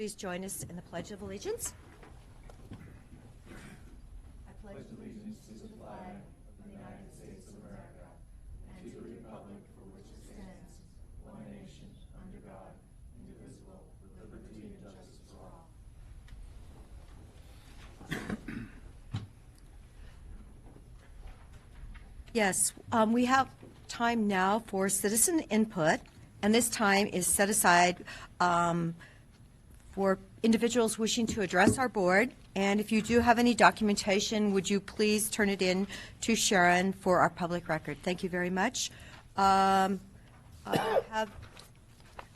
please join us in the Pledge of Allegiance? I pledge allegiance to the flag of the United States of America and to the republic for which it stands, one nation, under God, indivisible, with liberty and justice for all. Yes, we have time now for citizen input, and this time is set aside for individuals wishing to address our board. And if you do have any documentation, would you please turn it in to Sharon for our public record? Thank you very much. I have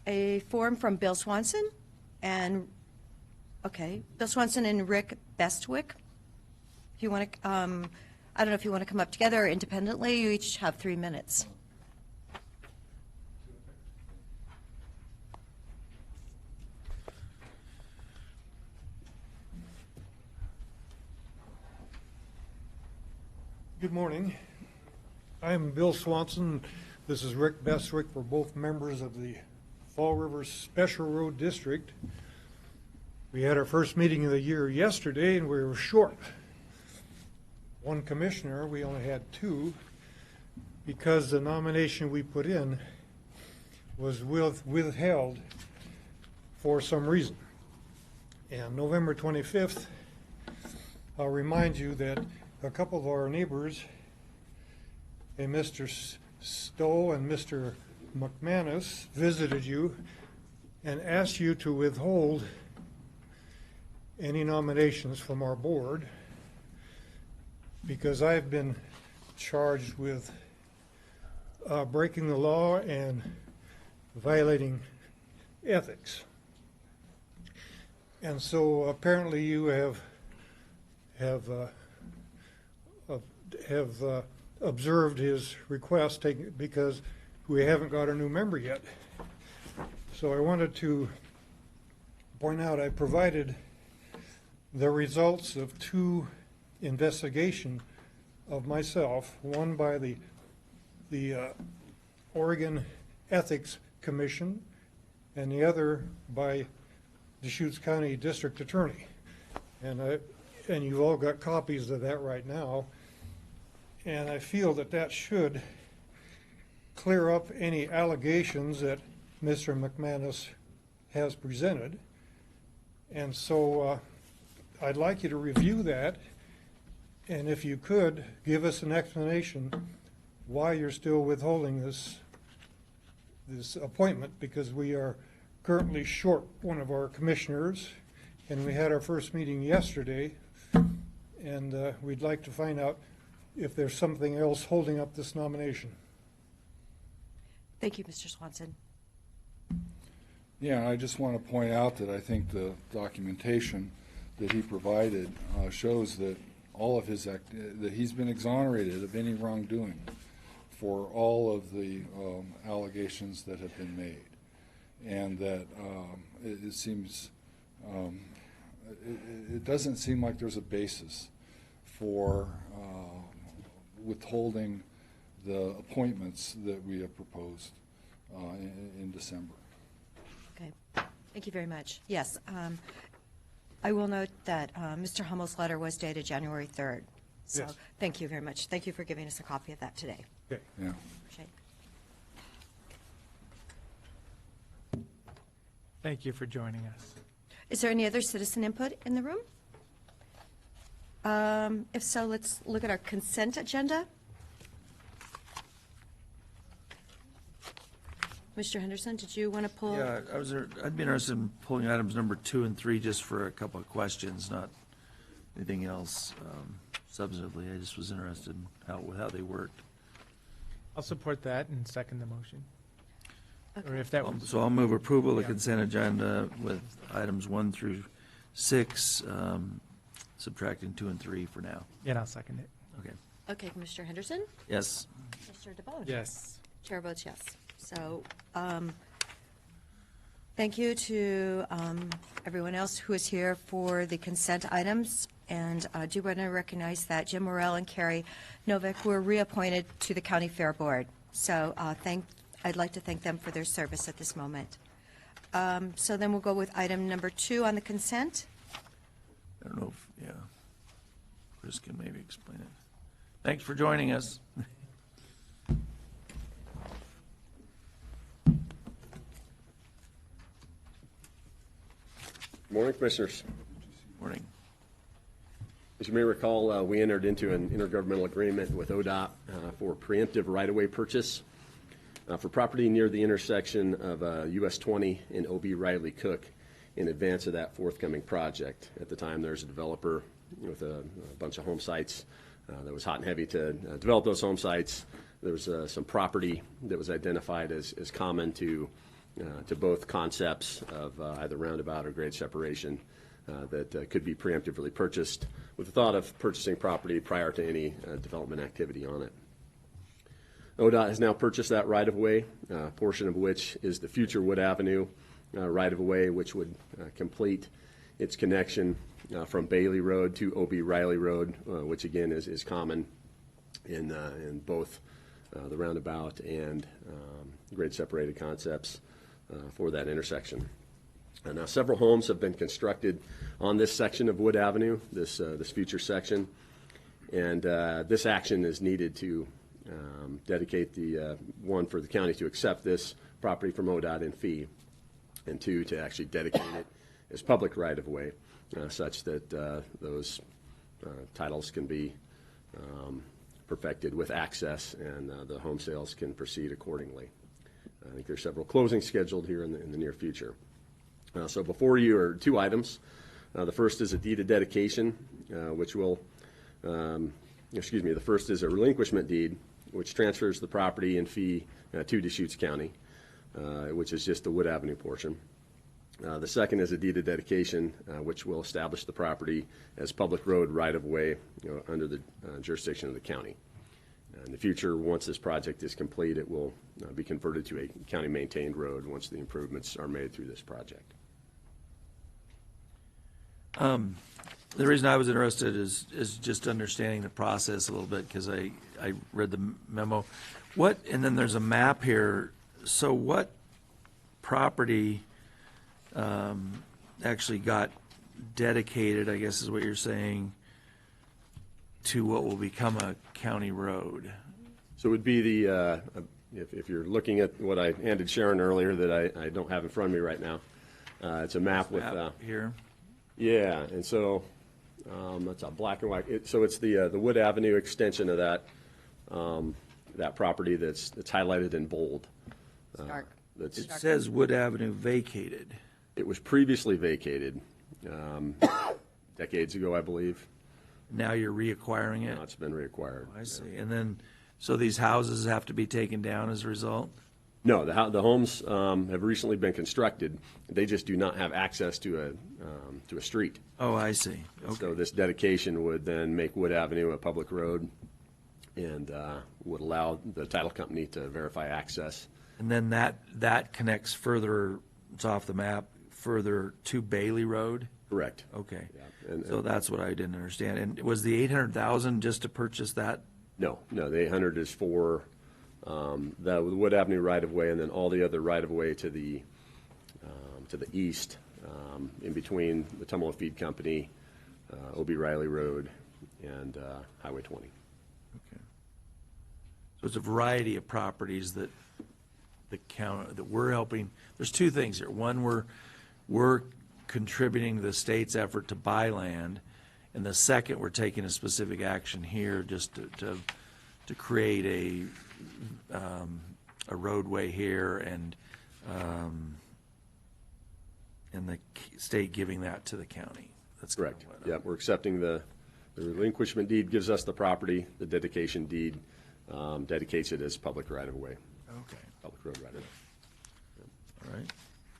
a form from Bill Swanson and, Bill Swanson and Rick Bestwick. If you want to, I don't know if you want to come up together or independently. You each have 3 minutes. Good morning. I'm Bill Swanson. This is Rick Bestwick. We're both members of the Fall River Special Road District. We had our first meeting of the year yesterday, and we were short. One commissioner, we only had 2, because the nomination we put in was withheld for some reason. And November 25th, I'll remind you that a couple of our neighbors, a Mr. Stowe and Mr. McManus, visited you and asked you to withhold any nominations from our board because I've been charged with breaking the law and violating ethics. And so apparently you have observed his request because we haven't got a new member yet. So I wanted to point out I provided the results of 2 investigation of myself, one by the Oregon Ethics Commission and the other by Deschutes County District Attorney. And you've all got copies of that right now. And I feel that should clear up any allegations that Mr. McManus has presented. And so I'd like you to review that, and if you could, give us an explanation why you're still withholding this appointment, because we are currently short one of our commissioners, and we had our first meeting yesterday, and we'd like to find out if there's something else holding up this nomination. Thank you, Mr. Swanson. Yeah, I just want to point out that I think the documentation that he provided shows that all of his that he's been exonerated of any wrongdoing for all of the allegations that have been made, and that it seems it doesn't seem like there's a basis for withholding the appointments that we have proposed in December. Okay, thank you very much. Yes, I will note that Mr. Hummel's letter was dated January 3rd. So Yes. Thank you very much. Thank you for giving us a copy of that today. Okay. Yeah. Appreciate it. Thank you for joining us. Is there any other citizen input in the room? If so, let's look at our consent agenda. Mr. Henderson, did you want to pull? Yeah, I'd be interested in pulling items number 2 and 3 just for a couple of questions, not anything else substantively. I just was interested in how they worked. I'll support that and second the motion. Or if that was, So I'll move approval of the Yeah. consent agenda with items 1 through 6, subtracting 2 and 3 for now. yeah, I'll second it. Okay. Okay, Mr. Henderson? Yes. Mr. DeBone? Yes. Chair votes yes. So, thank you to everyone else who is here for the consent items. And I do want to recognize that Jim Morrell and Carrie Novick were reappointed to the County Fair Board. So I'd like to thank them for their service at this moment. So then we'll go with item number 2 on the consent. I don't know if, yeah, Chris can maybe explain it. Thanks for joining us. Morning, Commissioners. Morning. As you may recall, we entered into an intergovernmental agreement with ODOT for preemptive right-of-way purchase for property near the intersection of US 20 and OB Riley Cook in advance of that forthcoming project. At the time, there's a developer with a bunch of home sites that was hot and heavy to develop those home sites. There was some property that was identified as common to both concepts of either roundabout or grade separation that could be preemptively purchased with the thought of purchasing property prior to any development activity on it. ODOT has now purchased that right-of-way, a portion of which is the future Wood Avenue right-of-way, which would complete its connection from Bailey Road to OB Riley Road, which again is common in both the roundabout and grade separated concepts for that intersection. Now, several homes have been constructed on this section of Wood Avenue, this future section, and this action is needed to dedicate the one, for the county to accept this property from ODOT in fee, and 2, to actually dedicate it as public right-of-way, such that those titles can be perfected with access, and the home sales can proceed accordingly. I think there's several closings scheduled here in the near future. So before you are 2 items. The first is a deed of dedication, which will, the first is a relinquishment deed, which transfers the property in fee to Deschutes County, which is just the Wood Avenue portion. The second is a deed of dedication, which will establish the property as public road right-of-way under the jurisdiction of the county. In the future, once this project is complete, it will be converted to a county-maintained road once the improvements are made through this project. The reason I was interested is just understanding the process a little bit, because I read the memo. And then there's a map here. So what property actually got dedicated, I guess is what you're saying, to what will become a county road? So it would be the, if you're looking at what I handed Sharon earlier that I don't have in front of me right now, it's a map with... here? Yeah, and so it's a black and white. So it's the Wood Avenue extension of that property that's highlighted in bold. Stark. That's, It says Wood Avenue vacated. it was previously vacated decades ago, I believe. Now you're reacquiring it? Now it's been reacquired. I see. And then, so these houses have to be taken down as a result? No, the homes have recently been constructed. They just do not have access to a street. Oh, I see. Okay. So this dedication would then make Wood Avenue a public road and would allow the title company to verify access. And then that connects further, it's off the map, further to Bailey Road? Correct. Okay. Yeah, and- So that's what I didn't understand. And was the 800,000 just to purchase that? No, the 800 is for the Wood Avenue right-of-way, and then all the other right-of-way to the east, in between the Tumalo Feed Company, OB Riley Road, and Highway 20. Okay. So it's a variety of properties that the county, that we're helping. There's 2 things here. One, we're contributing to the state's effort to buy land, and the second, we're taking a specific action here just to create a roadway here, and the state giving that to the county. That's kind of Correct. what Yeah, we're accepting the relinquishment deed gives us the property. The dedication deed dedicates it as public right-of-way, Okay, public road right-of-way. all right.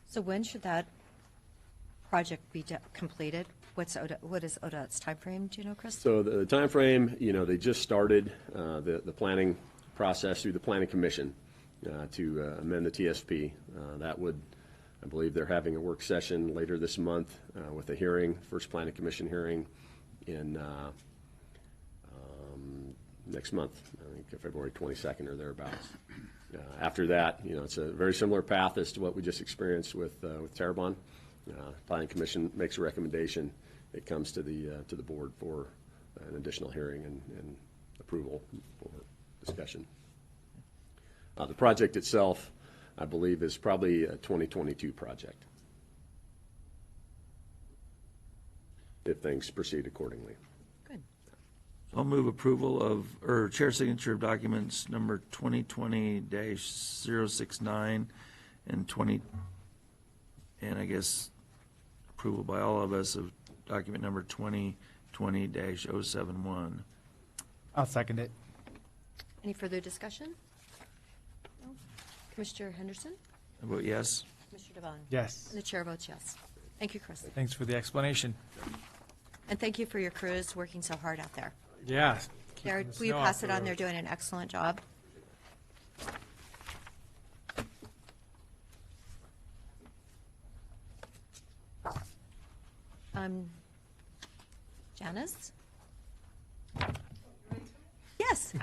So when should that project be completed? What is ODOT's timeframe? Do you know, Chris? So the timeframe, they just started the planning process through the Planning Commission to amend the TSP. That would, I believe they're having a work session later this month with a hearing, first Planning Commission hearing in next month, I think February 22nd or thereabouts. After that, it's a very similar path as to what we just experienced with Terrebonne. Planning Commission makes a recommendation. It comes to the board for an additional hearing and approval for discussion. The project itself, I believe, is probably a 2022 project, if things proceed accordingly. Good. I'll move approval of, or chair signature of documents number 2020-069 and I guess approval by all of us of document number 2020-071. I'll second it. Any further discussion? No? Commissioner Henderson? I vote yes. Commissioner Devon? Yes. And the chair votes yes. Thank you, Chris. Thanks for the explanation. And thank you for your crews working so hard out there. Yeah. Will you pass it on? They're doing an excellent job. Janice? Yes.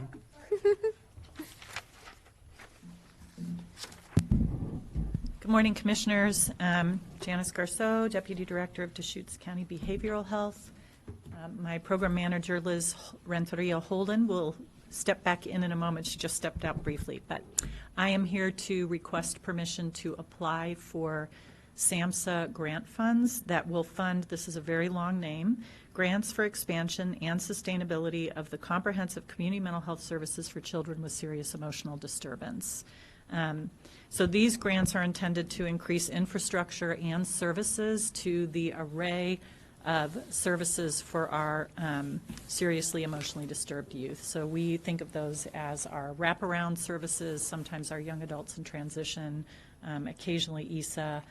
Good morning, Commissioners. Janice Garceau, Deputy Director of Deschutes County Behavioral Health. My Program Manager, Liz Renteria Holden, will step back in a moment. She just stepped out briefly, but I am here to request permission to apply for SAMHSA grant funds that will fund, this is a very long name, grants for expansion and sustainability of the comprehensive community mental health services for children with serious emotional disturbance. So these grants are intended to increase infrastructure and services to the array of services for our seriously emotionally disturbed youth. So we think of those as our wraparound services, sometimes our young adults in transition, occasionally ESA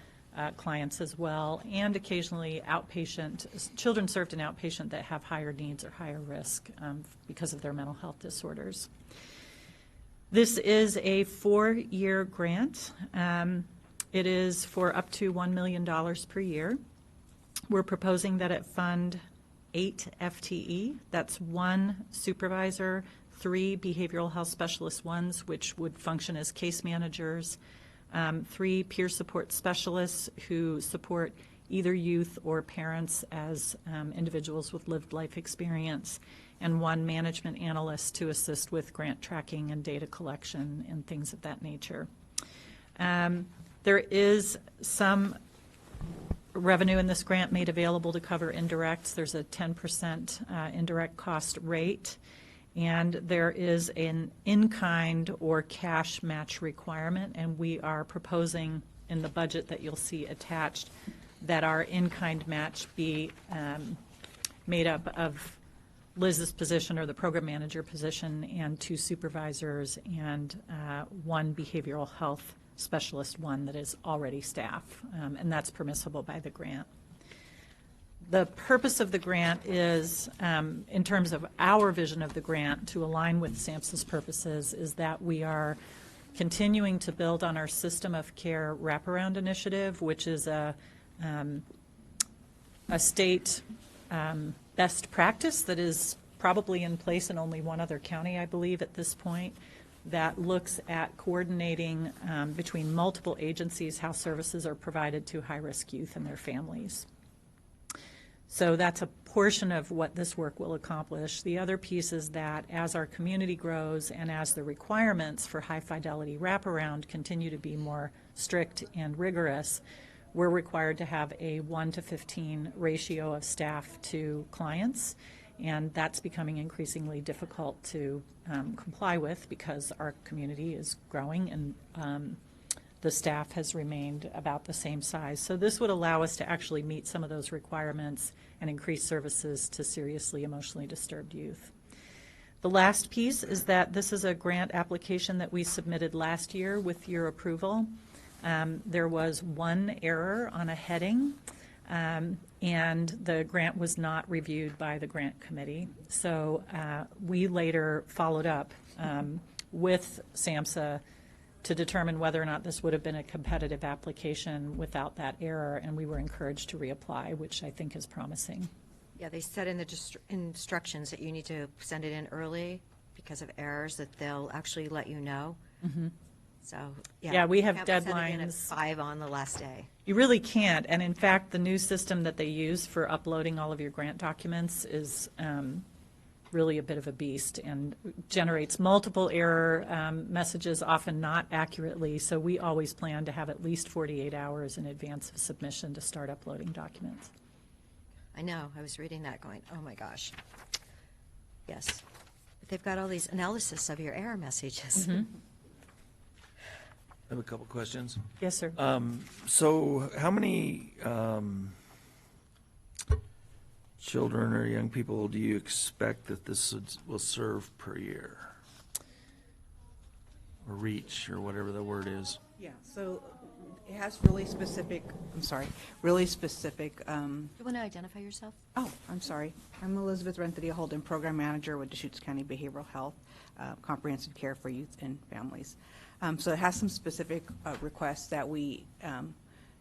clients as well, and occasionally outpatient, children served in outpatient that have higher needs or higher risk because of their mental health disorders. This is a 4-year grant. It is for up to $1 million per year. We're proposing that it fund 8 FTE. That's 1 supervisor, 3 behavioral health specialist ones, which would function as case managers, 3 peer support specialists who support either youth or parents as individuals with lived life experience, and 1 management analyst to assist with grant tracking and data collection and things of that nature. There is some revenue in this grant made available to cover indirects. There's a 10% indirect cost rate, and there is an in-kind or cash match requirement, and we are proposing in the budget that you'll see attached that our in-kind match be made up of Liz's position or the program manager position and 2 supervisors and 1 behavioral health specialist, 1 that is already staff, and that's permissible by the grant. The purpose of the grant is, in terms of our vision of the grant, to align with SAMHSA's purposes, is that we are continuing to build on our system of care wraparound initiative, which is a state best practice that is probably in place in only 1 other county, I believe, at this point, that looks at coordinating between multiple agencies how services are provided to high-risk youth and their families. So that's a portion of what this work will accomplish. The other piece is that as our community grows and as the requirements for high-fidelity wraparound continue to be more strict and rigorous, we're required to have a 1-to-15 ratio of staff to clients, and that's becoming increasingly difficult to comply with because our community is growing and the staff has remained about the same size. So this would allow us to actually meet some of those requirements and increase services to seriously emotionally disturbed youth. The last piece is that this is a grant application that we submitted last year with your approval. There was 1 error on a heading, and the grant was not reviewed by the grant committee. So we later followed up with SAMHSA to determine whether or not this would have been a competitive application without that error, and we were encouraged to reapply, which I think is promising. Yeah, they said in the instructions that you need to send it in early because of errors, that they'll actually let you know. So, yeah. Yeah, we have Can't send it in at deadlines. 5 on the last day. You really can't, and in fact, the new system that they use for uploading all of your grant documents is really a bit of a beast and generates multiple error messages, often not accurately, so we always plan to have at least 48 hours in advance of submission to start uploading documents. I know, I was reading that going, oh my gosh. Yes. But they've got all these analysis of your error messages. I have a couple questions. Yes, sir. So how many children or young people do you expect that this will serve per year? Or reach, or whatever the word is? Yeah, so it has really specific, really specific, You want to identify yourself? I'm sorry. I'm Elizabeth Renteria Holden, Program Manager with Deschutes County Behavioral Health, Comprehensive Care for Youth and Families. So it has some specific requests that we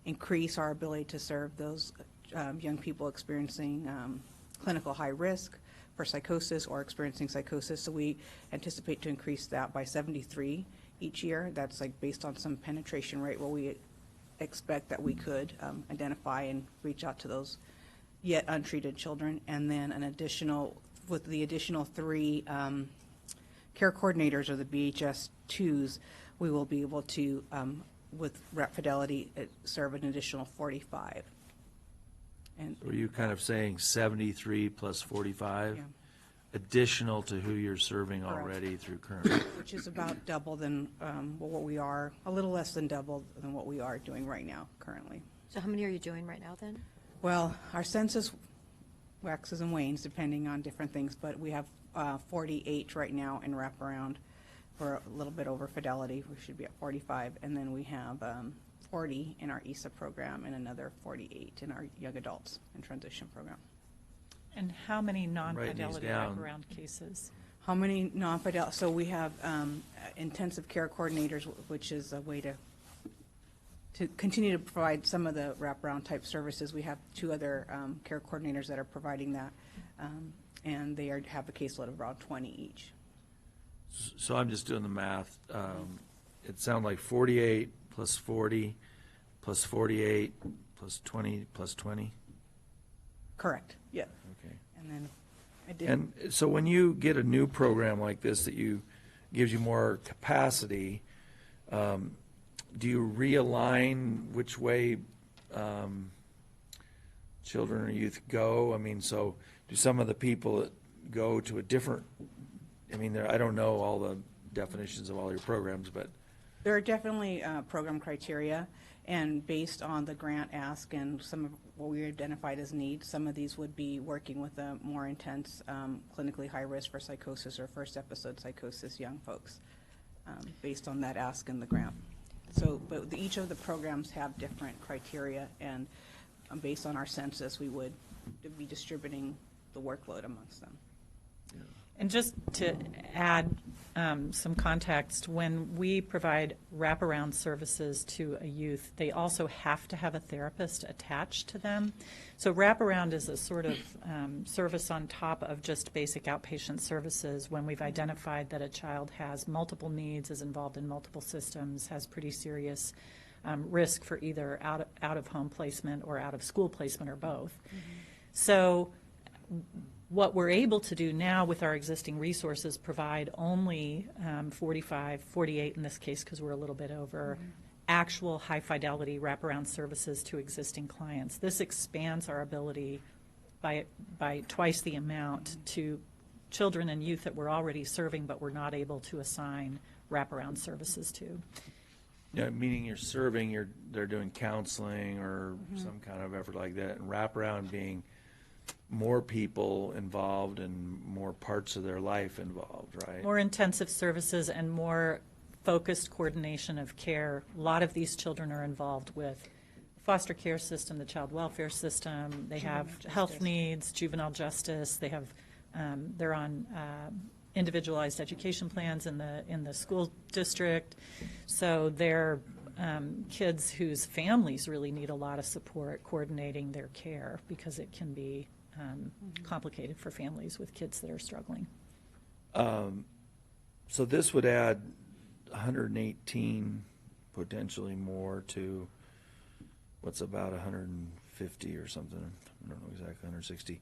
increase our ability to serve those young people experiencing clinical high risk for psychosis or experiencing psychosis. So we anticipate to increase that by 73 each year. That's like based on some penetration rate where we expect that we could identify and reach out to those yet untreated children. And then with the additional 3 care coordinators, or the BHS2s, we will be able to, with rep fidelity, serve an additional 45. And Were you kind of saying 73 plus 45? Yeah. Additional to who you're serving Correct. already through current? which is about double than what we are, a little less than double than what we are doing right now currently. So how many are you doing right now then? Well, our census waxes and wanes depending on different things, but we have 48 right now in wraparound. We're a little bit over fidelity. We should be at 45. And then we have 40 in our ESA program and another 48 in our young adults and transition program. And how many these non-fidelity down. wraparound cases? How many non-fidel, so we have intensive care coordinators, which is a way to continue to provide some of the wraparound type services. We have 2 other care coordinators that are providing that, and they have a caseload of around 20 each. So I'm just doing the math. It sounded like 48 plus 40 plus 48 plus 20 plus 20? Correct, yeah. Okay. And then I did. And so when you get a new program like this that gives you more capacity, do you realign which way children or youth go? I mean, so do some of the people that go to a different, I mean, I don't know all the definitions of all your programs, but There are definitely program criteria, and based on the grant ask and some of what we identified as needs, some of these would be working with a more intense, clinically high risk for psychosis or first episode psychosis young folks, based on that ask in the grant. So, but each of the programs have different criteria, and based on our census, we would be distributing the workload amongst them. And just to add some context, when we provide wraparound services to a youth, they also have to have a therapist attached to them. So wraparound is a sort of service on top of just basic outpatient services when we've identified that a child has multiple needs, is involved in multiple systems, has pretty serious risk for either out-of-home placement or out-of-school placement or both. So what we're able to do now with our existing resources provide only 45, 48 in this case because we're a little bit over, actual high-fidelity wraparound services to existing clients. This expands our ability by twice the amount to children and youth that we're already serving but we're not able to assign wraparound services to. yeah, meaning you're serving, they're doing counseling or some kind of effort like that, and wraparound being more people involved and more parts of their life involved, right? More intensive services and more focused coordination of care. A lot of these children are involved with the foster care system, the child welfare system. They have health needs, juvenile justice. They have, they're on individualized education plans in the school district. So they're kids whose families really need a lot of support coordinating their care because it can be complicated for families with kids that are struggling. So this would add 118, potentially more, to what's about 150 or something. I don't know exactly, 160.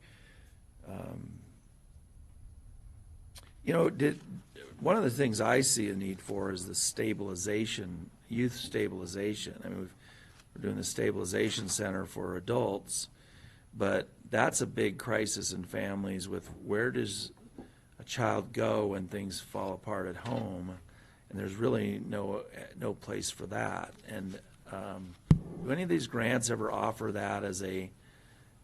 You know, one of the things I see a need for is the stabilization, youth stabilization. I mean, we're doing the stabilization center for adults, but that's a big crisis in families with where does a child go when things fall apart at home, and there's really no place for that. And do any of these grants ever offer that as a,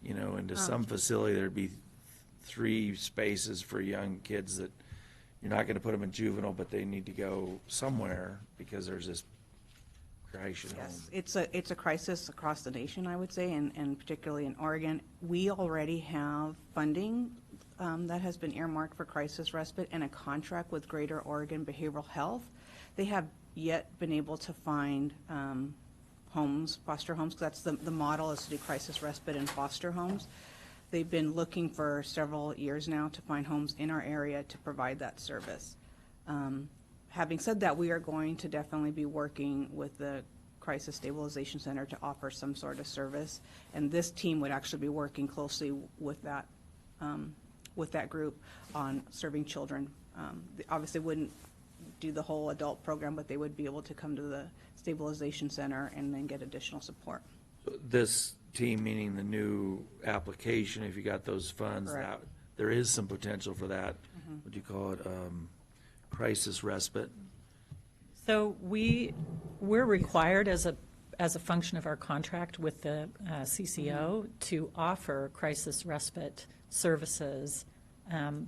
you know, into some facility there'd be 3 spaces for young kids that you're not going to put them in juvenile, but they need to go somewhere because there's this crisis at home. Yes, it's a crisis across the nation, I would say, and particularly in Oregon. We already have funding that has been earmarked for crisis respite and a contract with Greater Oregon Behavioral Health. They have yet been able to find homes, foster homes, 'cause that's the model, is to do crisis respite in foster homes. They've been looking for several years now to find homes in our area to provide that service. Having said that, we are going to definitely be working with the Crisis Stabilization Center to offer some sort of service, and this team would actually be working closely with that group on serving children. They obviously wouldn't do the whole adult program, but they would be able to come to the stabilization center and then get additional support. This team, meaning the new application, if you got those funds, Correct. that there is some potential for that. What do you call it? Crisis respite. So we're required as a function of our contract with the CCO to offer crisis respite services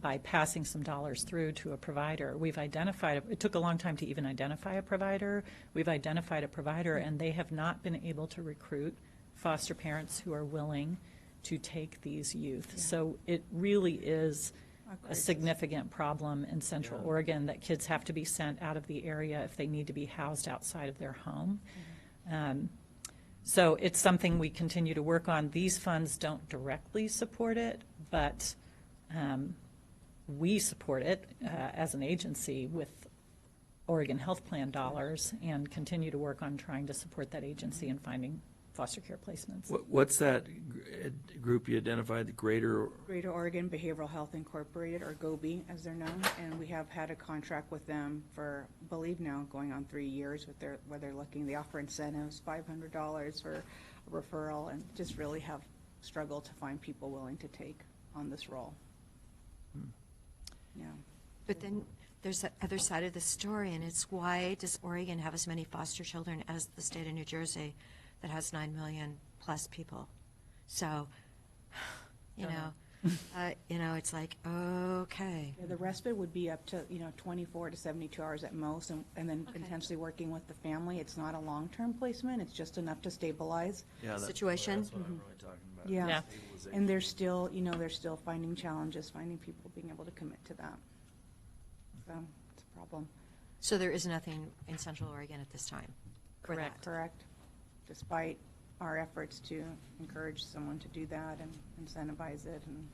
by passing some dollars through to a provider. We've identified, it took a long time to even identify a provider. We've identified a provider, and they have not been able to recruit foster parents who are willing to take these youth. So it really is a significant problem in Central Oregon that kids have to be sent out of the area if they need to be housed outside of their home. So it's something we continue to work on. These funds don't directly support it, but we support it as an agency with Oregon Health Plan dollars and continue to work on trying to support that agency in finding foster care placements. What's that group you identified, the Greater? Greater Oregon Behavioral Health Incorporated, or GOBI as they're known, and we have had a contract with them for, I believe now, going on 3 years with where they're looking. They offer incentives, $500 for a referral, and just really have struggled to find people willing to take on this role. Yeah. But then there's that other side of the story, and it's why does Oregon have as many foster children as the state of New Jersey that has 9 million plus people? So, you know, it's like, okay. Yeah, the respite would be up to, 24 to 72 hours at most, and then potentially working with the family. It's not a long-term placement, it's just enough to stabilize. Yeah, Situation. That's what I'm really talking about. Yeah, Yeah. and they're still, they're still finding challenges, finding people being able to commit to that. So, it's a problem. So there is nothing in Central Oregon at this time for that? Correct. Despite our efforts to encourage someone to do that and incentivize it. And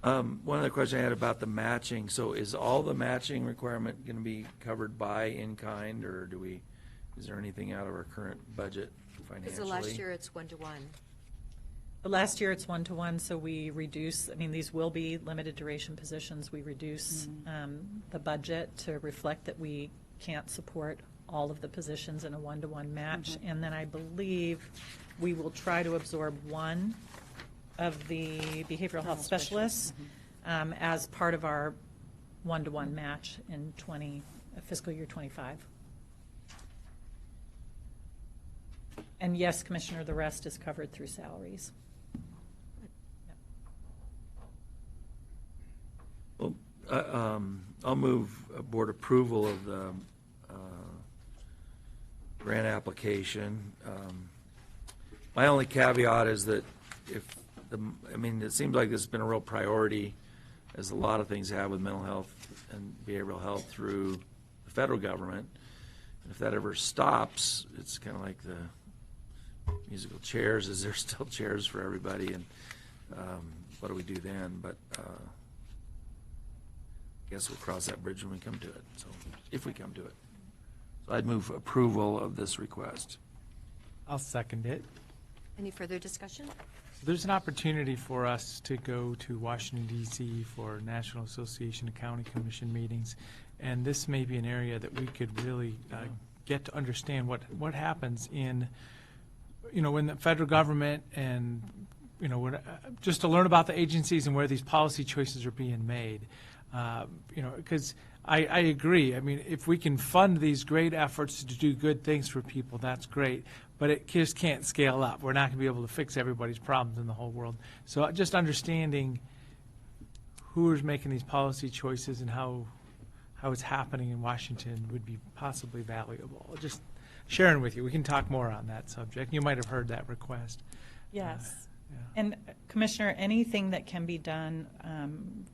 One other question I had about the matching. So is all the matching requirement going to be covered by in-kind, or is there anything out of our current budget financially? Because the last year it's 1-to-1. But last year, it's 1-to-1, so we reduce, these will be limited duration positions. We reduce the budget to reflect that we can't support all of the positions in a 1-to-1 match. And then I believe we will try to absorb one of the behavioral health specialists as part of our 1-to-1 match in fiscal year 25. And yes, Commissioner, the rest is covered through salaries. Well, I'll move board approval of the grant application. My only caveat is that it seems like this has been a real priority, as a lot of things have with mental health and behavioral health through the federal government. And if that ever stops, it's kind of like the musical chairs. Is there still chairs for everybody? And what do we do then? But guess we'll cross that bridge when we come to it, so, if we come to it. So I'd move approval of this request. I'll second it. Any further discussion? So there's an opportunity for us to go to Washington DC for National Association of County Commission meetings, and this may be an area that we could really get to understand what happens in, when the federal government and, just to learn about the agencies and where these policy choices are being made. Because I agree. I mean, if we can fund these great efforts to do good things for people, that's great. But it just can't scale up. We're not going to be able to fix everybody's problems in the whole world. So just understanding who is making these policy choices and how it's happening in Washington would be possibly valuable. Just sharing with you. We can talk more on that subject. You might have heard that request. Yes. Yeah. And Commissioner, anything that can be done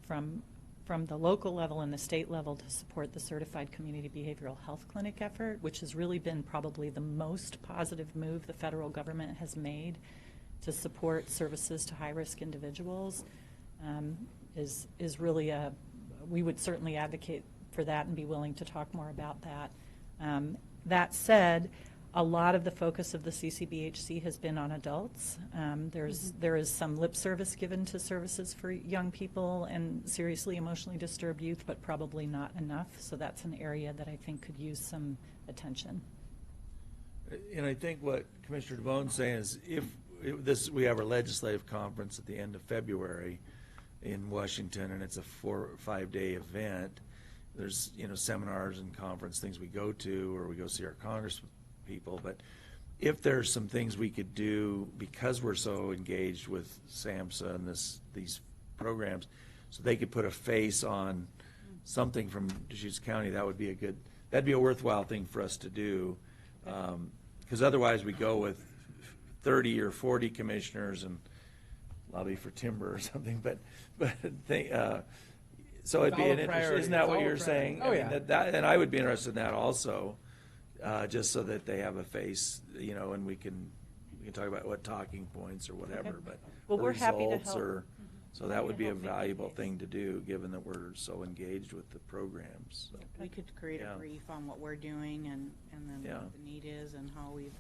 from the local level and the state level to support the Certified Community Behavioral Health Clinic effort, which has really been probably the most positive move the federal government has made to support services to high-risk individuals, is really we would certainly advocate for that and be willing to talk more about that. That said, a lot of the focus of the CCBHC has been on adults. There is some lip service given to services for young people and seriously emotionally disturbed youth, but probably not enough. So that's an area that I think could use some attention. And I think what Commissioner DeBone's saying is we have our legislative conference at the end of February in Washington, and it's a 4 or 5 day event. There's, seminars and conference things we go to, or we go see our Congress people, but if there's some things we could do because we're so engaged with SAMHSA and these programs, so they could put a face on something from Deschutes County, that'd be a worthwhile thing for us to do, because otherwise we go with 30 or 40 commissioners and lobby for timber or something, so it'd be an interest. Isn't that what you're saying? Oh, I mean, yeah. and I would be interested in that also. Just so that they have a face, and we can talk about what talking points or whatever, Okay. but Well, we're happy to results help. so that would be a help make the valuable case. thing to do, given that we're so engaged with the programs. So, We could create Yeah. a brief on what we're doing and then Yeah. what the need is and how we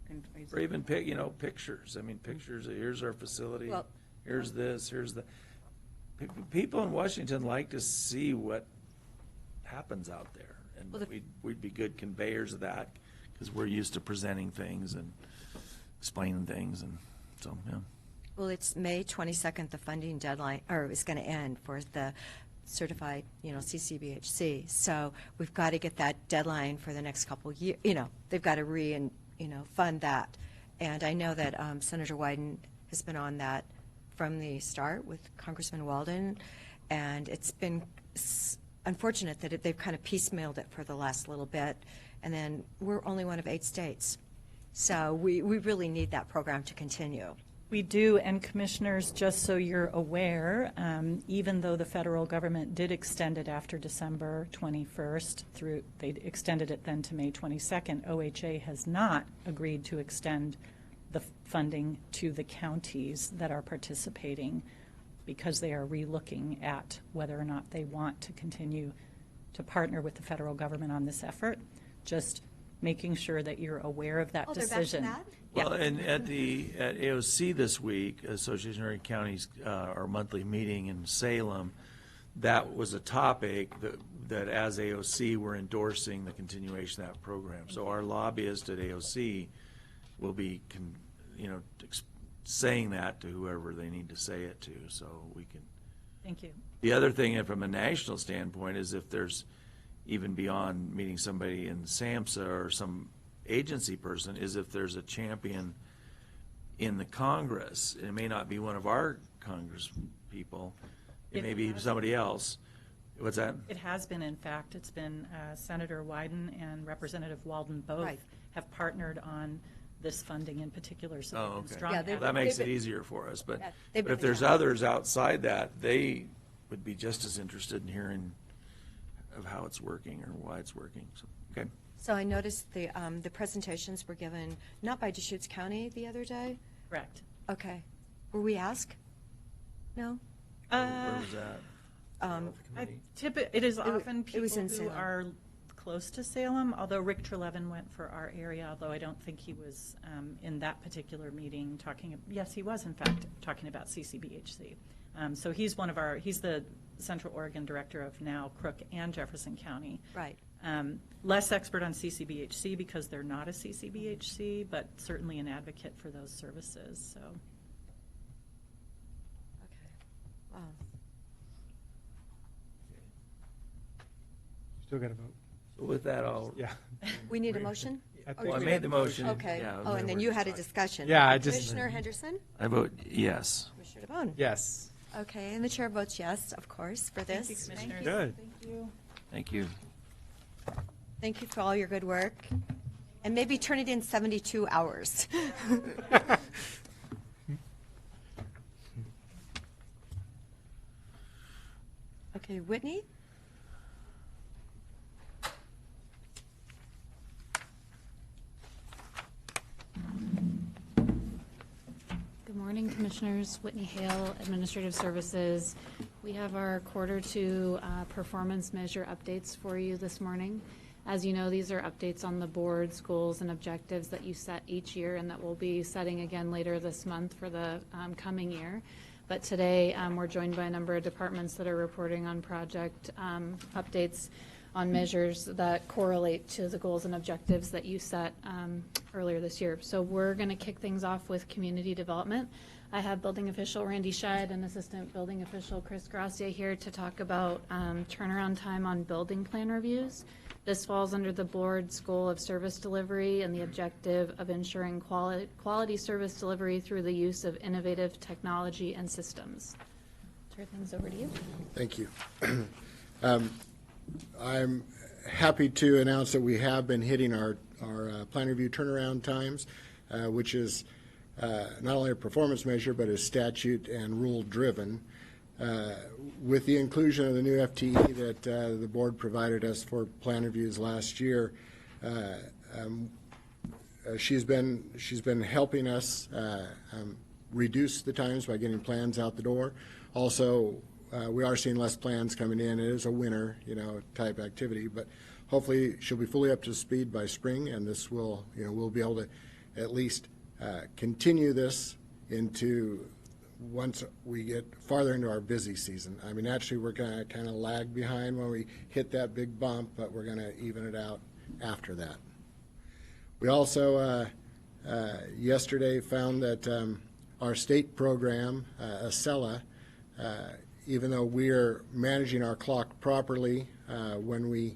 can. or even pictures. I mean, pictures. Here's our facility. Well- Here's this. Here's the. People in Washington like to see what happens out there. And Well, we'd be good conveyors of that, because we're used to presenting things and explaining things, and so, yeah. Well, it's May 22nd, the funding deadline, or is going to end for the certified, CCBHC. So we've got to get that deadline for the next couple of years. They've got to fund that. And I know that Senator Wyden has been on that from the start with Congressman Walden, and it's been unfortunate that they've kind of piecemealed it for the last little bit, and then we're only one of 8 states. So we really need that program to continue. We do, and commissioners, just so you're aware, even though the federal government did extend it after December 21st, they extended it then to May 22nd, OHA has not agreed to extend the funding to the counties that are participating, because they are relooking at whether or not they want to continue to partner with the federal government on this effort. Just making sure that you're aware of that They're back to decision. that? Yeah. Well, and at AOC this week, Association of Oregon Counties, our monthly meeting in Salem, that was a topic that as AOC, we're endorsing the continuation of that program. So our lobbyist at AOC will be, saying that to whoever they need to say it to, so we can. Thank you. The other thing from a national standpoint is if there's, even beyond meeting somebody in SAMHSA or some agency person, is if there's a champion in the Congress, and it may not be one of our Congress people, it may be somebody else. What's that? It has been, in fact, it's been Senator Wyden and Representative Walden both Right. have partnered on this funding in particular, so Oh, they've been okay. strong Yeah, they've- Well, that makes they've it been- easier for us, but Yeah, they've if been- there's yeah. others outside that, they would be just as interested in hearing of how it's working or why it's working, so, okay. So I noticed the presentations were given, not by Deschutes County the other day? Correct. Okay. Were we asked? No? Where was that? It is wa- often it was people in who Salem. are close to Salem, although Rick Trelevin went for our area, although I don't think he was in that particular meeting talking, yes, he was in fact talking about CCBHC. So he's he's the Central Oregon Director of now Crook and Jefferson County. Right. Less expert on CCBHC because they're not a CCBHC, but certainly an advocate for those services, so. Okay. Wow. Still got to vote. So with that, I'll, Yeah. We need a motion? I Oh, think well, I you made did. the motion. Okay. Yeah, Oh, and then we're you had a just discussion. Yeah, I just- Commissioner Henderson? I vote yes. Commissioner DeBonne? Yes. Okay, and the chair votes yes, of course, for this. Thank you, Commissioners. Good. Thank you. Thank you. Thank you for all your good work. And maybe turn it in 72 hours. Okay, Whitney? Good morning, Commissioners. Whitney Hale, Administrative Services. We have our quarter two performance measure updates for you this morning. As you know, these are updates on the board's goals and objectives that you set each year and that we'll be setting again later this month for the coming year. But today, we're joined by a number of departments that are reporting on project updates on measures that correlate to the goals and objectives that you set earlier this year. So we're going to kick things off with community development. I have building official Randy Scheid and assistant building official Chris Gracia here to talk about turnaround time on building plan reviews. This falls under the board's goal of service delivery and the objective of ensuring quality service delivery through the use of innovative technology and systems. Turn things over to you. Thank you. I'm happy to announce that we have been hitting our plan review turnaround times, which is not only a performance measure, but is statute and rule driven. With the inclusion of the new FTE that the board provided us for plan reviews last year, she's been helping us reduce the times by getting plans out the door. Also, we are seeing less plans coming in. It is a winter, type activity, but hopefully she'll be fully up to speed by spring, and this will, we'll be able to at least continue this into once we get farther into our busy season. I mean, actually, we're going to kind of lag behind when we hit that big bump, but we're going to even it out after that. We also yesterday found that our state program, ACELA, even though we're managing our clock properly, when we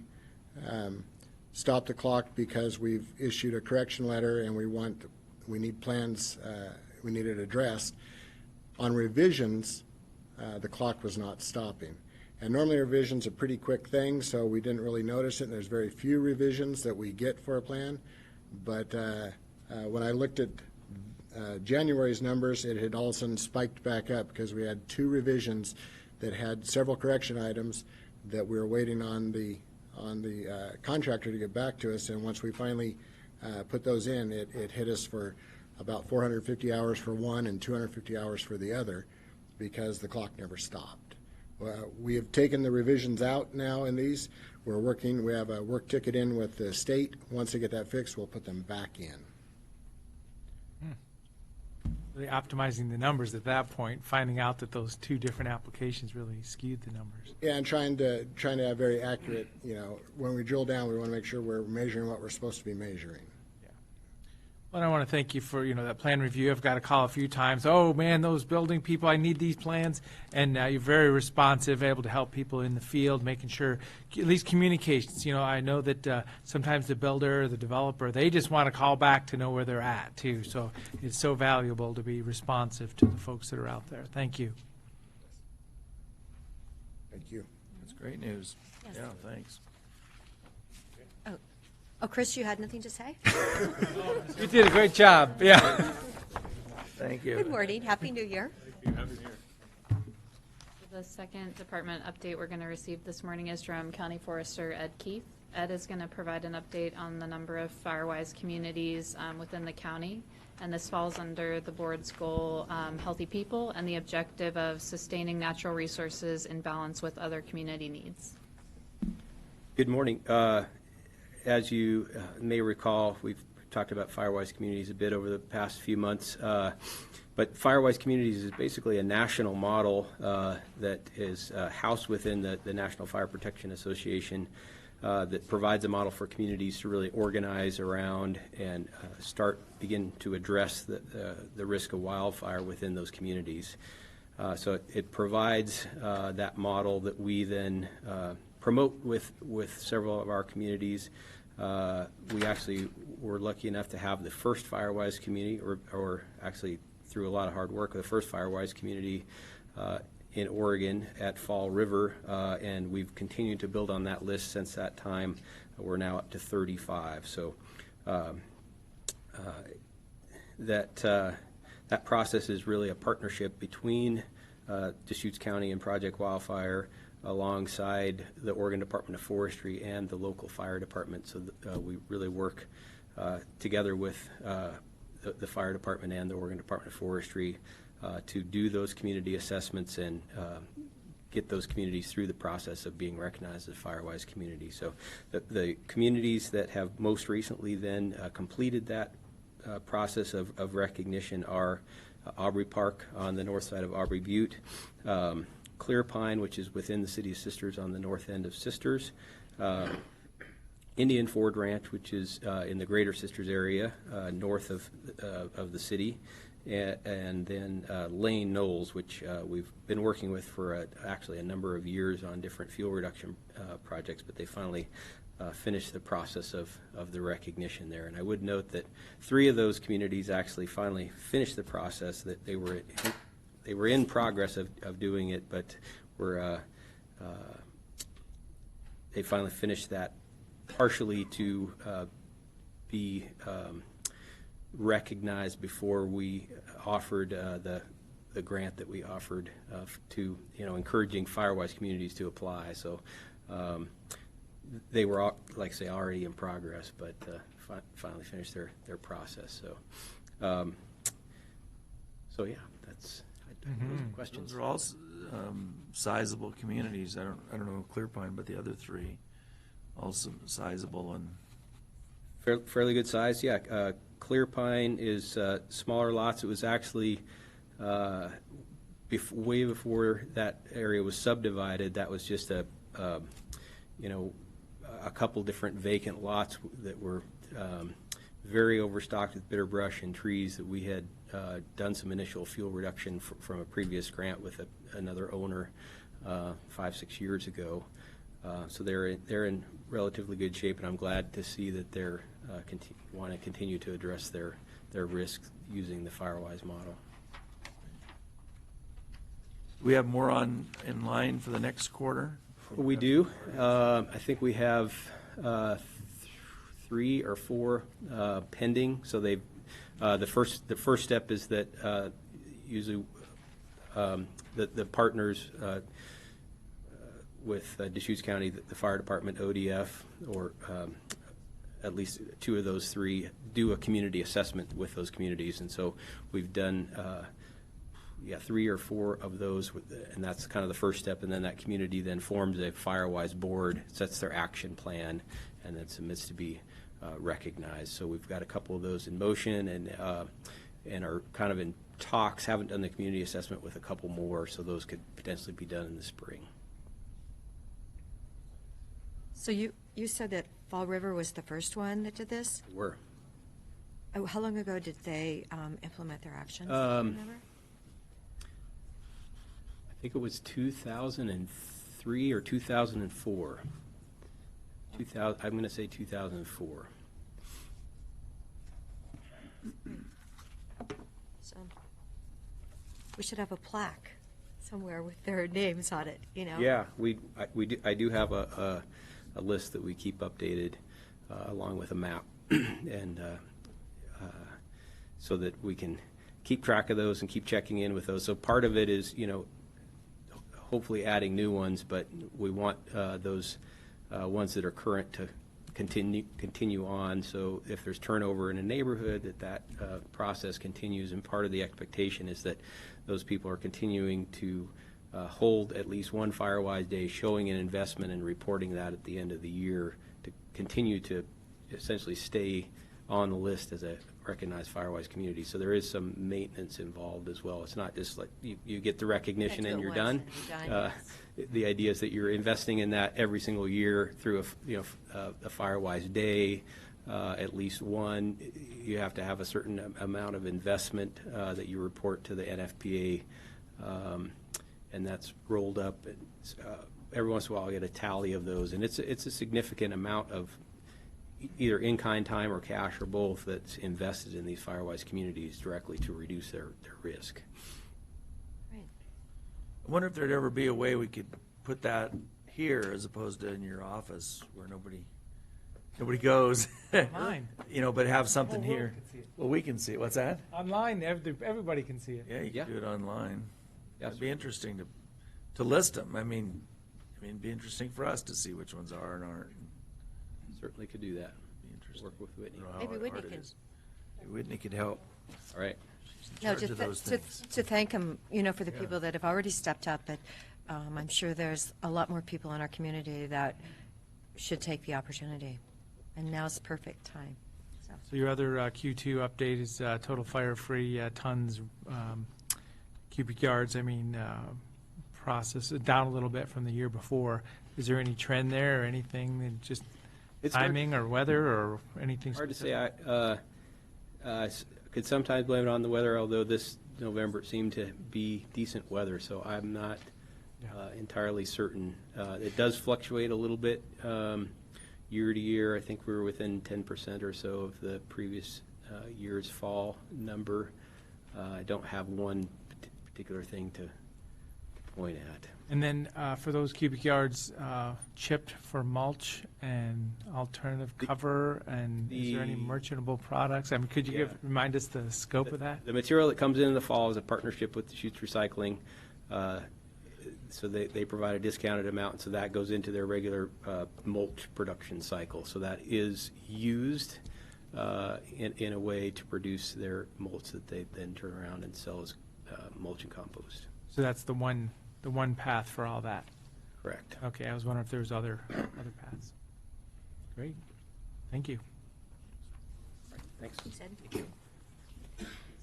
stop the clock because we've issued a correction letter and we need plans, we need it addressed, on revisions, the clock was not stopping. And normally revisions are pretty quick things, so we didn't really notice it. There's very few revisions that we get for a plan. But when I looked at January's numbers, it had all of a sudden spiked back up because we had 2 revisions that had several correction items that we were waiting on the contractor to get back to us. And once we finally put those in, it hit us for about 450 hours for one and 250 hours for the other because the clock never stopped. We have taken the revisions out now in these. We're working, we have a work ticket in with the state. Once they get that fixed, we'll put them back in. Really optimizing the numbers at that point, finding out that those 2 different applications really skewed the numbers. Yeah, and trying to have very accurate, when we drill down, we want to make sure we're measuring what we're supposed to be measuring. Well, I want to thank you for, that plan review. I've got a call a few times. Oh, man, those building people, I need these plans. And you're very responsive, able to help people in the field, making sure, at least communications. I know that sometimes the builder, the developer, they just want to call back to know where they're at, too. So it's so valuable to be responsive to the folks that are out there. Thank you. Thank you. That's great news. Yes. Yeah, thanks. Oh, Chris, you had nothing to say? You did a great job. Yeah. Thank you. Good morning. Happy New Year. The second department update we're going to receive this morning is from County Forester Ed Keefe. Ed is going to provide an update on the number of Firewise communities within the county and this falls under the board's goal, Healthy People, and the objective of sustaining natural resources in balance with other community needs. Good morning. As you may recall, we've talked about Firewise Communities a bit over the past few months, but Firewise Communities is basically a national model that is housed within the National Fire Protection Association that provides a model for communities to really organize around and begin to address the risk of wildfire within those communities. So it provides that model that we then promote with several of our communities. We actually were lucky enough to have the first Firewise community, or actually through a lot of hard work, the first Firewise community in Oregon at Fall River, and we've continued to build on that list since that time. We're now up to 35. So that process is really a partnership between Deschutes County and Project Wildfire, alongside the Oregon Department of Forestry and the local fire department. So we really work together with the fire department and the Oregon Department of Forestry to do those community assessments and get those communities through the process of being recognized as Firewise communities. So the communities that have most recently then completed that process of recognition are Aubrey Park on the north side of Aubrey Butte, Clear Pine, which is within the city of Sisters on the north end of Sisters, Indian Ford Ranch, which is in the greater Sisters area, north of the city, and then Lane Knolls, which we've been working with for actually a number of years on different fuel reduction projects, but they finally finished the process of the recognition there. And I would note that 3 of those communities actually finally finished the process, that they were in progress of doing it, but they finally finished that partially to be recognized before we offered the grant that we offered to, encouraging Firewise communities to apply. So they were, like I say, already in progress, but finally finished their process. So yeah, that's. Those are questions. Those are all sizable communities. I don't know Clear Pine, but the other 3 also sizable and Fairly good size, yeah. Clear Pine is smaller lots. It was actually way before that area was subdivided. That was just a couple different vacant lots that were very overstocked with bitter brush and trees that we had done some initial fuel reduction from a previous grant with another owner 5-6 years ago. So they're in relatively good shape, and I'm glad to see that they're want to continue to address their risk using the Firewise model. we have more in line for the next quarter? We do. I think we have 3 or 4 pending. So they, the first step is that usually the partners with Deschutes County, the fire department, ODF, or at least 2 of those 3 do a community assessment with those communities, and so we've done 3 or 4 of those, and that's kind of the first step. And then that community then forms a Firewise board, sets their action plan, and then submits to be recognized. So we've got a couple of those in motion, and are kind of in talks. Haven't done the community assessment with a couple more, so those could potentially be done in the spring. So you said that Fall River was the first one that did this? We're. Oh, how long ago did they implement their actions? Do you remember? I think it was 2003 or 2004. I'm going to say 2004. So we should have a plaque somewhere with their names on it, you know? Yeah, I do have a list that we keep updated along with a map, and so that we can keep track of those and keep checking in with those. So part of it is, hopefully adding new ones, but we want those ones that are current to continue on. So if there's turnover in a neighborhood, that process continues, and part of the expectation is that those people are continuing to hold at least one Firewise Day, showing an investment and reporting that at the end of the year to continue to essentially stay on the list as a recognized Firewise community. So there is some maintenance involved as well. It's not just like you get the recognition do and it you're once done. and you're done, The idea is that you're investing in that every single year through a Firewise Day, at least one. You have to have a certain amount of investment that you report to the NFPA, and that's rolled up. Every once in a while, I get a tally of those, and it's a significant amount of either in-kind time or cash or both that's invested in these Firewise communities directly to reduce their risk. I wonder if there'd ever be a way we could put that here as opposed to in your office where nobody goes. Online. But have something Whole world here. can see it. Well, we can see it. What's that? Online, everybody can see it. Yeah, you Yeah. can do it online. Yes. It'd be interesting to list them. I mean, it'd be interesting for us to see which ones are and aren't. Certainly could do that. Be interesting. Work with Whitney. I don't know how Maybe Whitney hard it can- is. Maybe Whitney could help. All right. She's in No, charge of those things. to thank them, for the Yeah. people that have already stepped up, but I'm sure there's a lot more people in our community that should take the opportunity, and now's the perfect time. So your other Q2 update is total fire-free tons, cubic yards, process, down a little bit from the year before. Is there any trend there or anything, and just It's hard- timing or weather or anything? Hard to specific? say. I could sometimes blame it on the weather, although this November it seemed to be decent weather, so I'm not entirely certain. It does fluctuate a little bit year to year. I think we were within 10% or so of the previous year's fall number. I don't have one particular thing to point at. And then for those cubic yards, chipped for mulch and alternative cover, and is there any The- merchantable products? Could you Yeah. remind us the scope of that? The material that comes in the fall is a partnership with Deschutes Recycling. So they provide a discounted amount, and so that goes into their regular mulch production cycle. So that is used in a way to produce their mulch that they then turn around and sell as mulch and compost. So that's the one path for all that? Correct. Okay, I was wondering if there was other paths. Great, thank you. Thanks.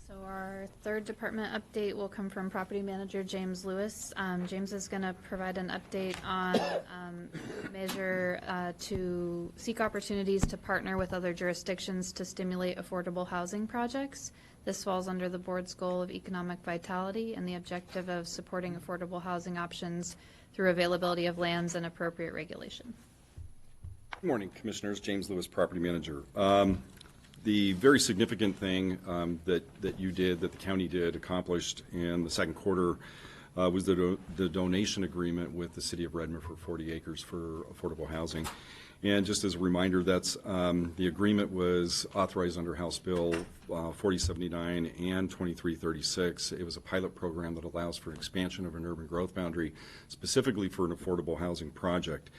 So our third department update will come from Property Manager James Lewis. James is going to provide an update on measure to seek opportunities to partner with other jurisdictions to stimulate affordable housing projects. This falls under the board's goal of economic vitality and the objective of supporting affordable housing options through availability of lands and appropriate regulation. Good morning, Commissioners. James Lewis, Property Manager. The very significant thing that you did, that the county did, accomplished in the second quarter was the donation agreement with the City of Redmond for 40 acres for affordable housing. And just as a reminder, that's the agreement was authorized under House Bill 4079 and 2336. It was a pilot program that allows for expansion of an urban growth boundary, specifically for an affordable housing project.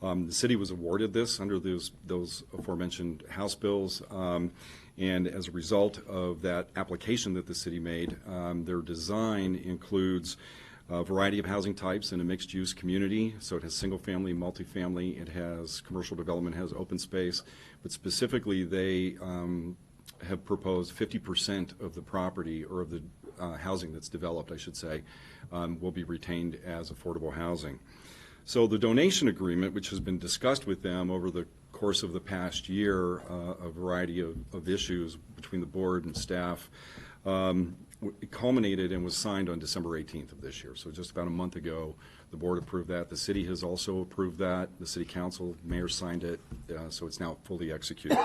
The city was awarded this under those aforementioned House bills, and as a result of that application that the city made, their design includes a variety of housing types in a mixed-use community. So it has single-family, multifamily, it has commercial development, has open space, but specifically they have proposed 50% of the property, or of the housing that's developed, I should say, will be retained as affordable housing. So the donation agreement, which has been discussed with them over the course of the past year, a variety of issues between the board and staff, it culminated and was signed on December 18th of this year. So just about a month ago, the board approved that. The city has also approved that. The city council, mayor signed it, so it's now fully executed.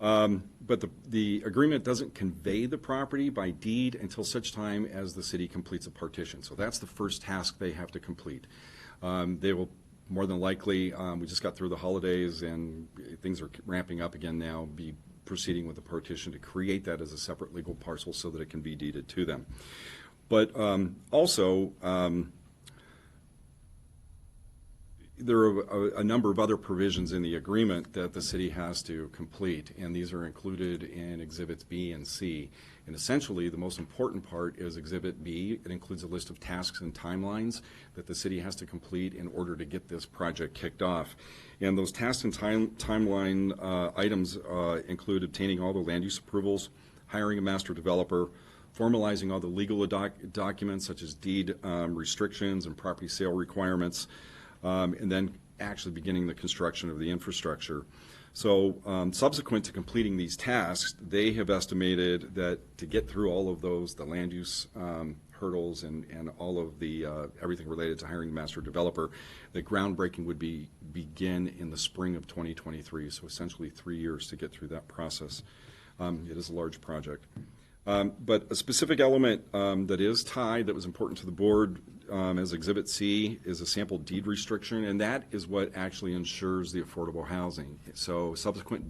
But the agreement doesn't convey the property by deed until such time as the city completes a partition. So that's the first task they have to complete. They will more than likely, we just got through the holidays and things are ramping up again now, be proceeding with the partition to create that as a separate legal parcel so that it can be deeded to them. But also, there are a number of other provisions in the agreement that the city has to complete, and these are included in Exhibits B and C. And essentially, the most important part is Exhibit B. It includes a list of tasks and timelines that the city has to complete in order to get this project kicked off. And those tasks and timeline items include obtaining all the land use approvals, hiring a master developer, formalizing all the legal documents such as deed restrictions and property sale requirements, and then actually beginning the construction of the infrastructure. So subsequent to completing these tasks, they have estimated that to get through all of those, the land use hurdles and all of the everything related to hiring a master developer, the groundbreaking would begin in the spring of 2023, so essentially 3 years to get through that process. It is a large project. But a specific element that is tied, that was important to the board as Exhibit C, is a sample deed restriction, and that is what actually ensures the affordable housing. So subsequent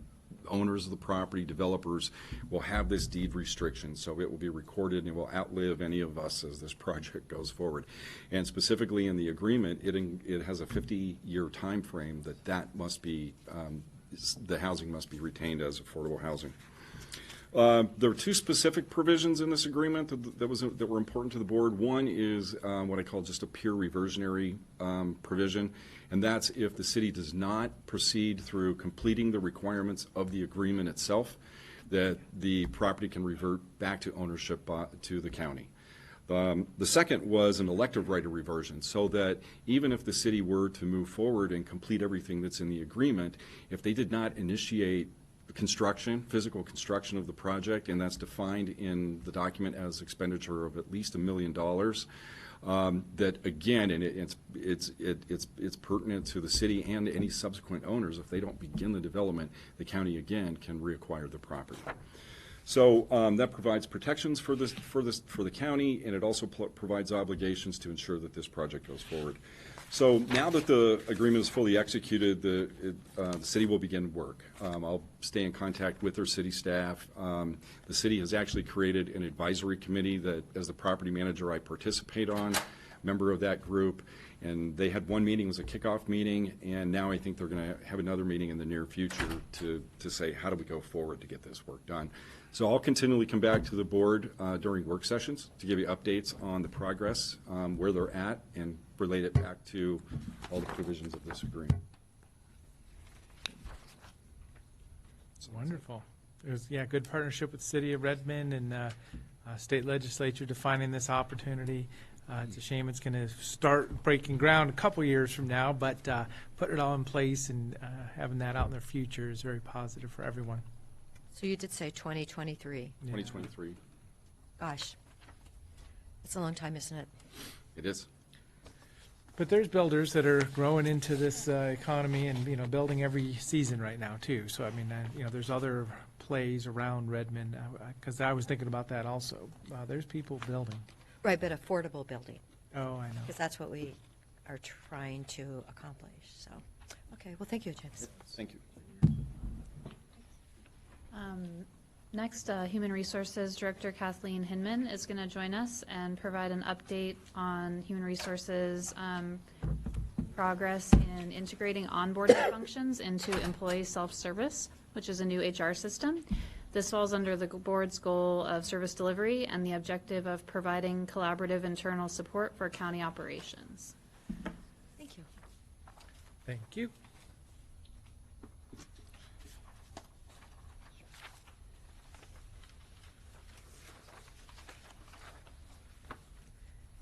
owners of the property, developers, will have this deed restriction, so it will be recorded and it will outlive any of us as this project goes forward. And specifically in the agreement, it has a 50-year time frame that must be, the housing must be retained as affordable housing. There are two specific provisions in this agreement that were important to the board. One is what I call just a pure reversionary provision, and that's if the city does not proceed through completing the requirements of the agreement itself, that the property can revert back to ownership to the county. The second was an elective right of reversion, so that even if the city were to move forward and complete everything that's in the agreement, if they did not initiate construction, physical construction of the project, and that's defined in the document as expenditure of at least $1 million. That again, and it's pertinent to the city and any subsequent owners. If they don't begin the development, the county again can reacquire the property. So that provides protections for the county, and it also provides obligations to ensure that this project goes forward. So now that the agreement is fully executed, the city will begin work. I'll stay in contact with their city staff. The city has actually created an advisory committee that, as the property manager, I participate on, member of that group. And they had one meeting, it was a kickoff meeting, and now I think they're going to have another meeting in the near future to say, how do we go forward to get this work done? So I'll continually come back to the board during work sessions to give you updates on the progress, where they're at, and relate it back to all the provisions of this agreement. It's wonderful. It was, good partnership with the City of Redmond and state legislature defining this opportunity. It's a shame it's going to start breaking ground a couple years from now, but putting it all in place and having that out in the future is very positive for everyone. So you did say 2023. 2023. Gosh, it's a long time, isn't it? It is. But there's builders that are growing into this economy and, building every season right now, too. So, I mean, there's other plays around Redmond, because I was thinking about that also. There's people building. Right, but affordable building, Oh, I know. because that's what we are trying to accomplish. So, okay, well, thank you, James. Thank you. Next, Human Resources Director Kathleen Hinman is going to join us and provide an update on Human Resources progress in integrating onboarding functions into employee self-service, which is a new HR system. This falls under the board's goal of service delivery and the objective of providing collaborative internal support for county operations. Thank you. Thank you.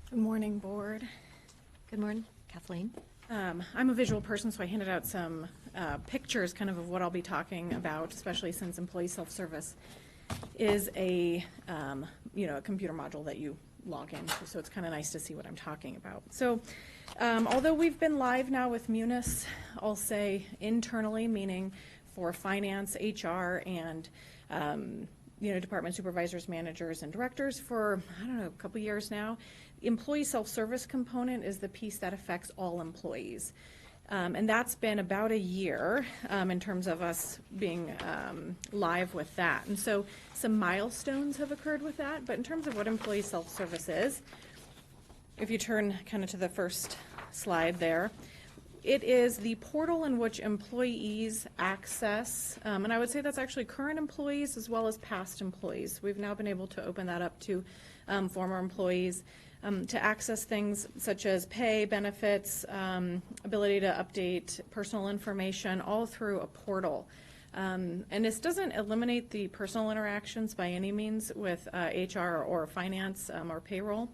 Good morning, Board. Good morning, Kathleen. I'm a visual person, so I handed out some pictures kind of what I'll be talking about, especially since employee self-service is a computer module that you log into, so it's kind of nice to see what I'm talking about. So although we've been live now with Munis, I'll say internally, meaning for finance, HR, and department supervisors, managers, and directors for, a couple years now. Employee self-service component is the piece that affects all employees. And that's been about a year in terms of us being live with that. And so some milestones have occurred with that, but in terms of what employee self-service is, if you turn kind of to the first slide there, It is the portal in which employees access, and I would say that's actually current employees as well as past employees. We've now been able to open that up to former employees to access things such as pay, benefits, ability to update personal information, all through a portal. And this doesn't eliminate the personal interactions by any means with HR or finance or payroll.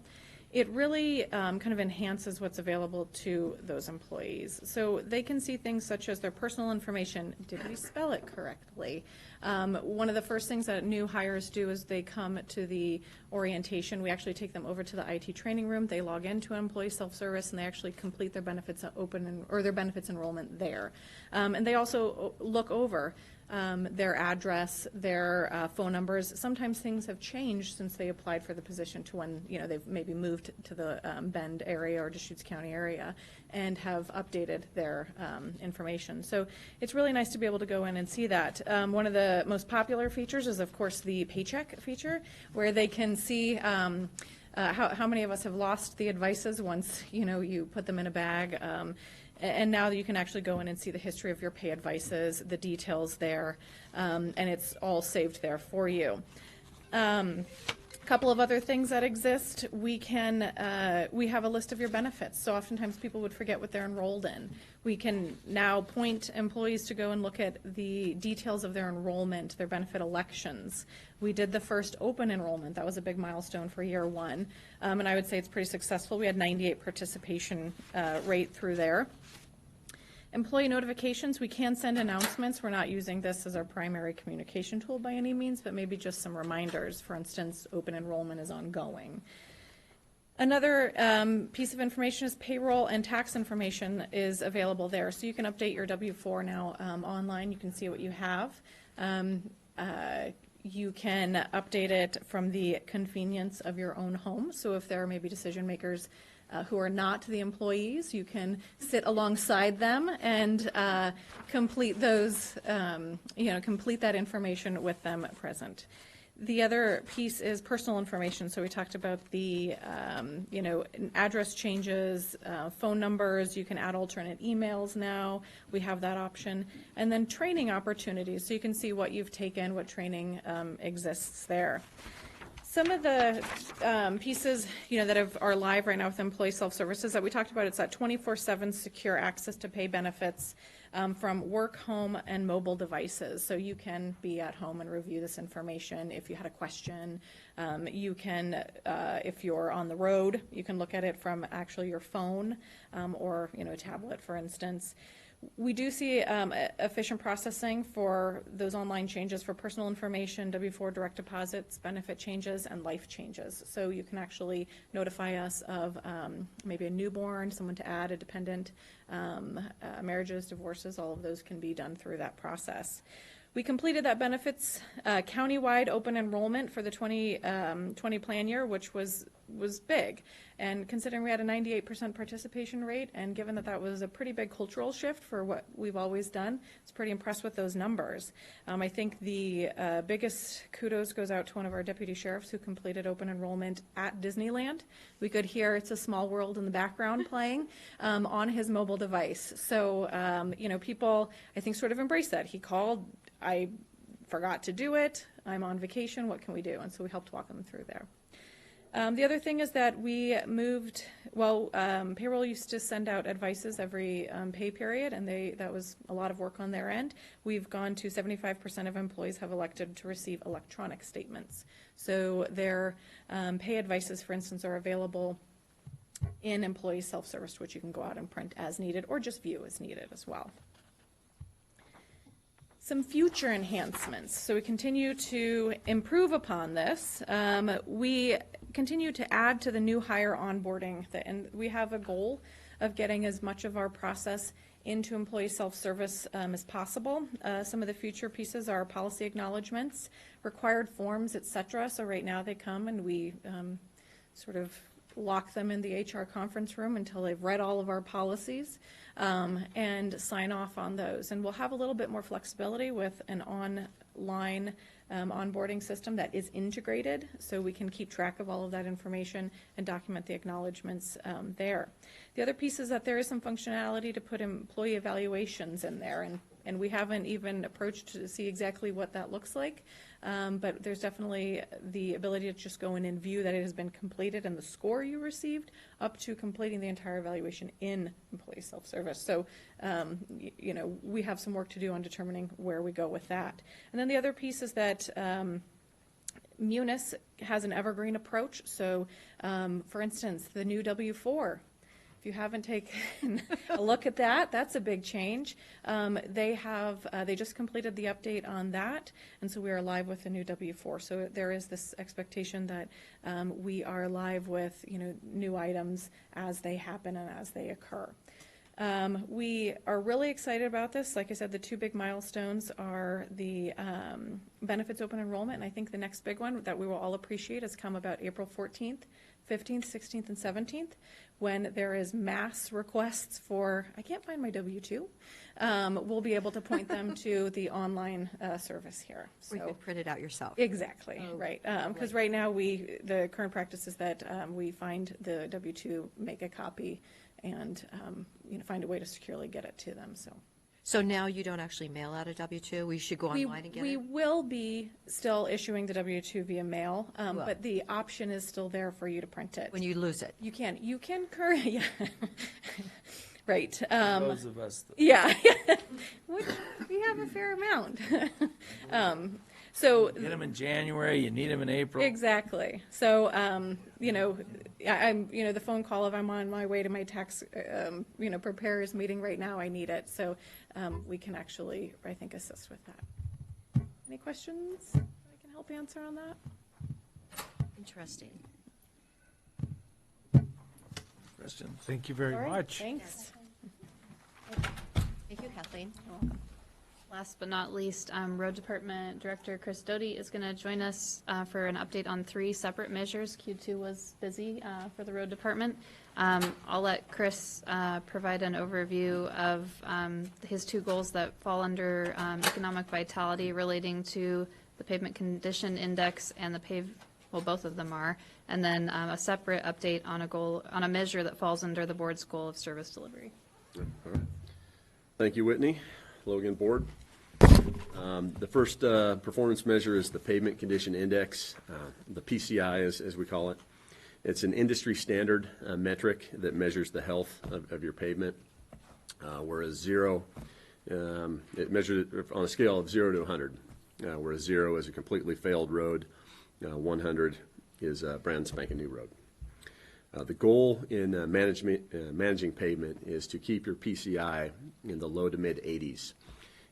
It really kind of enhances what's available to those employees. So they can see things such as their personal information. Did we spell it correctly? One of the first things that new hires do is they come to the orientation. We actually take them over to the IT training room. They log into employee self-service, and they actually complete their benefits their benefits enrollment there. And they also look over their address, their phone numbers. Sometimes things have changed since they applied for the position to when they've maybe moved to the Bend area or Deschutes County area and have updated their information. So it's really nice to be able to go in and see that. One of the most popular features is, of course, the paycheck feature, where they can see how many of us have lost the advices once you put them in a bag. And now you can actually go in and see the history of your pay advices, the details there, and it's all saved there for you. A couple of other things that exist. We have a list of your benefits. So oftentimes people would forget what they're enrolled in. We can now point employees to go and look at the details of their enrollment, their benefit elections. We did the first open enrollment. That was a big milestone for year one. And I would say it's pretty successful. We had 98 participation rate through there. Employee notifications, we can send announcements. We're not using this as our primary communication tool by any means, but maybe just some reminders. For instance, open enrollment is ongoing. Another piece of information is payroll and tax information is available there. So you can update your W-4 now online. You can see what you have. You can update it from the convenience of your own home. So if there are maybe decision makers who are not the employees, you can sit alongside them and complete those, complete that information with them present. The other piece is personal information. So we talked about the, address changes, phone numbers. You can add alternate emails now. We have that option. And then training opportunities. So you can see what you've taken, what training exists there. Some of the pieces, that are live right now with employee self-services that we talked about, it's that 24/7 secure access to pay benefits from work, home, and mobile devices. So you can be at home and review this information. If you had a question, you can, if you're on the road, you can look at it from actually your phone or, a tablet, for instance. We do see efficient processing for those online changes for personal information, W-4 direct deposits, benefit changes, and life changes. So you can actually notify us of maybe a newborn, someone to add, a dependent, marriages, divorces, all of those can be done through that process. We completed that benefits countywide open enrollment for the 2020 plan year, which was big. And considering we had a 98% participation rate, and given that that was a pretty big cultural shift for what we've always done, it's pretty impressed with those numbers. I think the biggest kudos goes out to one of our deputy sheriffs who completed open enrollment at Disneyland. We could hear It's a Small World in the background playing on his mobile device. So, people, I think, sort of embrace that. He called, I forgot to do it, I'm on vacation, what can we do? And so we helped walk them through there. The other thing is that we moved, payroll used to send out advices every pay period, and that was a lot of work on their end. We've gone to 75% of employees have elected to receive electronic statements. So their pay advices, for instance, are available in employee self-service, which you can go out and print as needed or just view as needed as well. Some future enhancements. So we continue to improve upon this. We continue to add to the new hire onboarding, and we have a goal of getting as much of our process into employee self-service as possible. Some of the future pieces are policy acknowledgments, required forms, et cetera. So right now they come and we sort of lock them in the HR conference room until they've read all of our policies, and sign off on those. And we'll have a little bit more flexibility with an online onboarding system that is integrated, so we can keep track of all of that information and document the acknowledgements there. The other piece is that there is some functionality to put employee evaluations in there, and we haven't even approached to see exactly what that looks like, but there's definitely the ability to just go in and view that it has been completed and the score you received, up to completing the entire evaluation in employee self-service. So, you know, we have some work to do on determining where we go with that. And then the other piece is that Munis has an evergreen approach. So, for instance, the new W-4, if you haven't taken a look at that, that's a big change. They just completed the update on that, and so we are live with the new W-4. So there is this expectation that we are live with, you know, new items as they happen and as they occur. We are really excited about this. Like I said, the two big milestones are the benefits open enrollment, and I think the next big one that we will all appreciate has come about April 14th, 15th, 16th, and 17th, when there is mass requests for, I can't find my W-2, we'll be able to point them to the online service here. Or you could print it out yourself. Exactly, right. Because right now, the current practice is that we find the W-2, make a copy, and you know, find a way to securely get it to them. So now you don't actually mail out a W-2? We should go online and get We it? will be still issuing the W-2 via mail, but the option is still there for you to print it. When you lose it? You can yeah. Right. Those of us that Yeah. Which we have a fair amount. So get them in January, you need them in April. exactly. So, you know, I'm, you know, the phone call, if I'm on my way to my tax, you know, preparers meeting right now, I need it. So we can actually, I think, assist with that. Any questions I can help answer on that? Interesting. Questions? Thank you very All right, much. Thanks. Thank you, Kathleen. Last but not least, Road Department Director Chris Doty is going to join us for an update on 3 separate measures. Q2 was busy for the Road Department. I'll let Chris provide an overview of his 2 goals that fall under economic vitality relating to the pavement condition index and the well, both of them are, and then a separate update on a measure that falls under the board's goal of service delivery. All right. Thank you, Whitney. Logan, board. The first performance measure is the pavement condition index, the PCI as we call it. It's an industry standard metric that measures the health of your pavement, whereas 0, it measures it on a scale of 0 to 100, whereas 0 is a completely failed road, 100 is a brand spanking new road. The goal in managing pavement is to keep your PCI in the low to mid 80s.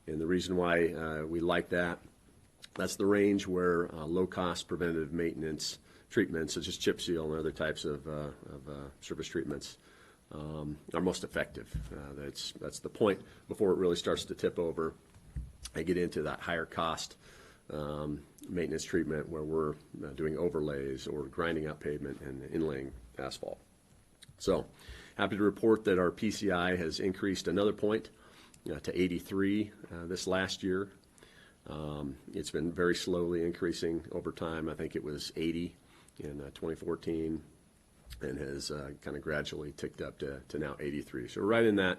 And the reason why we like that, that's the range where low-cost preventative maintenance treatments, such as chip seal and other types of surface treatments, are most effective. That's the point before it really starts to tip over and get into that higher cost maintenance treatment where we're doing overlays or grinding out pavement and inlaying asphalt. So happy to report that our PCI has increased another point to 83 this last year. It's been very slowly increasing over time. I think it was 80 in 2014 and has kind of gradually ticked up to now 83. So we're right in that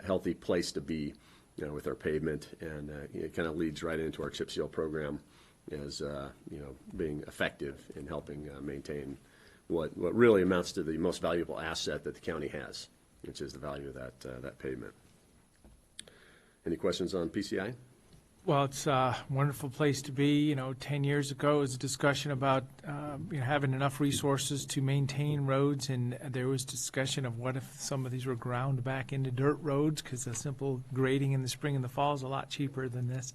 healthy place to be with our pavement, and it kind of leads right into our chip seal program as being effective in helping maintain what really amounts to the most valuable asset that the county has, which is the value of that pavement. Any questions on PCI? Well, it's a wonderful place to be. 10 years ago, it was a discussion about having enough resources to maintain roads, and there was discussion of what if some of these were ground back into dirt roads, because a simple grading in the spring and the fall is a lot cheaper than this.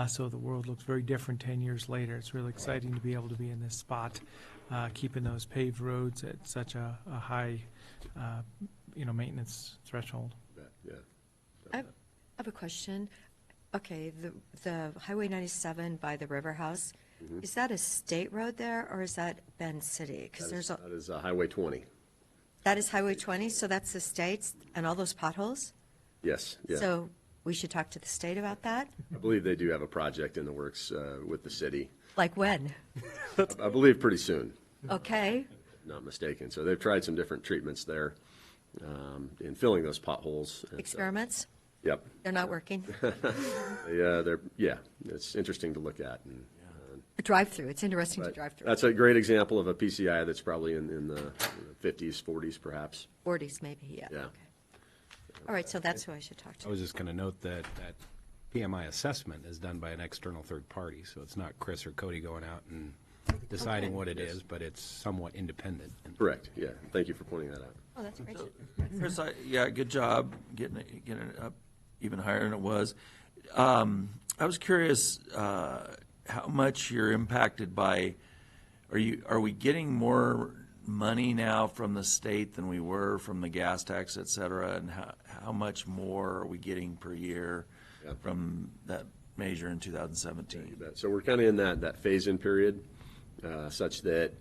So the world looks very different 10 years later. It's really exciting to be able to be in this spot, keeping those paved roads at such a high, maintenance threshold. Yeah. I have a question. Okay, the Highway 97 by the River House, Is that a state road there, or is that Bend City? Because there's a, That is Highway 20. that is Highway 20, so that's the state's and all those potholes? Yes, yeah. So we should talk to the state about that? I believe they do have a project in the works with the city. Like when? I believe pretty soon, Okay, if not mistaken. So they've tried some different treatments there in filling those potholes. And so- experiments? Yep. They're not working? Yeah, it's interesting to look at. And, Drive-through, it's interesting to but drive through. that's a great example of a PCI that's probably in the 50s, 40s perhaps. 40s maybe, yeah. Yeah. Okay. All right, so that's who I should talk I to. was just going to note that PMI assessment is done by an external third party, so it's not Chris or Cody going out and deciding what it is, but it's somewhat independent. Correct, yeah. Thank you for pointing that out. Oh, that's great. Chris, yeah, good job getting it up even higher than it was. I was curious how much you're impacted by. Are we getting more money now from the state than we were from the gas tax, et cetera? And how much more are we getting per year from that measure in 2017? You bet. So we're kind of in that phase-in period, such that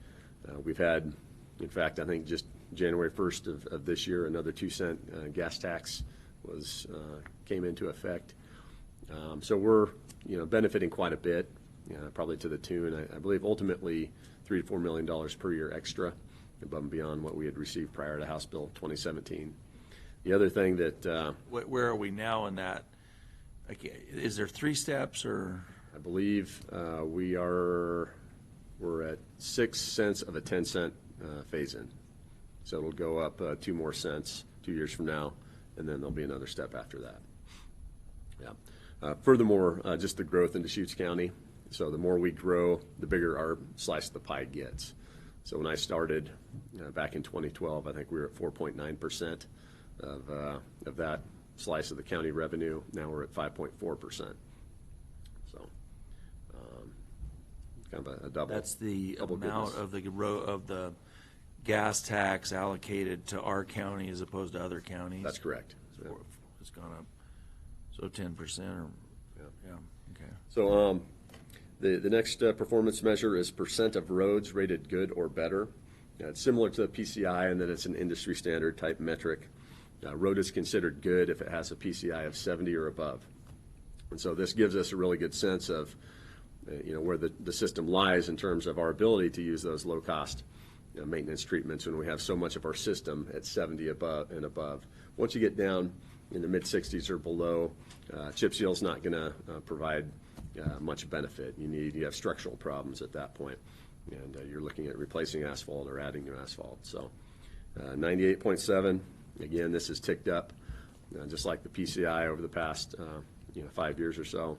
we've had, in fact, I think just January 1st of this year, another 2-cent gas tax came into effect. So we're, benefiting quite a bit, probably to the tune, I believe, ultimately $3 to $4 million per year extra, above and beyond what we had received prior to House Bill 2017. The other thing that Where are we now in that? Is there 3 steps or? I believe we're at 6 cents of a 10-cent phase-in. So it'll go up 2 more cents 2 years from now, and then there'll be another step after that. Yeah. Furthermore, just the growth in Deschutes County. So the more we grow, the bigger our slice of the pie gets. So when I started back in 2012, I think we were at 4.9% of that slice of the county revenue. Now we're at 5.4%. So kind of a double. That's the double amount goodness. of the gas tax allocated to our county as opposed to other counties? That's correct. Yeah. It's gone up, so 10% or, yeah, okay. So the next performance measure is percent of roads rated good or better. It's similar to the PCI in that it's an industry standard type metric. Road is considered good if it has a PCI of 70 or above. And so this gives us a really good sense of where the system lies in terms of our ability to use those low-cost maintenance treatments when we have so much of our system at 70 above and above. Once you get down in the mid-60s or below, chip seal's not going to provide much benefit. You have structural problems at that point, and you're looking at replacing asphalt or adding new asphalt. So 98.7, again, this has ticked up, just like the PCI over the past 5 years or so.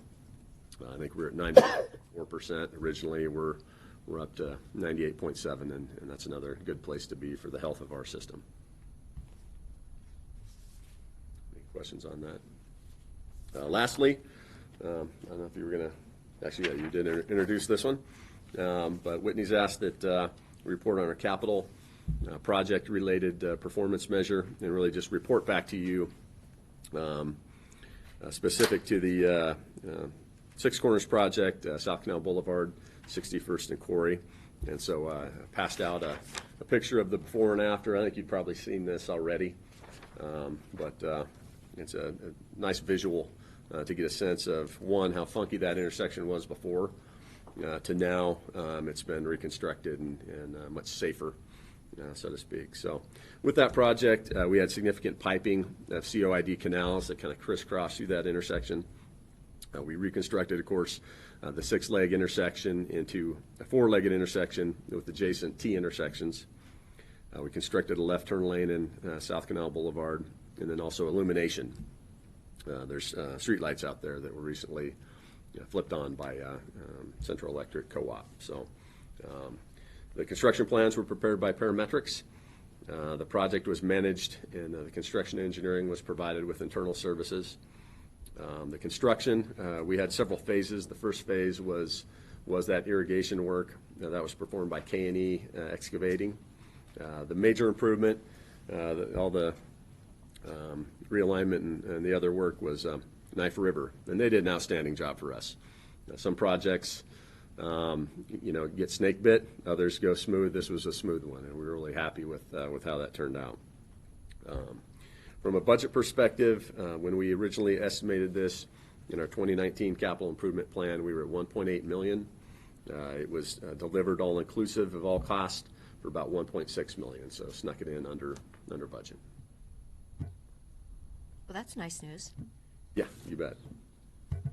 I think we're at 94% originally. We're up to 98.7, and that's another good place to be for the health of our system. Any questions on that? Lastly, I don't know if you were going to, actually, yeah, you did introduce this one, but Whitney's asked that we report on our capital project-related performance measure and really just report back to you specific to the Six Corners project, South Canal Boulevard, 61st and Quarry. And so I passed out a picture of the before and after. I think you've probably seen this already, but it's a nice visual to get a sense of, one, how funky that intersection was before, to now it's been reconstructed and much safer, so to speak. So with that project, we had significant piping of COID canals that kind of crisscross through that intersection. We reconstructed, of course, the 6-leg intersection into a 4-legged intersection with adjacent T intersections. We constructed a left turn lane in South Canal Boulevard, and then also illumination. There's streetlights out there that were recently flipped on by Central Electric Co-op. So the construction plans were prepared by Parametrics. The project was managed, and the construction engineering was provided with internal services. The construction, we had several phases. The first phase was that irrigation work that was performed by K&E Excavating. The major improvement, all the realignment and the other work was Knife River, and they did an outstanding job for us. Some projects get snake bit, others go smooth. This was a smooth one, and we were really happy with how that turned out. From a budget perspective, when we originally estimated this in our 2019 capital improvement plan, we were at $1.8 million. It was delivered all inclusive of all costs for about $1.6 million, so snuck it in under budget. Well, that's nice news. Yeah, you bet.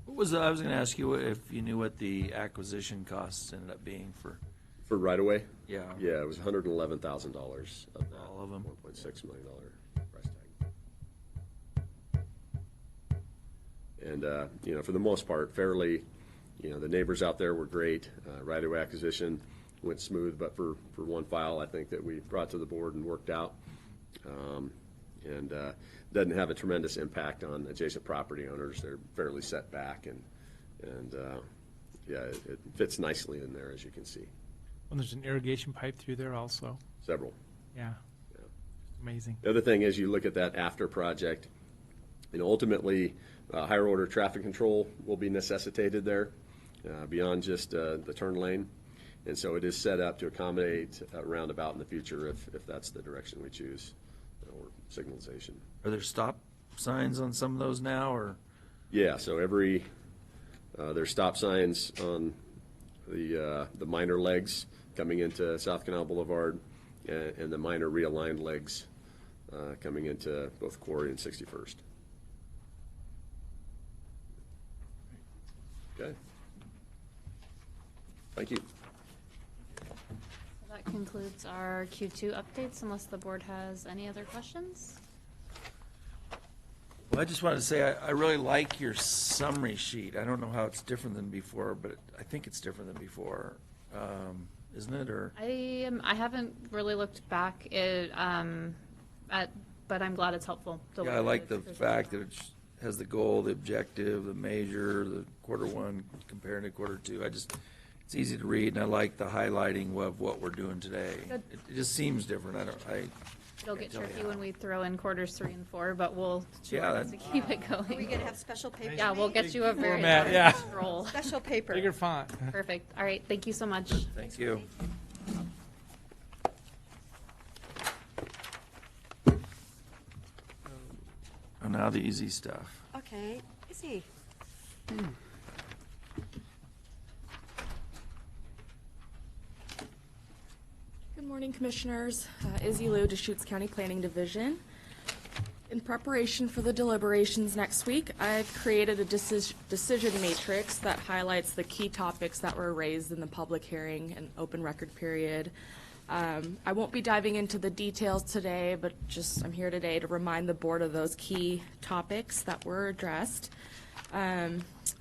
What was, I was going to ask you if you knew what the acquisition costs ended up being for. For right away? Yeah. Yeah, it was $111,000 of that. All of them? $1.6 million price tag. And, for the most part, fairly, the neighbors out there were great. Right-of-way acquisition went smooth, but for one file, I think that we brought to the board and worked out. And doesn't have a tremendous impact on adjacent property owners. They're fairly set back, and it fits nicely in there, as you can see. Well, there's an irrigation pipe through there also. Several. Yeah. Amazing. The other thing is you look at that after project, ultimately, higher order traffic control will be necessitated there beyond just the turn lane. And so it is set up to accommodate a roundabout in the future if that's the direction we choose, or signalization. Are there stop signs on some of those now, or? Yeah, so there's stop signs on the minor legs coming into South Canal Boulevard and the minor realigned legs coming into both Quarry and 61st. Okay. Thank you. That concludes our Q2 updates, unless the board has any other questions. Well, I just wanted to say I really like your summary sheet. I don't know how it's different than before, but I think it's different than before, isn't it? Or I haven't really looked back but I'm glad it's helpful. I like the fact that it has the goal, the objective, the measure, the quarter one comparing to quarter two. It's easy to read, and I like the highlighting of what we're doing today. Good. It just seems different. It'll get tell you tricky how. when we throw in quarters 3 and 4, but we'll do Yeah, our best to keep it going. Are we going to have special paper? Yeah, we'll get you a very format, large yeah. scroll. Special paper. Bigger font. Perfect. All right, thank you so much. Thank you. Oh, now the easy stuff. Okay, easy. Good morning, Commissioners. Izzy Liu, Deschutes County Planning Division. In preparation for the deliberations next week, I've created a decision matrix that highlights the key topics that were raised in the public hearing and open record period. I won't be diving into the details today, but I'm here today to remind the board of those key topics that were addressed.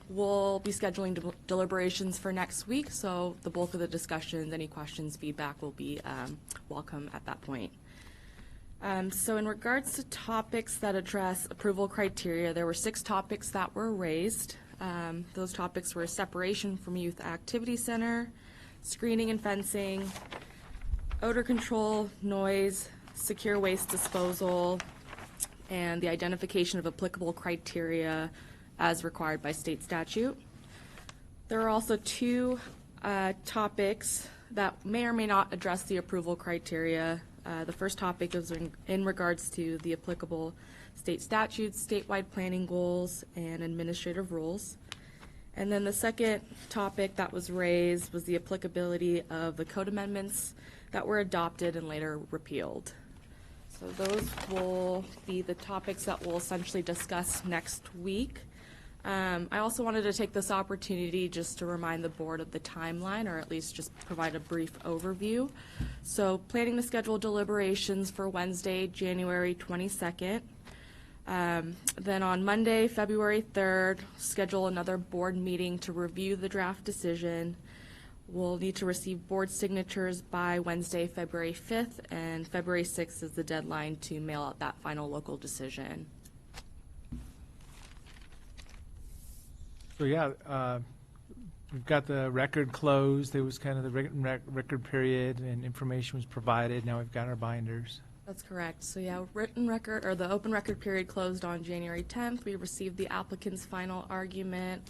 We'll be scheduling deliberations for next week, so the bulk of the discussions, any questions, feedback will be welcome at that point. So in regards to topics that address approval criteria, there were 6 topics that were raised. Those topics were separation from youth activity center, screening and fencing, odor control, noise, secure waste disposal, and the identification of applicable criteria as required by state statute. There are also 2 topics that may or may not address the approval criteria. The first topic is in regards to the applicable state statutes, statewide planning goals, and administrative rules. And then the second topic that was raised was the applicability of the code amendments that were adopted and later repealed. So those will be the topics that we'll essentially discuss next week. I also wanted to take this opportunity just to remind the board of the timeline, or at least just provide a brief overview. So planning to schedule deliberations for Wednesday, January 22nd. Then on Monday, February 3rd, schedule another board meeting to review the draft decision. We'll need to receive board signatures by Wednesday, February 5th, and February 6th is the deadline to mail out that final local decision. So yeah, we've got the record closed. There was kind of the record period, and information was provided. Now we've got our binders. That's correct. So yeah, written record, or the open record period closed on January 10th. We received the applicant's final argument.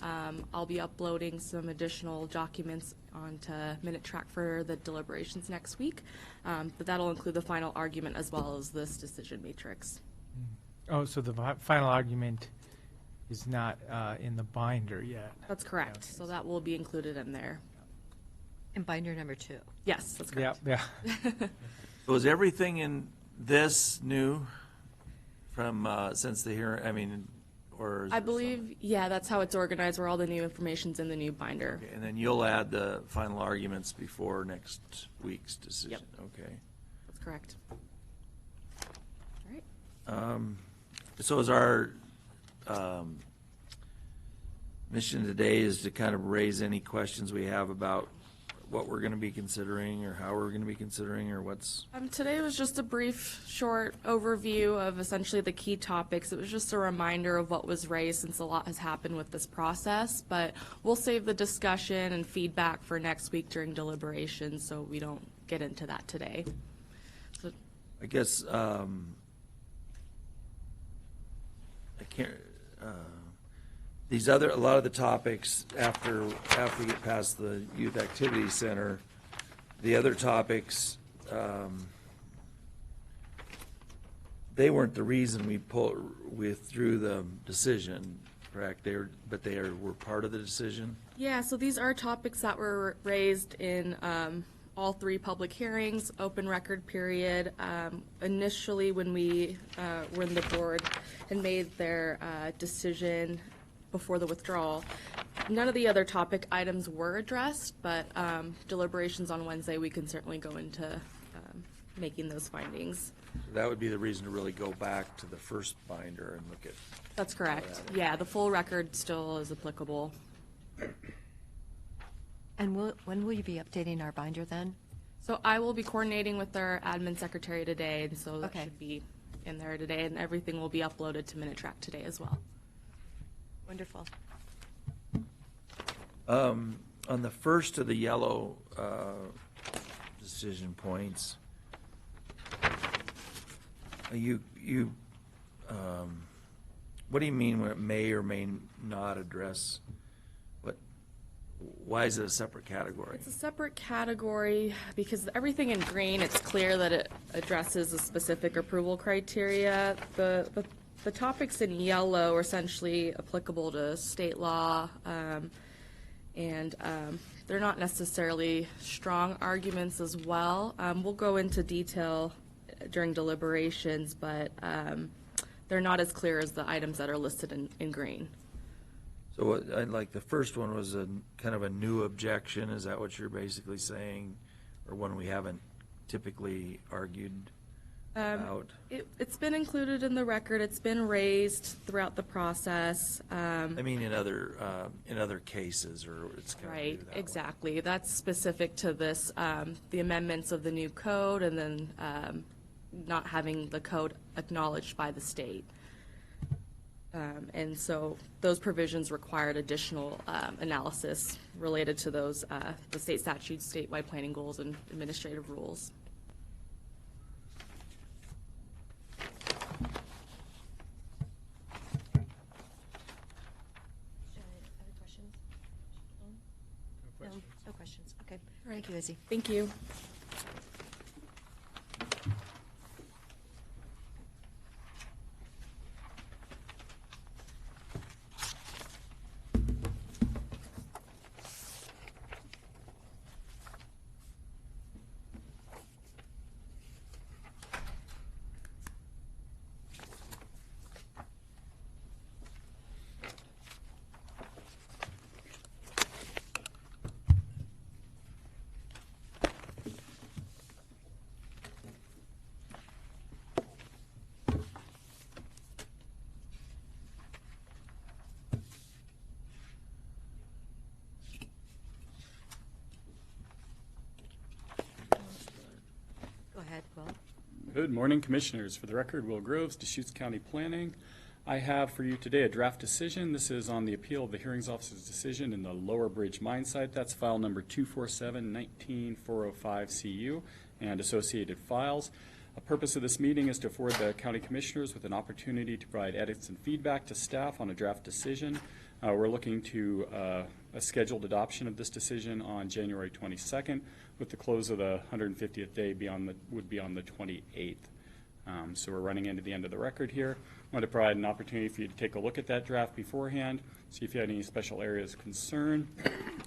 I'll be uploading some additional documents onto MinuteTrack for the deliberations next week. But that'll include the final argument as well as this decision matrix. Oh, so the final argument is not in the binder yet? That's correct. So that will be included in there. And binder number 2. Yes, that's correct. Yeah. So is everything in this new from, since the hearing, I mean, or? is I there believe, yeah, that's how it's organized, where all the new information's in the new binder. some- okay, and then you'll add the final arguments before next week's decision? Okay. That's correct. All right. So is our mission today is to kind of raise any questions we have about what we're going to be considering or how we're going to be considering or what's? Today was just a brief, short overview of essentially the key topics. It was just a reminder of what was raised since a lot has happened with this process, but we'll save the discussion and feedback for next week during deliberations, so we don't get into that today. So, I guess, I can't, a lot of the topics after we get past the Youth Activity Center, the other topics, they weren't the reason we withdrew the decision, correct? But they were part of the decision? yeah, so these are topics that were raised in all 3 public hearings, open record period. Initially, when when the board had made their decision before the withdrawal, none of the other topic items were addressed, but deliberations on Wednesday, we can certainly go into making those findings. That would be the reason to really go back to the first binder and look at. That's correct. Yeah, the full record still is applicable. And when will you be updating our binder then? So I will be coordinating with our admin secretary today, and so that Okay. should be in there today, and everything will be uploaded to MinuteTrack today as well. Wonderful. On the first of the yellow decision points, what do you mean when it may or may not address? Why is it a separate category? It's a separate category because everything in green, it's clear that it addresses a specific approval criteria. The topics in yellow are essentially applicable to state law, and they're not necessarily strong arguments as well. We'll go into detail during deliberations, but they're not as clear as the items that are listed in green. So the first one was a kind of a new objection, is that what you're basically saying? Or one we haven't typically argued about? It's been included in the record, it's been raised throughout the process. I mean, in other cases, or it's kind of Right, new that way. exactly. That's specific to this, the amendments of the new code, and then not having the code acknowledged by the state. And so those provisions required additional analysis related to those, the state statutes, statewide planning goals, and administrative rules. Other questions? No questions. Okay. Thank you, Izzy. Thank you. Go ahead, Will. Good morning, Commissioners. For the record, Will Groves, Deschutes County Planning. I have for you today a draft decision. This is on the appeal of the hearings officer's decision in the Lower Bridge mine site. That's file number 247-19405 CU and associated files. The purpose of this meeting is to afford the county commissioners with an opportunity to provide edits and feedback to staff on a draft decision. We're looking to a scheduled adoption of this decision on January 22nd, with the close of the 150th day would be on the 28th. So we're running into the end of the record here. I want to provide an opportunity for you to take a look at that draft beforehand, see if you had any special areas of concern.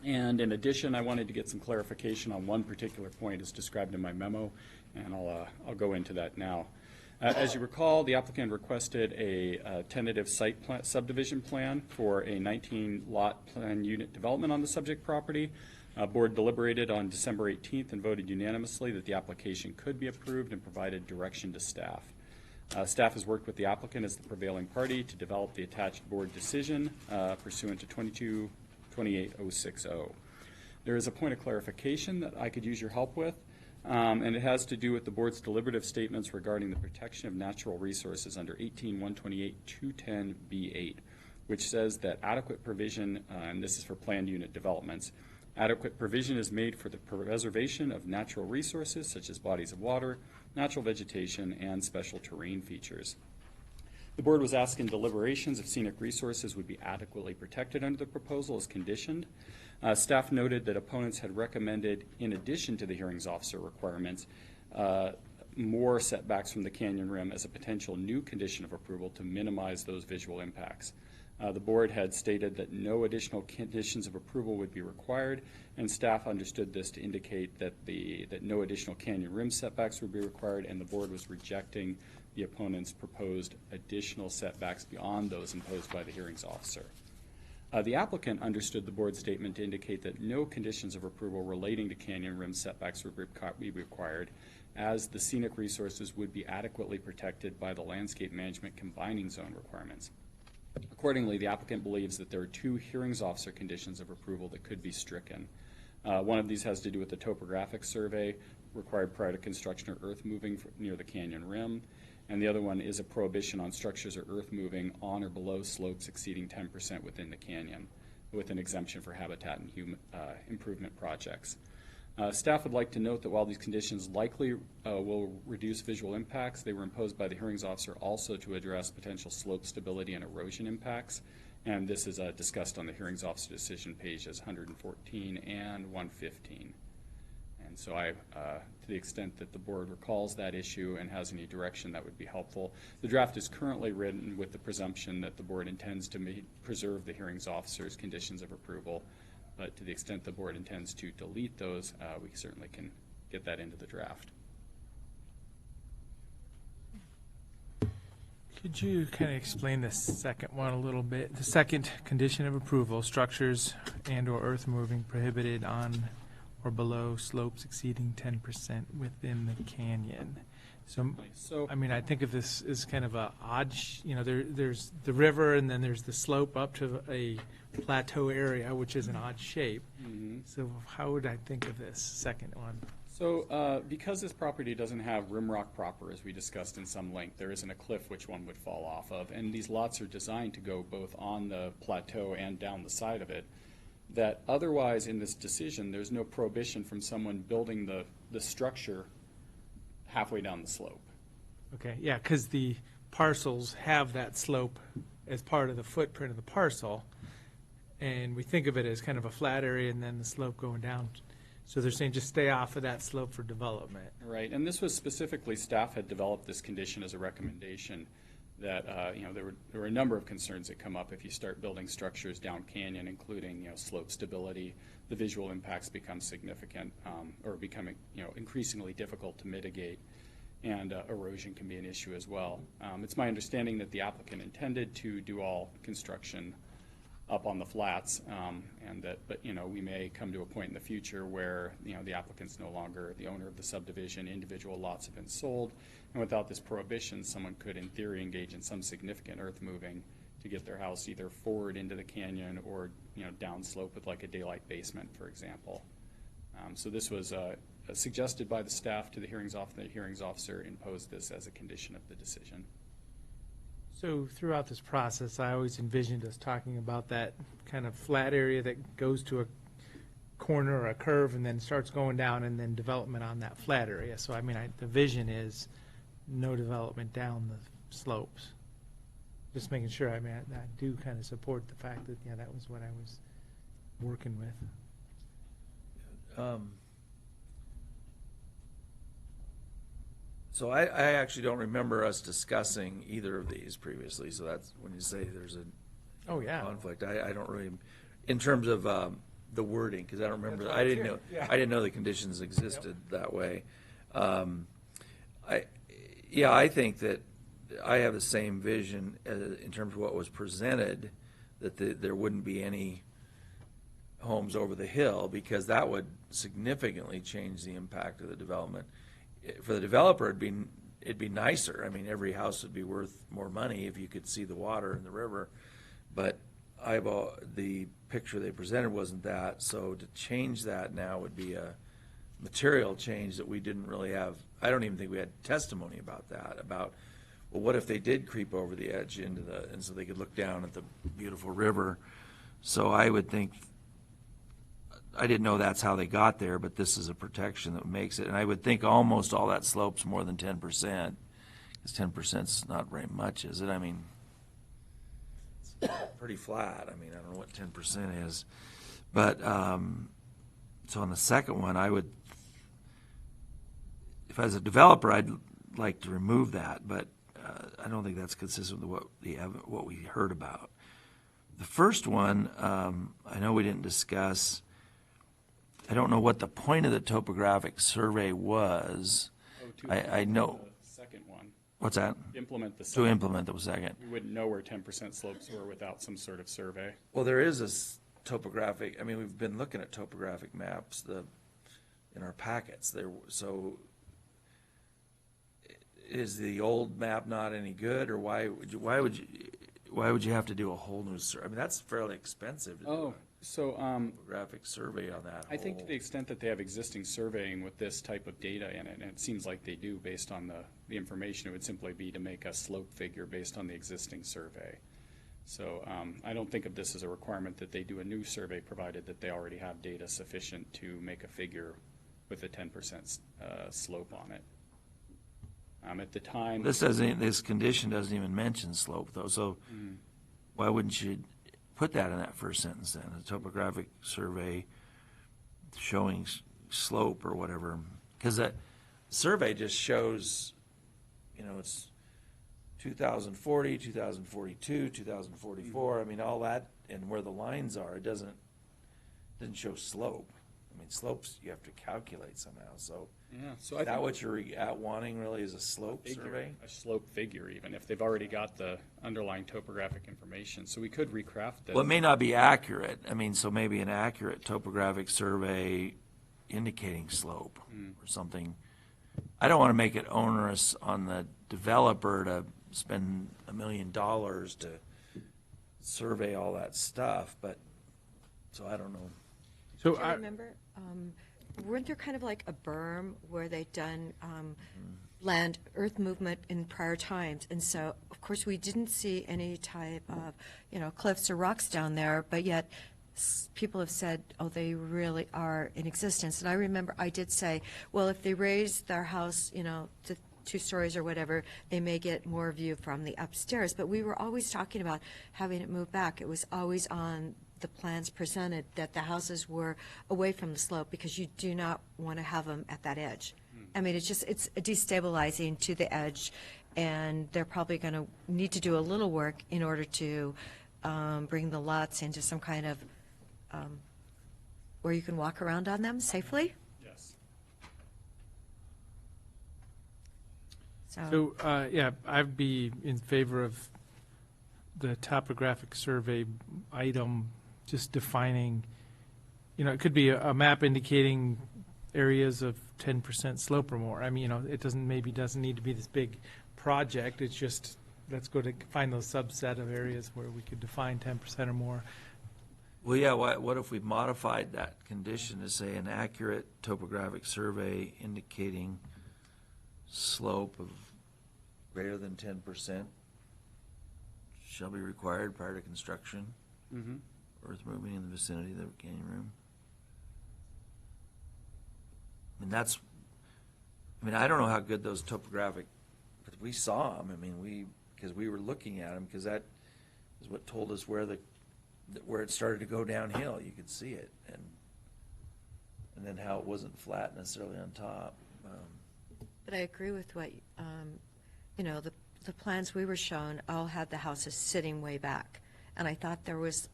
And in addition, I wanted to get some clarification on one particular point as described in my memo, and I'll go into that now. As you recall, the applicant requested a tentative site subdivision plan for a 19-lot plan unit development on the subject property. Board deliberated on December 18th and voted unanimously that the application could be approved and provided direction to staff. Staff has worked with the applicant as the prevailing party to develop the attached board decision pursuant to 22860. There is a point of clarification that I could use your help with, and it has to do with the board's deliberative statements regarding the protection of natural resources under 18-128-210B8, which says that adequate provision, and this is for planned unit developments, adequate provision is made for the preservation of natural resources such as bodies of water, natural vegetation, and special terrain features. The board was asked in deliberations if scenic resources would be adequately protected under the proposal as conditioned. Staff noted that opponents had recommended, in addition to the hearings officer requirements, more setbacks from the canyon rim as a potential new condition of approval to minimize those visual impacts. The board had stated that no additional conditions of approval would be required, and staff understood this to indicate that no additional canyon rim setbacks would be required, and the board was rejecting the opponent's proposed additional setbacks beyond those imposed by the hearings officer. The applicant understood the board's statement to indicate that no conditions of approval relating to canyon rim setbacks would be required, as the scenic resources would be adequately protected by the landscape management combining zone requirements. Accordingly, the applicant believes that there are two hearings officer conditions of approval that could be stricken. One of these has to do with the topographic survey required prior to construction or earth moving near the canyon rim, and the other one is a prohibition on structures or earth moving on or below slopes exceeding 10% within the canyon, with an exemption for habitat and improvement projects. Staff would like to note that while these conditions likely will reduce visual impacts, they were imposed by the hearings officer also to address potential slope stability and erosion impacts, and this is discussed on the hearings officer decision pages 114 and 115. And so to the extent that the board recalls that issue and has any direction, that would be helpful. The draft is currently written with the presumption that the board intends to preserve the hearings officer's conditions of approval, but to the extent the board intends to delete those, we certainly can get that into the draft. Could you kind of explain the second one a little bit? The second condition of approval, structures and/or earth moving prohibited on or below slopes exceeding 10% within the canyon. So, I mean, I think of this as kind of a odd, there's the river and then there's the slope up to a plateau area, which is an odd shape. Mm-hmm. So how would I think of this second one? So because this property doesn't have rim rock proper, as we discussed in some length, there isn't a cliff which one would fall off of, and these lots are designed to go both on the plateau and down the side of it, that otherwise in this decision there's no prohibition from someone building the structure halfway down the slope. Okay, yeah, because the parcels have that slope as part of the footprint of the parcel, and we think of it as kind of a flat area and then the slope going down. So they're saying just stay off of that slope for development. Right, and this was specifically, staff had developed this condition as a recommendation that, there were a number of concerns that come up if you start building structures down canyon, including, slope stability. The visual impacts become significant or become, increasingly difficult to mitigate, and erosion can be an issue as well. It's my understanding that the applicant intended to do all construction up on the flats, but we may come to a point in the future where the applicant's no longer the owner of the subdivision, individual lots have been sold, and without this prohibition, someone could in theory engage in some significant earth moving to get their house either forward into the canyon or downslope with like a daylight basement, for example. So this was suggested by the staff to the hearings officer. The hearings officer imposed this as a condition of the decision. So throughout this process, I always envisioned us talking about that kind of flat area that goes to a corner or a curve and then starts going down, and then development on that flat area. So I mean, the vision is no development down the slopes. Just making sure, I mean, I do kind of support the fact that, yeah, that was what I was working with. So I actually don't remember us discussing either of these previously, so that's, when you say there's a Oh, yeah. conflict, I don't really, in terms of the wording, because I don't remember, That's I what didn't I'm know, hearing, yeah. I didn't know the conditions existed that way. I think that I have the same vision in terms of what was presented, that there wouldn't be any homes over the hill, because that would significantly change the impact of the development. For the developer, it'd be nicer. I mean, every house would be worth more money if you could see the water and the river. But the picture they presented wasn't that, so to change that now would be a material change that we didn't really have. I don't even think we had testimony about that, about, well, what if they did creep over the edge and so they could look down at the beautiful river. So I would think, I didn't know that's how they got there, but this is a protection that makes it. And I would think almost all that slope's more than 10%, because 10%'s not very much, is it? I mean, it's pretty flat. I mean, I don't know what 10% is. But, so on the second one, if I was a developer, I'd like to remove that, but I don't think that's consistent with what we heard about. The first one, I know we didn't discuss. I don't know what the point of the topographic survey was. I know. The second one. What's that? Implement the To second. implement the second. We wouldn't know where 10% slopes were without some sort of survey. Well, there is a topographic, I mean, we've been looking at topographic maps in our packets there, so is the old map not any good, or why would you have to do a whole new survey? I mean, that's fairly expensive to do So, a topographic survey on that I think to whole- the extent that they have existing surveying with this type of data in it, and it seems like they do based on the information, it would simply be to make a slope figure based on the existing survey. So I don't think of this as a requirement that they do a new survey, provided that they already have data sufficient to make a figure with a 10% slope on it. At the time. This condition doesn't even mention slope, though, so why wouldn't you put that in that first sentence then? A topographic survey showing slope or whatever, because that survey just shows, it's 2040, 2042, 2044, I mean, all that, and where the lines are, it doesn't show slope. I mean, slopes you have to calculate somehow, so. Yeah, so Is that what you're wanting really, is a slope survey? A slope figure even, if they've already got the underlying topographic information. So we could recraft this. Well, it may not be accurate. I mean, so maybe an accurate topographic survey indicating slope or something. I don't want to make it onerous on the developer to spend $1 million to survey all that stuff, but, so I don't know. So Do you remember, weren't there kind of like a berm where they'd done land, earth movement in prior times? And so, of course, we didn't see any type of, cliffs or rocks down there, but yet people have said, oh, they really are in existence. And I remember I did say, well, if they raise their house, to 2 stories or whatever, they may get more view from the upstairs. But we were always talking about having it move back. It was always on the plans presented that the houses were away from the slope, because you do not want to have them at that edge. I mean, it's destabilizing to the edge, and they're probably going to need to do a little work in order to bring the lots into some kind of where you can walk around on them safely. Yes. So, yeah, I'd be in favor of the topographic survey item, just defining, it could be a map indicating areas of 10% slope or more. I mean, it doesn't need to be this big project. It's just, let's go to find those subset of areas where we could define 10% or more. Well, yeah, what if we modified that condition to say an accurate topographic survey indicating slope of greater than 10% shall be required prior to construction, earth moving in the vicinity of the retaining room? I mean, I don't know how good those topographic but we saw them, I mean, because we were looking at them, because that is what told us where it started to go downhill, you could see it, and then how it wasn't flat necessarily on top. But I agree with what, the plans we were shown all had the houses sitting way back. And I thought there was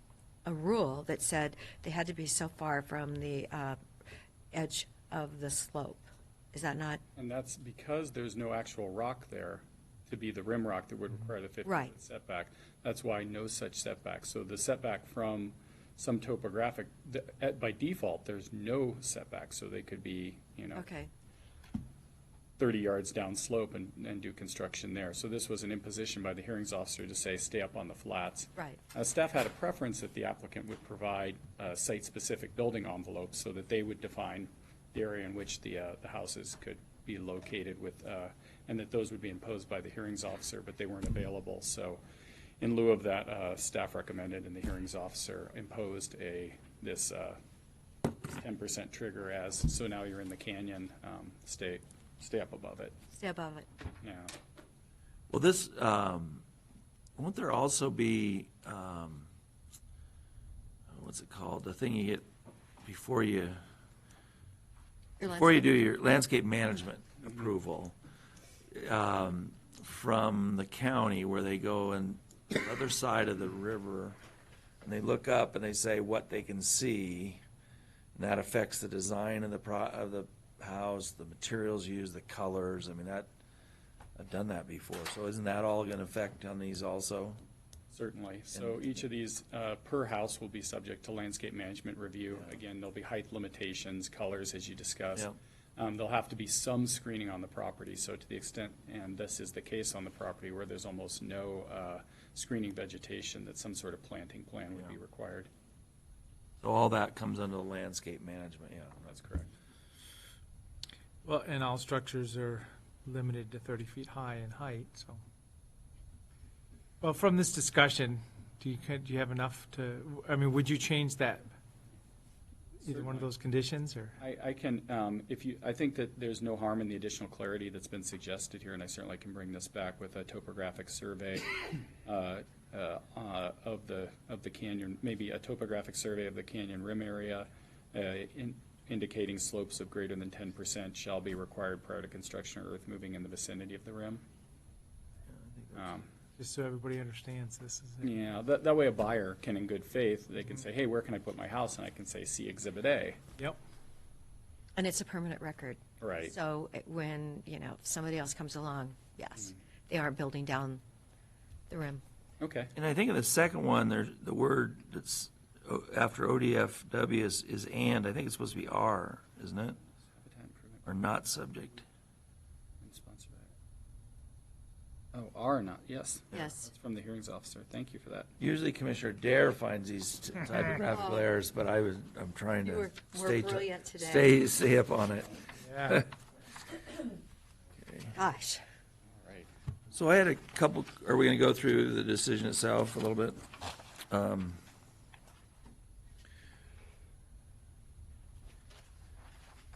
a rule that said they had to be so far from the edge of the slope. Is that not? And that's because there's no actual rock there to be the rim rock that would require the 50-foot Right. setback. That's why no such setback. So the setback from some topographic, by default, there's no setback, so they could be, Okay. 30 yards down slope and do construction there. So this was an imposition by the hearings officer to say, stay up on the flats. Right. Staff had a preference that the applicant would provide site-specific building envelopes so that they would define the area in which the houses could be located with, and that those would be imposed by the hearings officer, but they weren't available. So in lieu of that, staff recommended and the hearings officer imposed this 10% trigger so now you're in the canyon, stay up above it. Stay above it. Yeah. Well, this, won't there also be, what's it called, the thing you get before you do your landscape management approval, from the county, where they go on the other side of the river, and they look up and they say what they can see, and that affects the design of the house, the materials used, the colors. I mean, I've done that before. So isn't that all going to affect on these also? Certainly. So each of these per house will be subject to landscape management review. Again, there'll be height limitations, colors, as you discussed. There'll have to be some screening on the property. So to the extent, and this is the case on the property where there's almost no screening vegetation, that some sort of planting plan would be required. So all that comes under the landscape management, yeah. That's correct. Well, and all structures are limited to 30 feet high in height, so. Well, from this discussion, do you have enough would you change that? Either one of those conditions, or? I can, I think that there's no harm in the additional clarity that's been suggested here, and I certainly can bring this back with a topographic survey of the canyon, maybe a topographic survey of the canyon rim area, indicating slopes of greater than 10% shall be required prior to construction or earth moving in the vicinity of the rim. Just so everybody understands this is. Yeah, that way a buyer can, in good faith, they can say, hey, where can I put my house? And I can say, see Exhibit A. Yep. And it's a permanent record. Right. So when, if somebody else comes along, yes, they aren't building down the rim. Okay. And I think in the second one, there's the word that's after ODFW is and. I think it's supposed to be are, isn't it? Or not subject. Oh, are not, yes. Yes. That's from the hearings officer. Thank you for that. Usually Commissioner Dare finds these typographical errors, but I'm trying You to were more brilliant today. stay up on it. Yeah. Gosh. All right. So I had a couple, are we going to go through the decision itself a little bit?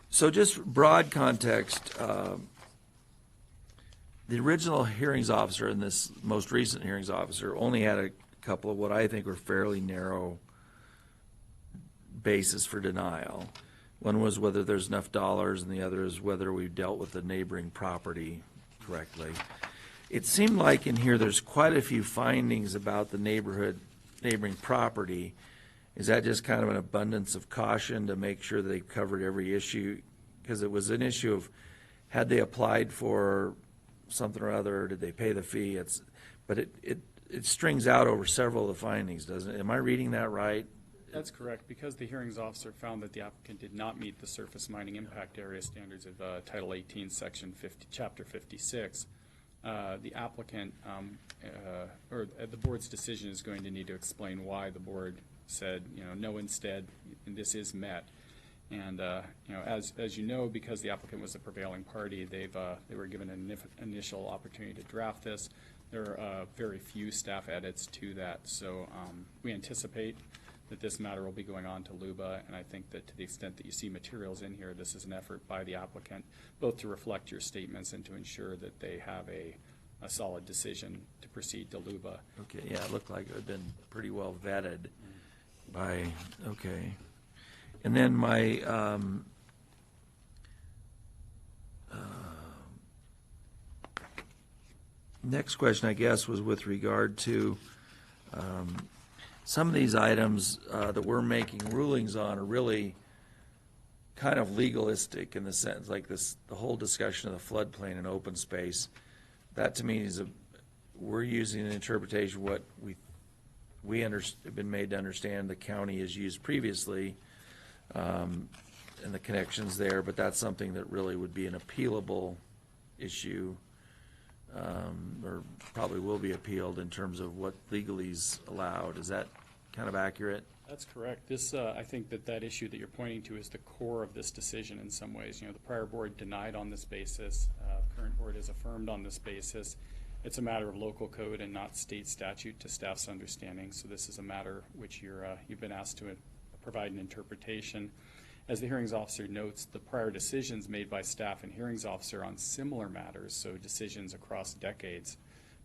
So just broad context, the original hearings officer and this most recent hearings officer only had a couple of what I think were fairly narrow basis for denial. One was whether there's enough dollars, and the other is whether we dealt with the neighboring property correctly. It seemed like in here there's quite a few findings about the neighboring property. Is that just kind of an abundance of caution to make sure that they covered every issue? Because it was an issue of, had they applied for something or other, or did they pay the fee? But it strings out over several of the findings, doesn't it? Am I reading that right? That's correct. Because the hearings officer found that the applicant did not meet the surface mining impact area standards of Title 18, Section 50, Chapter 56, the applicant, or the board's decision is going to need to explain why the board said, no instead, and this is met. And, as you know, because the applicant was the prevailing party, they were given an initial opportunity to draft this. There are very few staff edits to that, so we anticipate that this matter will be going on to LUBA, and I think that to the extent that you see materials in here, this is an effort by the applicant, both to reflect your statements and to ensure that they have a solid decision to proceed to LUBA. Okay, yeah, it looked like it had been pretty well vetted by, okay. And then my, next question, I guess, was with regard to some of these items that we're making rulings on are really kind of legalistic in the sense, like this, the whole discussion of the floodplain and open space. That to me is we're using an interpretation of what have been made to understand the county has used previously, and the connections there, but that's something that really would be an appealable issue. Or probably will be appealed in terms of what legally is allowed. Is that kind of accurate? That's correct. This, I think that issue that you're pointing to is the core of this decision in some ways. You know, the prior board denied on this basis. Current board is affirmed on this basis. It's a matter of local code and not state statute to staff's understanding. So this is a matter which you've been asked to provide an interpretation. As the hearings officer notes, the prior decisions made by staff and hearings officer on similar matters, so decisions across decades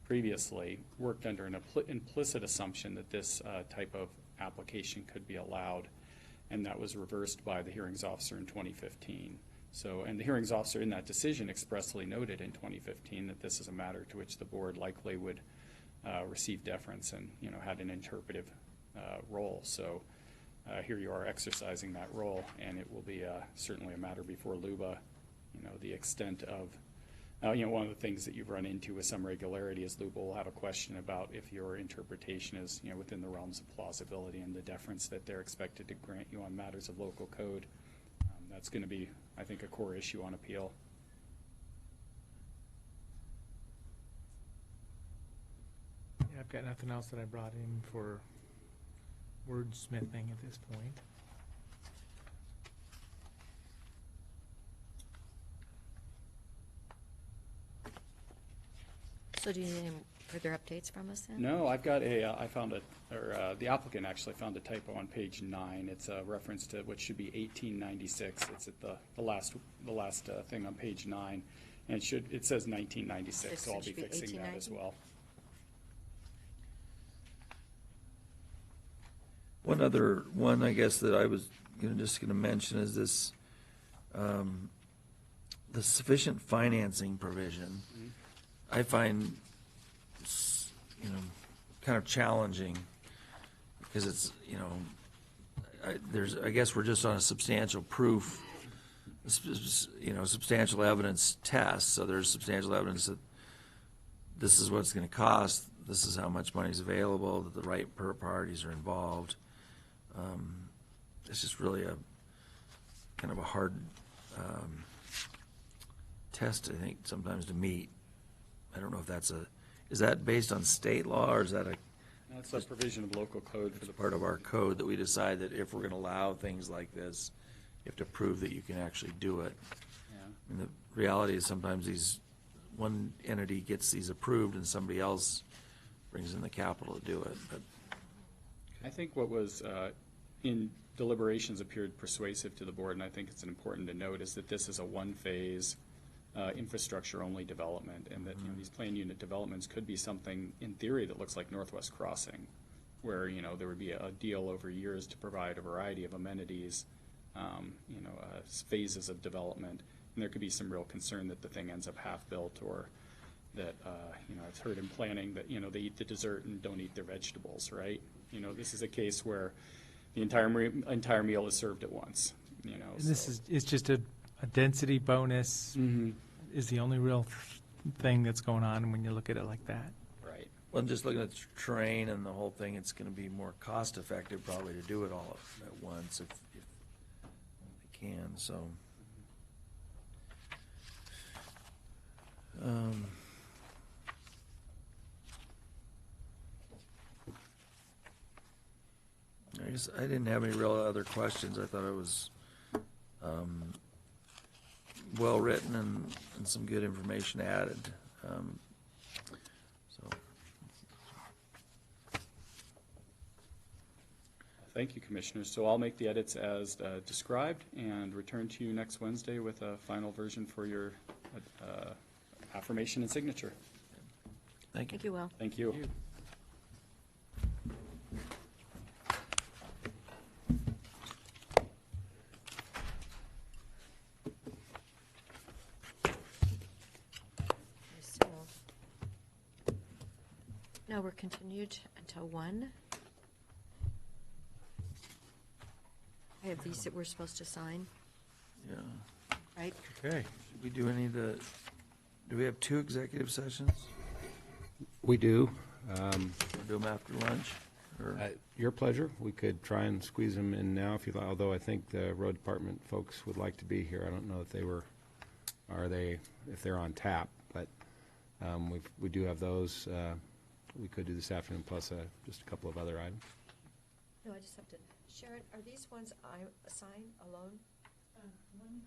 previously, worked under an implicit assumption that this type of application could be allowed, and that was reversed by the hearings officer in 2015. So, and the hearings officer in that decision expressly noted in 2015 that this is a matter to which the board likely would receive deference and, you know, had an interpretive role. So. Here you are exercising that role, and it will be certainly a matter before LUBA. You know, the extent of, you know, one of the things that you've run into with some regularity is LUBA will have a question about if your interpretation is, you know, within the realms of plausibility and the deference that they're expected to grant you on matters of local code. That's going to be, I think, a core issue on appeal. Yeah, I've got nothing else that I brought in for wordsmithing at this point. So do you need any further updates from us then? No, I've got the applicant actually found a typo on page 9. It's a reference to what should be 1896. It's at the last thing on page 9, and it says 1996. So I'll be fixing that as well. One other one, I guess, that I was just going to mention is this, the sufficient financing provision. Mm-hmm. I find, kind of challenging because it's, I guess we're just on a substantial proof, substantial evidence test. So there's substantial evidence that this is what it's going to cost. This is how much money is available, that the right parties are involved. It's just really a kind of a hard test, I think, sometimes to meet. I don't know if is that based on state law, or is that That's a provision of local code for the part of our code that we decide that if we're going to allow things like this, you have to prove that you can actually do it. Yeah. And the reality is sometimes one entity gets these approved and somebody else brings in the capital to do it. But I think what was in deliberations appeared persuasive to the board, and I think it's important to note, is that this is a one-phase infrastructure-only development, and that these planned unit developments could be something, in theory, that looks like Northwest Crossing, where there would be a deal over years to provide a variety of amenities, phases of development, and there could be some real concern that the thing ends up half-built, or that I've heard in planning that they eat the dessert and don't eat their vegetables, right? This is a case where the entire meal is served at once. And this is just a density bonus. Mm-hmm. Is the only real thing that's going on when you look at it like that. Right. Well, just looking at the terrain and the whole thing, it's going to be more cost-effective probably to do it all at once if they can. So. I didn't have any real other questions. I thought it was well-written and some good information added. Thank you, Commissioners. So I'll make the edits as described and return to you next Wednesday with a final version for your affirmation and signature. Thank you. Thank you, Will. Thank you. So, now we're continued until 1. I have these that we're supposed to sign, Yeah. right? Okay. Should we do do we have 2 executive sessions? We do. Or do them after lunch? Or At your pleasure. We could try and squeeze them in now if you like, although I think the road department folks would like to be here. I don't know if if they're on tap, but we do have those. We could do this afternoon plus just a couple of other items. No, I just have to, Sharon, are these ones I assign alone? One of them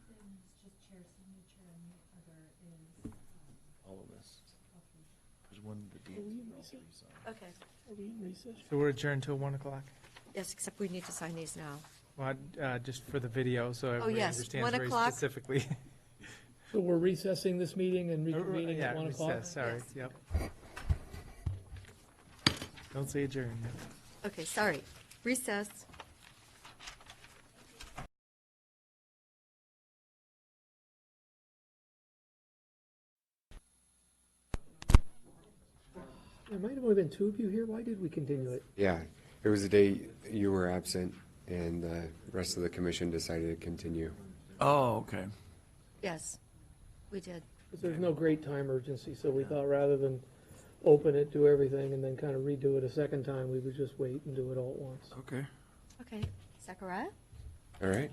is just chair signature and the other is. all of this? There's one that needs Okay. So we're adjourned till 1 o'clock? Yes, except we need to sign these now. Well, just for the video, so everybody yes, understands 1 very o'clock. specifically. So we're recessing this meeting and reconvening Yeah, at 1 o'clock? recess, sorry, Yes. yep. Don't say adjourn. Okay, sorry. Recess. There might have only been 2 of you here. Why did we continue it? Yeah, it was the day you were absent, and the rest of the commission decided to continue. Oh, okay. Yes, we did. Because there's no great time urgency, so we thought rather than open it, do everything, and then kind of redo it a second time, we would just wait and do it all at once. Okay. Okay. Zachariah? All right.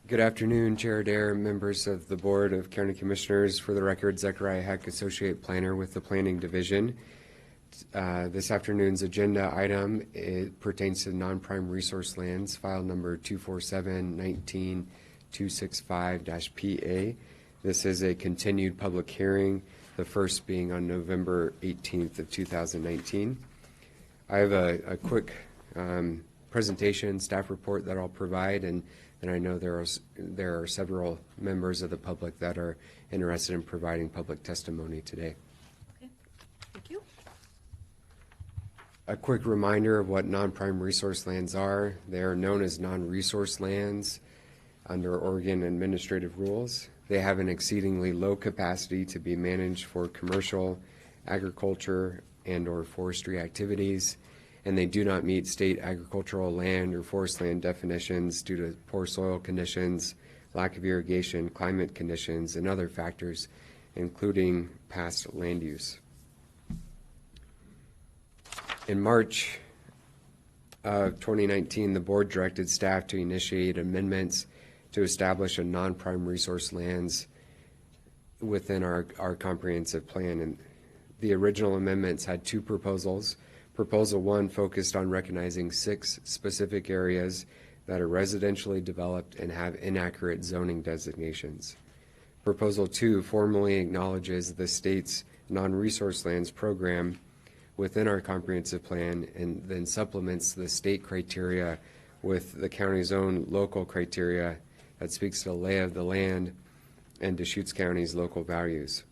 Good afternoon, Chair Adair, members of the Board of County Commissioners. For the record, Zechariah Heck, Associate Planner with the Planning Division. This afternoon's agenda item, it pertains to non-prime resource lands, file number 247-19-265-PA. This is a continued public hearing, the first being on November 18th of 2019. I have a quick presentation, staff report that I'll provide, and I know there are several members of the public that are interested in providing public testimony today. Okay, thank you. A quick reminder of what non-prime resource lands are. They are known as non-resource lands under Oregon administrative rules. They have an exceedingly low capacity to be managed for commercial, agriculture, and/or forestry activities, and they do not meet state agricultural land or forest land definitions due to poor soil conditions, lack of irrigation, climate conditions, and other factors, including past land use. In March of 2019, the board directed staff to initiate amendments to establish a non-prime resource lands within our comprehensive plan. And the original amendments had 2 proposals. Proposal 1 focused on recognizing 6 specific areas that are residentially developed and have inaccurate zoning designations. Proposal 2 formally acknowledges the state's non-resource lands program within our comprehensive plan and then supplements the state criteria with the county's own local criteria that speaks to the lay of the land and Deschutes County's local values.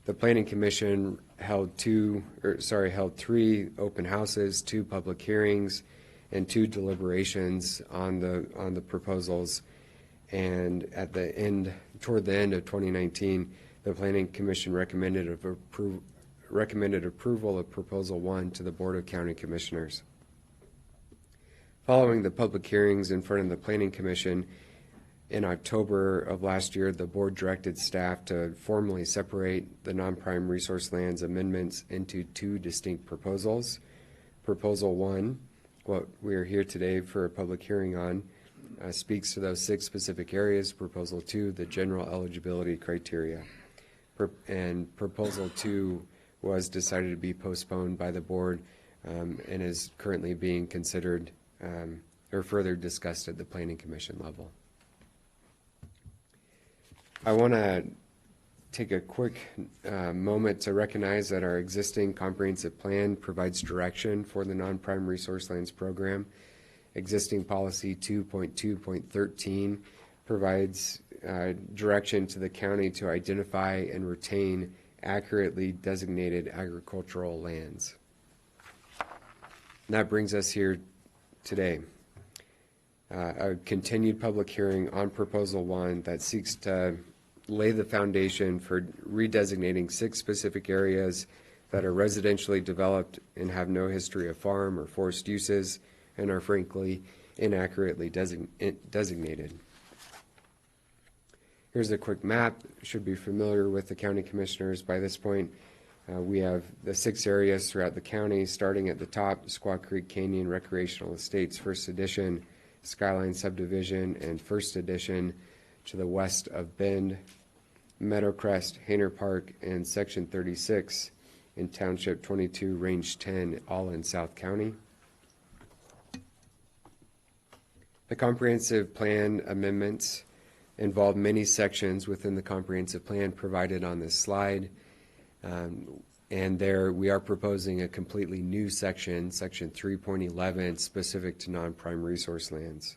The Planning Commission held 3 open houses, 2 public hearings, and 2 deliberations on the proposals. And toward the end of 2019, the Planning Commission recommended approval of Proposal 1 to the Board of County Commissioners. Following the public hearings in front of the Planning Commission, in October of last year, the board directed staff to formally separate the non-prime resource lands amendments into 2 distinct proposals. Proposal 1, what we are here today for a public hearing on, speaks to those 6 specific areas. Proposal 2, the general eligibility criteria. And Proposal 2 was decided to be postponed by the board and is currently being considered or further discussed at the Planning Commission level. I want to take a quick moment to recognize that our existing comprehensive plan provides direction for the non-prime resource lands program. Existing policy 2.2.13 provides direction to the county to identify and retain accurately designated agricultural lands. And that brings us here today. A continued public hearing on Proposal 1 that seeks to lay the foundation for redesignating 6 specific areas that are residentially developed and have no history of farm or forest uses and are frankly inaccurately designated. Here's a quick map. Should be familiar with the county commissioners by this point. We have the 6 areas throughout the county, starting at the top: Squaw Creek Canyon Recreational Estates, First Edition, Skyline Subdivision, and First Edition to the west of Bend, Meadowcrest, Hainer Park, and Section 36 in Township 22, Range 10, all in South County. The comprehensive plan amendments involve many sections within the comprehensive plan provided on this slide. And there we are proposing a completely new section, Section 3.11, specific to non-prime resource lands.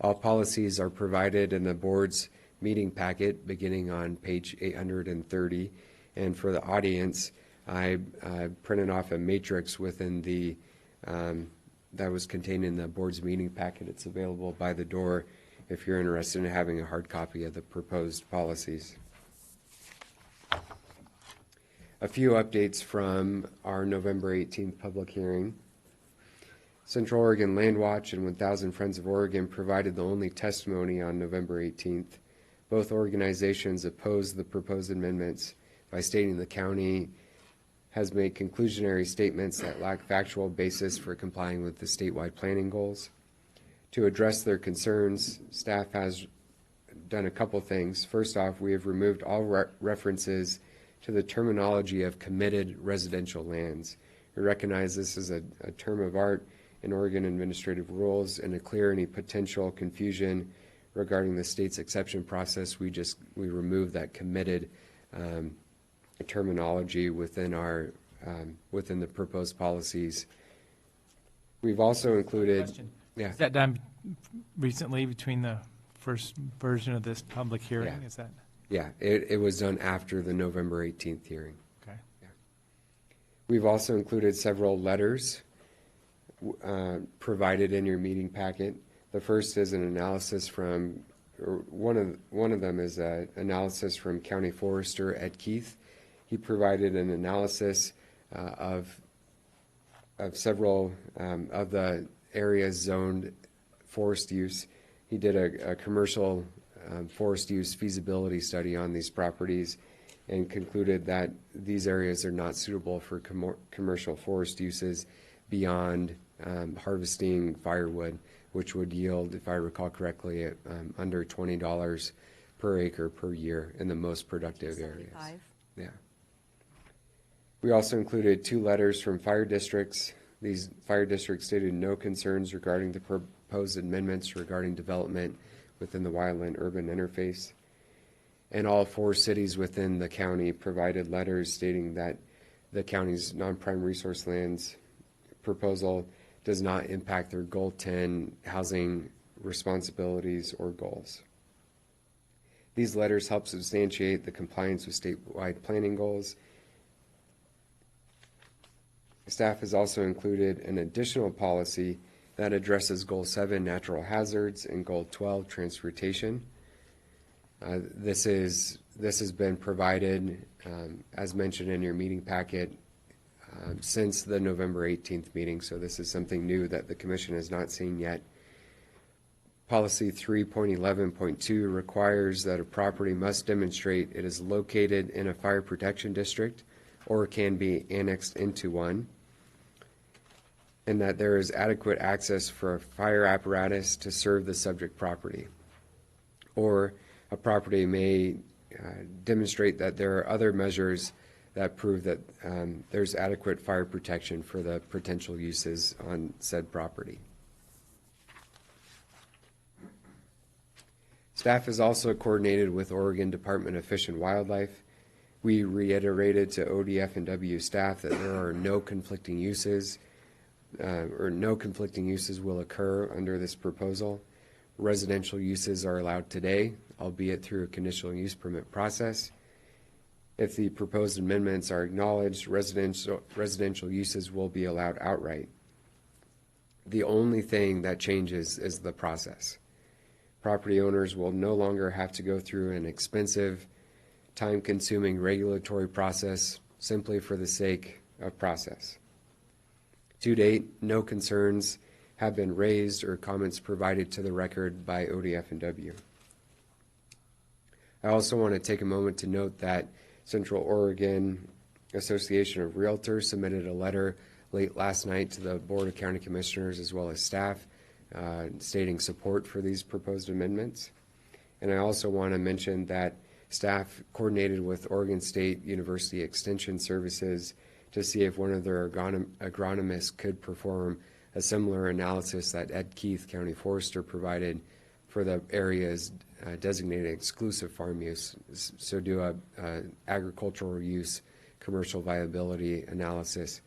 All policies are provided in the board's meeting packet beginning on page 830. And for the audience, I printed off a matrix within the that was contained in the board's meeting packet. It's available by the door if you're interested in having a hard copy of the proposed policies. A few updates from our November 18th public hearing. Central Oregon Land Watch and 1000 Friends of Oregon provided the only testimony on November 18th. Both organizations opposed the proposed amendments by stating the county has made conclusionary statements that lack factual basis for complying with the statewide planning goals. To address their concerns, staff has done a couple things. First off, we have removed all references to the terminology of committed residential lands. We recognize this is a term of art in Oregon administrative rules, and to clear any potential confusion regarding the state's exception process, we remove that committed terminology within our within the proposed policies. We've also included. Question. Yeah. Is that done recently between the first version of this public hearing? Yeah. Is that? Yeah, it was done after the November 18th hearing. Okay. Yeah. We've also included several letters provided in your meeting packet. The first is an analysis from, or one of them is an analysis from County Forester Ed Keith. He provided an analysis of several of the areas zoned forest use. He did a commercial forest use feasibility study on these properties and concluded that these areas are not suitable for commercial forest uses beyond harvesting firewood, which would yield, if I recall correctly, under $20 per acre per year in the most productive areas. 75. Yeah. We also included 2 letters from fire districts. These fire districts stated no concerns regarding the proposed amendments regarding development within the wildland-urban interface. And all 4 cities within the county provided letters stating that the county's non-prime resource lands proposal does not impact their Goal 10 housing responsibilities or goals. These letters help substantiate the compliance with statewide planning goals. Staff has also included an additional policy that addresses Goal 7, natural hazards, and Goal 12, transportation. This has been provided, as mentioned in your meeting packet, since the November 18th meeting, so this is something new that the Commission has not seen yet. Policy 3.11.2 requires that a property must demonstrate it is located in a fire protection district or can be annexed into one, and that there is adequate access for a fire apparatus to serve the subject property. Or a property may demonstrate that there are other measures that prove that there's adequate fire protection for the potential uses on said property. Staff has also coordinated with Oregon Department of Fish and Wildlife We reiterated to ODF and W staff that there are no conflicting uses, or no conflicting uses will occur under this proposal. Residential uses are allowed today, albeit through a conditional use permit process. If the proposed amendments are acknowledged, residential uses will be allowed outright. The only thing that changes is the process. Property owners will no longer have to go through an expensive, time-consuming regulatory process simply for the sake of process. To date, no concerns have been raised or comments provided to the record by ODF and W. I also want to take a moment to note that Central Oregon Association of Realtors submitted a letter late last night to the Board of County Commissioners as well as staff stating support for these proposed amendments. And I also want to mention that staff coordinated with Oregon State University Extension Services to see if one of their agronomists could perform a similar analysis that Ed Keith, County Forester, provided for the area's designated exclusive farm use. So do a agricultural use commercial viability analysis.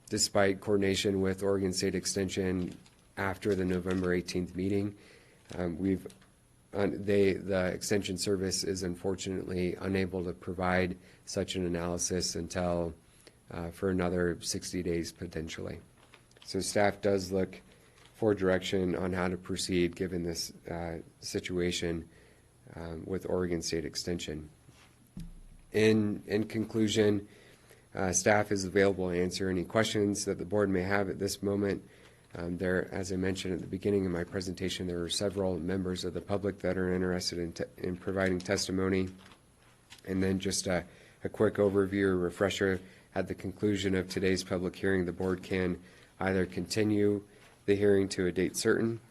Despite coordination with Oregon State Extension after the November 18th meeting, the Extension Service is unfortunately unable to provide such an analysis until for another 60 days potentially. So staff does look for direction on how to proceed given this situation with Oregon State Extension. In conclusion, staff is available to answer any questions that the board may have at this moment. As I mentioned at the beginning of my presentation, there are several members of the public that are interested in providing testimony. And then just a quick overview or refresher, at the conclusion of today's public hearing, the board can either continue the hearing to a date certain,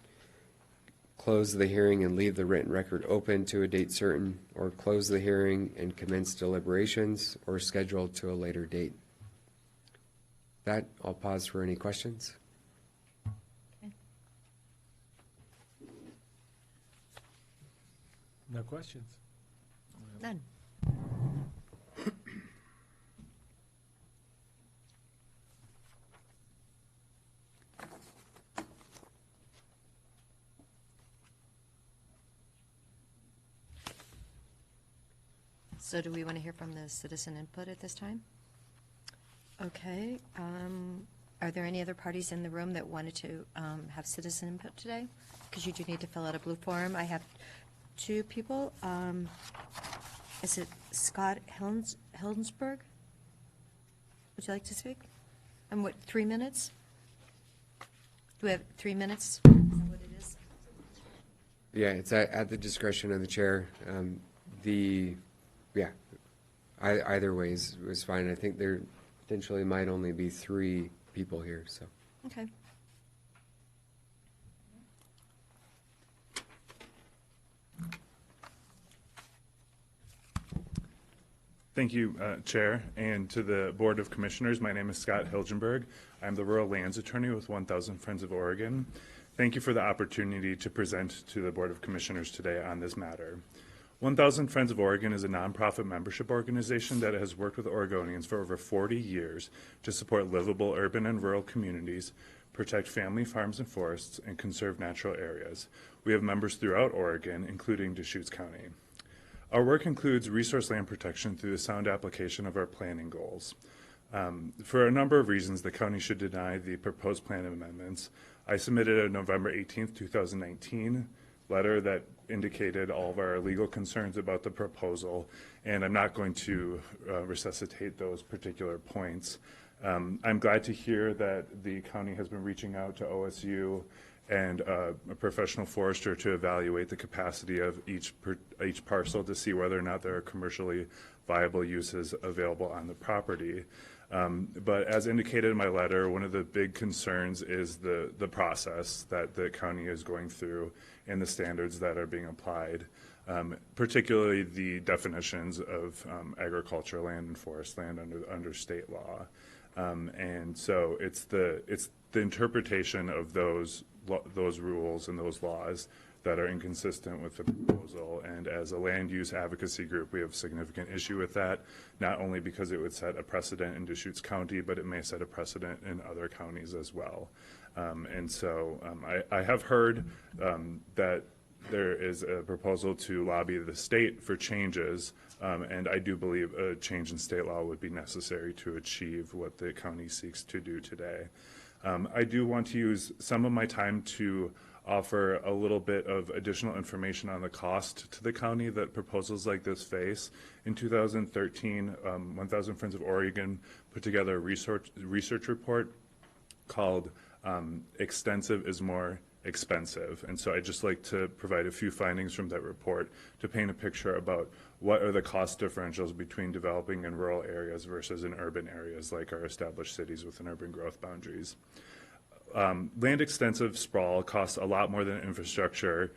close the hearing and leave the written record open to a date certain, or close the hearing and commence deliberations, or schedule to a later date. That, I'll pause for any questions. No questions. None. So do we want to hear from the citizen input at this time? Okay. Are there any other parties in the room that wanted to have citizen input today? Because you do need to fill out a blue form. I have two people. Is it Scott Hildensberg? Would you like to speak? And what, 3 minutes? Do we have 3 minutes? Is that what it is? Yeah, it's at the discretion of the chair. Either way is fine. I think there potentially might only be 3 people here, so. Okay. Thank you, Chair, and to the Board of Commissioners. My name is Scott Hilgenberg. I'm the Rural Lands Attorney with 1,000 Friends of Oregon. Thank you for the opportunity to present to the Board of Commissioners today on this matter. 1,000 Friends of Oregon is a nonprofit membership organization that has worked with Oregonians for over 40 years to support livable urban and rural communities, protect family farms and forests, and conserve natural areas. We have members throughout Oregon, including Deschutes County. Our work includes resource land protection through the sound application of our planning goals. For a number of reasons, the county should deny the proposed plan amendments. I submitted a November 18th, 2019 letter that indicated all of our legal concerns about the proposal, and I'm not going to resuscitate those particular points. I'm glad to hear that the county has been reaching out to OSU and a professional forester to evaluate the capacity of each parcel to see whether or not there are commercially viable uses available on the property. But as indicated in my letter, one of the big concerns is the process that the county is going through and the standards that are being applied, particularly the definitions of agricultural land and forest land under state law. And so it's the interpretation of those rules and those laws that are inconsistent with the proposal. And as a land use advocacy group, we have significant issue with that, not only because it would set a precedent in Deschutes County, but it may set a precedent in other counties as well. I have heard that there is a proposal to lobby the state for changes, and I do believe a change in state law would be necessary to achieve what the county seeks to do today. I do want to use some of my time to offer a little bit of additional information on the cost to the county that proposals like this face. In 2013, 1,000 Friends of Oregon put together a research report called Extensive is More Expensive. And so I'd just like to provide a few findings from that report to paint a picture about what are the cost differentials between developing in rural areas versus in urban areas like our established cities within urban growth boundaries. Land extensive sprawl costs a lot more than infrastructure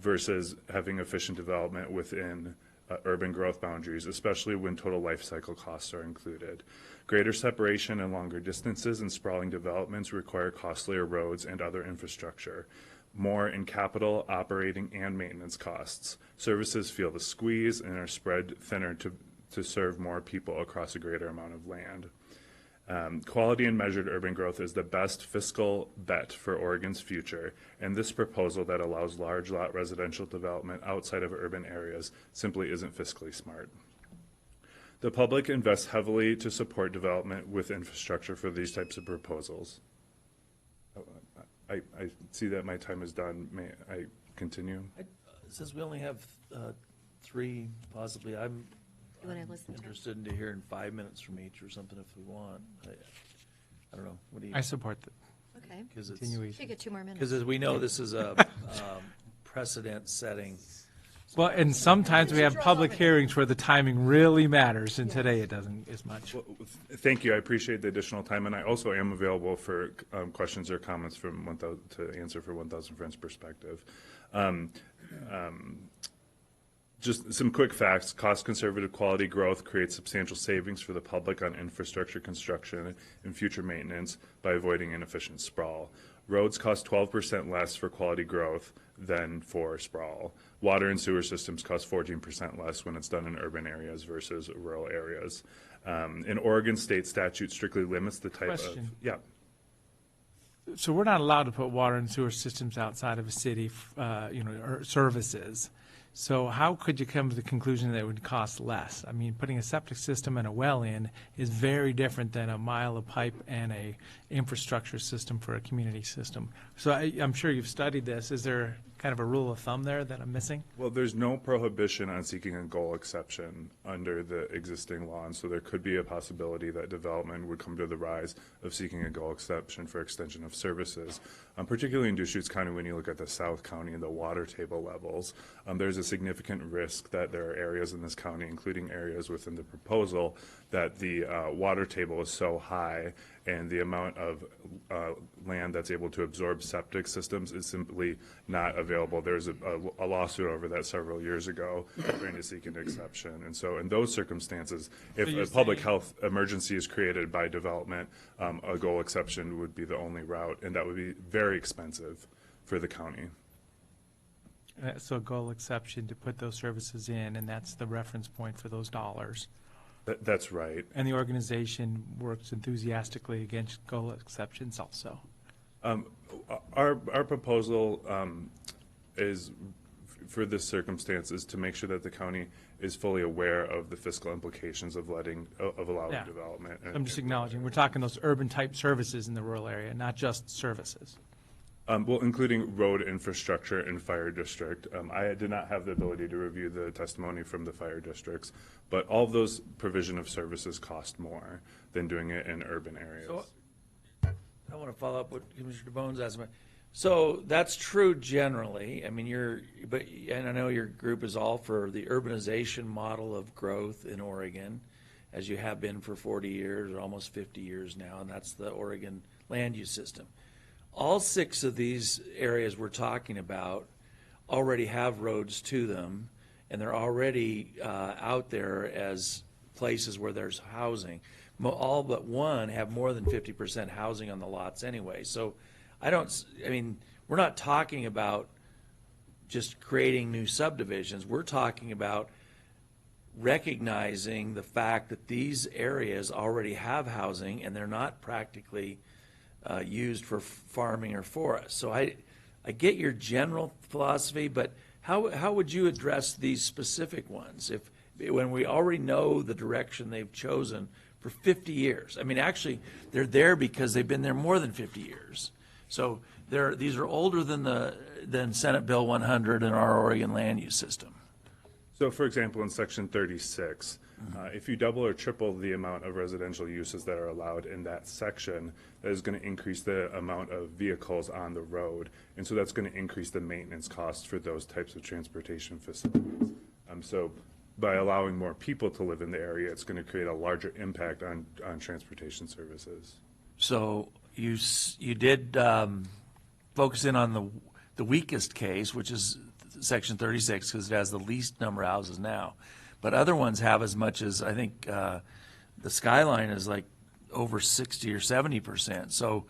versus having efficient development within urban growth boundaries, especially when total life cycle costs are included. Greater separation and longer distances in sprawling developments require costlier roads and other infrastructure. More in capital, operating, and maintenance costs. Services feel the squeeze and are spread thinner to serve more people across a greater amount of land. Quality and measured urban growth is the best fiscal bet for Oregon's future, and this proposal that allows large lot residential development outside of urban areas simply isn't fiscally smart. The public invests heavily to support development with infrastructure for these types of proposals. I see that my time is done. May I continue? Since we only have 3, possibly, I'm interested in hearing 5 minutes from each or something if we want. I don't know. What do you? I support that. Okay. Continuation. You get 2 more minutes. Because as we know, this is a precedent-setting. Well, and sometimes we have public hearings where the timing really matters, and today it doesn't as much. Well, thank you. I appreciate the additional time, and I also am available for questions or comments from 1,000 to answer for 1,000 Friends perspective. Just some quick facts. Cost-conservative quality growth creates substantial savings for the public on infrastructure construction and future maintenance by avoiding inefficient sprawl. Roads cost 12% less for quality growth than for sprawl. Water and sewer systems cost 14% less when it's done in urban areas versus rural areas. In Oregon, state statute strictly limits the type of... Yeah. So we're not allowed to put water and sewer systems outside of a city, or services. So how could you come to the conclusion that it would cost less? I mean, putting a septic system and a well in is very different than a mile of pipe and a infrastructure system for a community system. So I'm sure you've studied this. Is there kind of a rule of thumb there that I'm missing? Well, there's no prohibition on seeking a goal exception under the existing law, and so there could be a possibility that development would come to the rise of seeking a goal exception for extension of services. Particularly in Deschutes County, when you look at the South County and the water table levels, there's a significant risk that there are areas in this county, including areas within the proposal, that the water table is so high and the amount of land that's able to absorb septic systems is simply not available. There's a lawsuit over that several years ago trying to seek an exception. And so in those circumstances, if a public health emergency is created by development, a goal exception would be the only route, and that would be very expensive for the county. So a goal exception to put those services in, and that's the reference point for those dollars. That's right. And the organization works enthusiastically against goal exceptions also. Our proposal is, for this circumstance, is to make sure that the county is fully aware of the fiscal implications of allowing development. I'm just acknowledging, we're talking those urban type services in the rural area, not just services. Well, including road infrastructure and fire district. I did not have the ability to review the testimony from the fire districts, but all of those provision of services cost more than doing it in urban areas. So, I want to follow up what Commissioner DeBone's asked about. So that's true generally. I mean, and I know your group is all for the urbanization model of growth in Oregon, as you have been for 40 years or almost 50 years now, and that's the Oregon land use system. All 6 of these areas we're talking about already have roads to them, and they're already out there as places where there's housing. All but one have more than 50% housing on the lots anyway. So we're not talking about just creating new subdivisions. We're talking about recognizing the fact that these areas already have housing and they're not practically used for farming or forest. So I get your general philosophy, but how would you address these specific ones when we already know the direction they've chosen for 50 years? I mean, actually, they're there because they've been there more than 50 years. So these are older than Senate Bill 100 and our Oregon land use system. So, for example, in Section 36, if you double or triple the amount of residential uses that are allowed in that section, that is going to increase the amount of vehicles on the road, and so that's going to increase the maintenance costs for those types of transportation facilities. So by allowing more people to live in the area, it's going to create a larger impact on transportation services. So you did focus in on the weakest case, which is Section 36, because it has the least number of houses now. But other ones have as much as, I think, the Skyline is like over 60 or 70%. So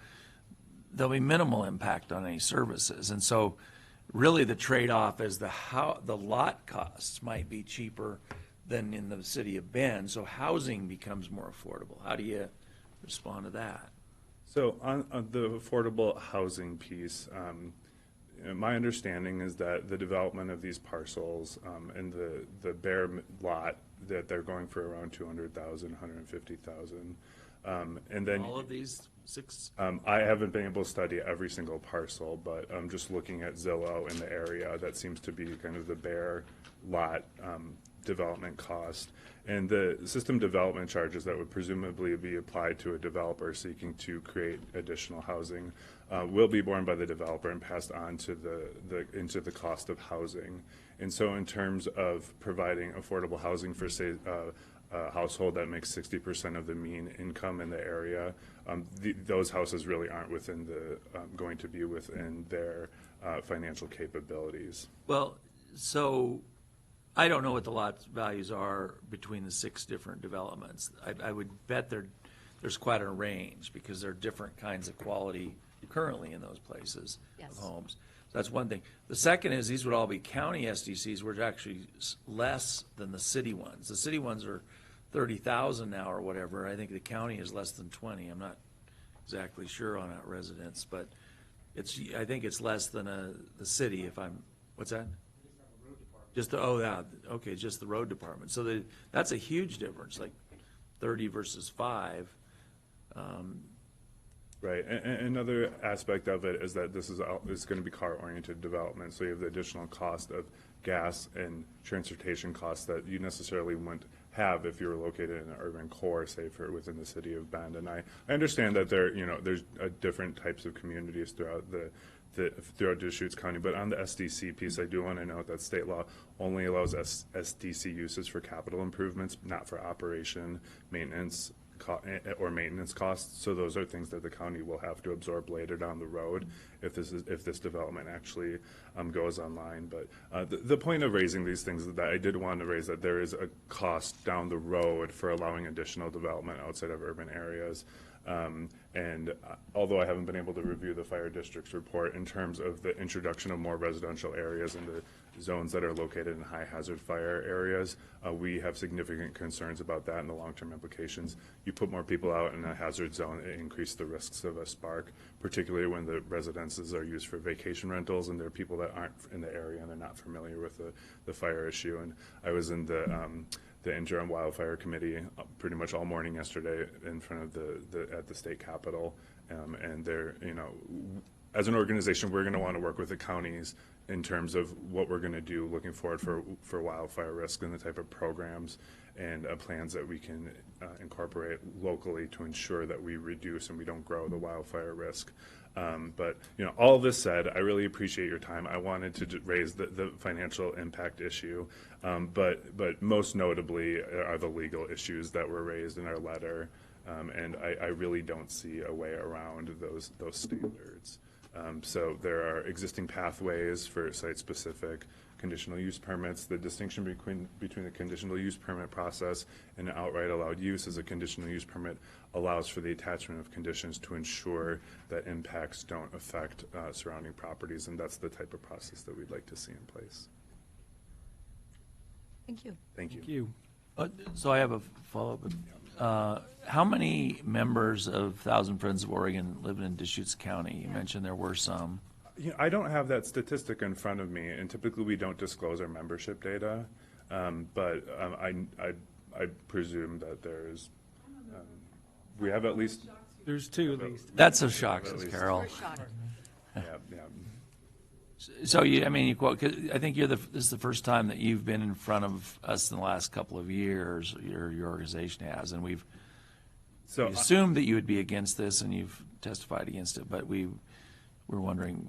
there'll be minimal impact on any services. And so really the trade-off is the lot costs might be cheaper than in the city of Bend. So housing becomes more affordable. How do you respond to that? So on the affordable housing piece, my understanding is that the development of these parcels and the bare lot, that they're going for around 200,000, 150,000. And then all of these six? I haven't been able to study every single parcel, but just looking at Zillow in the area, that seems to be kind of the bare lot development cost. And the system development charges that would presumably be applied to a developer seeking to create additional housing will be borne by the developer and passed on to into the cost of housing. And so in terms of providing affordable housing for, say, a household that makes 60% of the mean income in the area, those houses really aren't within going to be within their financial capabilities. Well, so I don't know what the lot values are between the 6 different developments. I would bet there's quite a range because there are different kinds of quality currently in those places of homes. So that's one thing. The second is these would all be county SDCs, which are actually less than the city ones. The city ones are 30,000 now or whatever. I think the county is less than 20. I'm not exactly sure on that residence, but I think it's less than the city if I'm, what's that? Just just the road department. So that's a huge difference, like 30 versus 5. Right. And another aspect of it is that this is going to be car-oriented development, so you have the additional cost of gas and transportation costs that you necessarily wouldn't have if you were located in an urban core, say, within the city of Bend. And I understand that there's different types of communities throughout throughout Deschutes County, but on the SDC piece, I do want to note that state law only allows SDC uses for capital improvements, not for operation, maintenance, or maintenance costs. So those are things that the county will have to absorb later down the road if this development actually goes online. But the point of raising these things is that I did want to raise that there is a cost down the road for allowing additional development outside of urban areas. And although I haven't been able to review the fire district's report in terms of the introduction of more residential areas in the zones that are located in high hazard fire areas, we have significant concerns about that and the long-term implications. You put more people out in a hazard zone, it increases the risks of a spark, particularly when the residences are used for vacation rentals and there are people that aren't in the area and they're not familiar with the fire issue. And I was in the interim wildfire committee pretty much all morning yesterday in front of at the state capitol, and they're, as an organization, we're going to want to work with the counties in terms of what we're going to do looking forward for wildfire risk and the type of programs and plans that we can incorporate locally to ensure that we reduce and we don't grow the wildfire risk. But all this said, I really appreciate your time. I wanted to raise the financial impact issue, but most notably are the legal issues that were raised in our letter, and I really don't see a way around those standards. So there are existing pathways for site-specific conditional use permits. The distinction between the conditional use permit process and outright allowed use is a conditional use permit allows for the attachment of conditions to ensure that impacts don't affect surrounding properties, and that's the type of process that we'd like to see in place. Thank you. Thank you. Thank you. So I have a follow-up. How many members of Thousand Friends of Oregon live in Deschutes County? You mentioned there were some. I don't have that statistic in front of me, and typically we don't disclose our membership data, but I presume that there's, we have at least. There's two at least. That's a shock, says Carol. Yeah. So you, I mean, you quote, 'cause I think this is the first time that you've been in front of us in the last couple of years, your organization has, and we assumed that you would be against this, and you've testified against it, but we're wondering,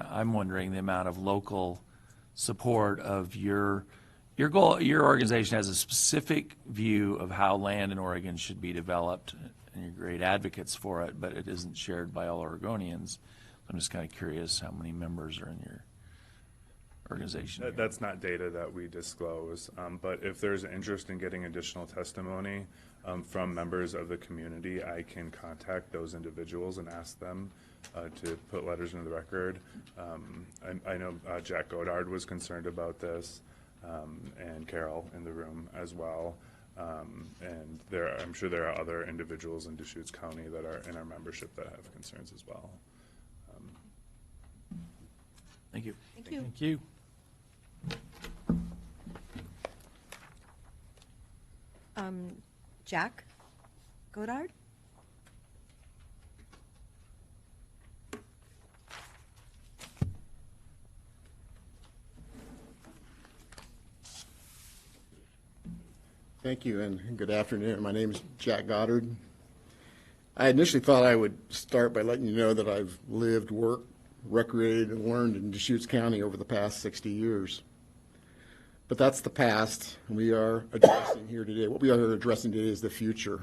I'm wondering the amount of local support of your goal. Your organization has a specific view of how land in Oregon should be developed, and you're great advocates for it, but it isn't shared by all Oregonians. I'm just kind of curious how many members are in your organization. That's not data that we disclose, but if there's interest in getting additional testimony from members of the community, I can contact those individuals and ask them to put letters into the record. I know Jack Godard was concerned about this, and Carol in the room as well. And I'm sure there are other individuals in Deschutes County that are in our membership that have concerns as well. Thank you. Thank you. Thank you. Jack Godard? Thank you, and good afternoon. My name is Jack Goddard. I initially thought I would start by letting you know that I've lived, worked, recreated, and learned in Deschutes County over the past 60 years. But that's the past, and we are addressing here today. What we are addressing today is the future.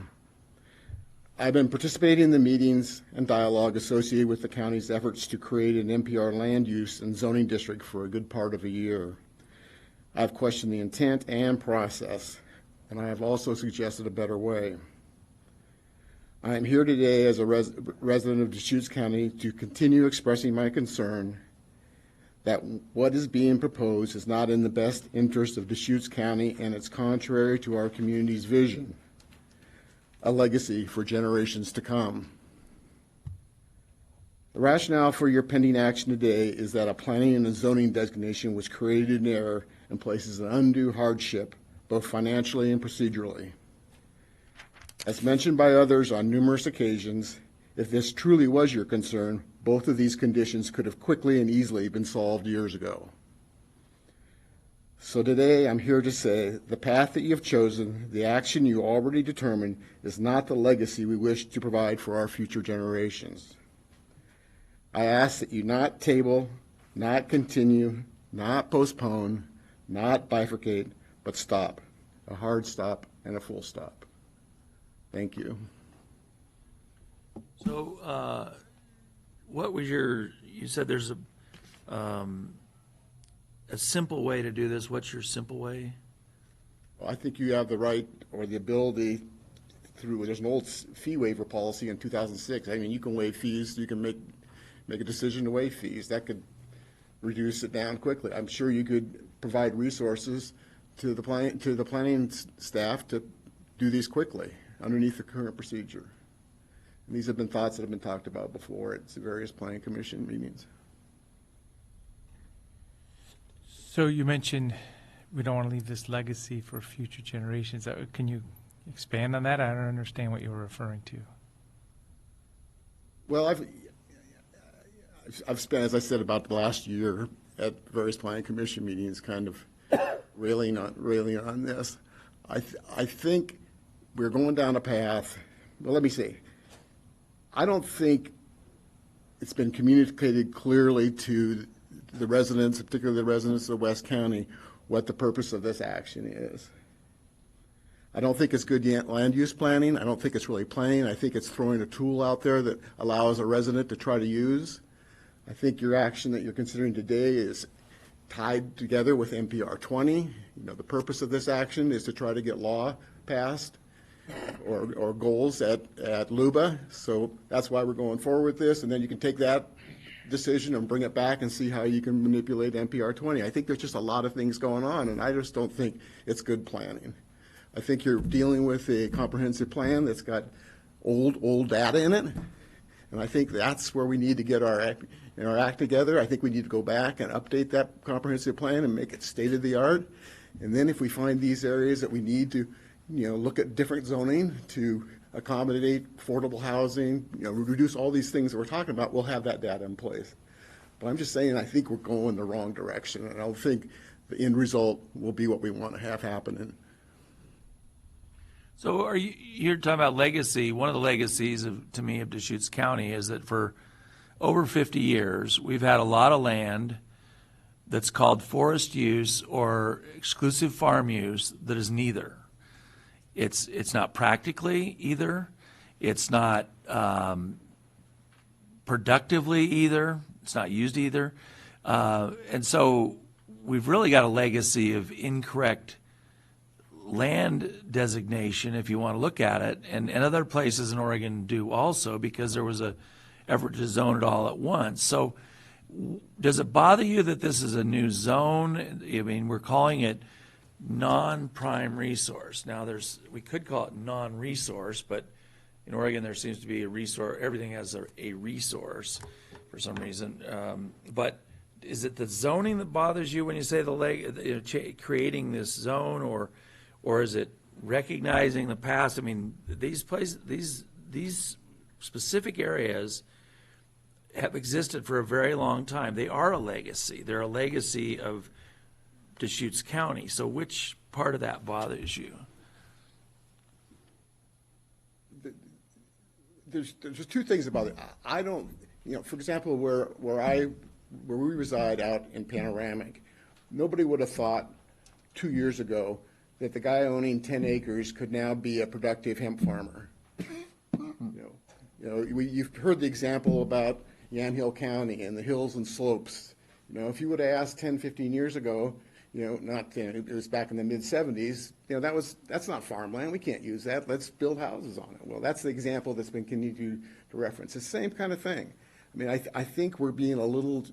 I've been participating in the meetings and dialogue associated with the county's efforts to create an NPR land use and zoning district for a good part of a year. I've questioned the intent and process, and I have also suggested a better way. I am here today as a resident of Deschutes County to continue expressing my concern that what is being proposed is not in the best interest of Deschutes County, and it's contrary to our community's vision, a legacy for generations to come. The rationale for your pending action today is that a planning and a zoning designation was created in error and places an undue hardship, both financially and procedurally. As mentioned by others on numerous occasions, if this truly was your concern, both of these conditions could have quickly and easily been solved years ago. So today I'm here to say the path that you have chosen, the action you already determined, is not the legacy we wish to provide for our future generations. I ask that you not table, not continue, not postpone, not bifurcate, but stop. A hard stop and a full stop. Thank you. So, what was you said there's a simple way to do this. What's your simple way? Well, I think you have the right or the ability there's an old fee waiver policy in 2006. I mean, you can waive fees, you can make a decision to waive fees. That could reduce it down quickly. I'm sure you could provide resources to the planning staff to do these quickly underneath the current procedure. And these have been thoughts that have been talked about before at various planning commission meetings. So you mentioned we don't want to leave this legacy for future generations. Can you expand on that? I don't understand what you were referring to. Well, I've spent, as I said, about the last year at various planning commission meetings kind of railing on this. I think we're going down a path. Well, let me see. I don't think it's been communicated clearly to the residents, particularly the residents of West County, what the purpose of this action is. I don't think it's good land use planning. I don't think it's really planning. I think it's throwing a tool out there that allows a resident to try to use. I think your action that you're considering today is tied together with NPR 20. The purpose of this action is to try to get law passed or goals at LUBA. So that's why we're going forward with this. And then you can take that decision and bring it back and see how you can manipulate NPR 20. I think there's just a lot of things going on, and I just don't think it's good planning. I think you're dealing with a comprehensive plan that's got old data in it, and I think that's where we need to get our act together. I think we need to go back and update that comprehensive plan and make it state-of-the-art. And then if we find these areas that we need to, look at different zoning to accommodate affordable housing, reduce all these things that we're talking about, we'll have that data in place. But I'm just saying, I think we're going the wrong direction, and I don't think the end result will be what we want to have happen. So you're talking about legacy. One of the legacies to me of Deschutes County is that for over 50 years, we've had a lot of land that's called forest use or exclusive farm use that is neither. It's not practically either. It's not productively either. It's not used either. And so we've really got a legacy of incorrect land designation, if you want to look at it, and other places in Oregon do also, because there was a effort to zone it all at once. So does it bother you that this is a new zone? I mean, we're calling it non-prime resource. Now, we could call it non-resource, but in Oregon there seems to be a resource. Everything has a resource for some reason. But is it the zoning that bothers you when you say creating this zone, or is it recognizing the past? I mean, these specific areas have existed for a very long time. They are a legacy. They're a legacy of Deschutes County. So which part of that bothers you? There's two things about it. I don't, for example, where we reside out in Panoramic, nobody would have thought 2 years ago that the guy owning 10 acres could now be a productive hemp farmer. You've heard the example about Yamhill County and the hills and slopes. If you would have asked 10, 15 years ago, it was back in the mid-'70s, that's not farmland. We can't use that. Let's build houses on it. Well, that's the example that's been continued to reference. It's the same kind of thing. I mean, I think we're being a little,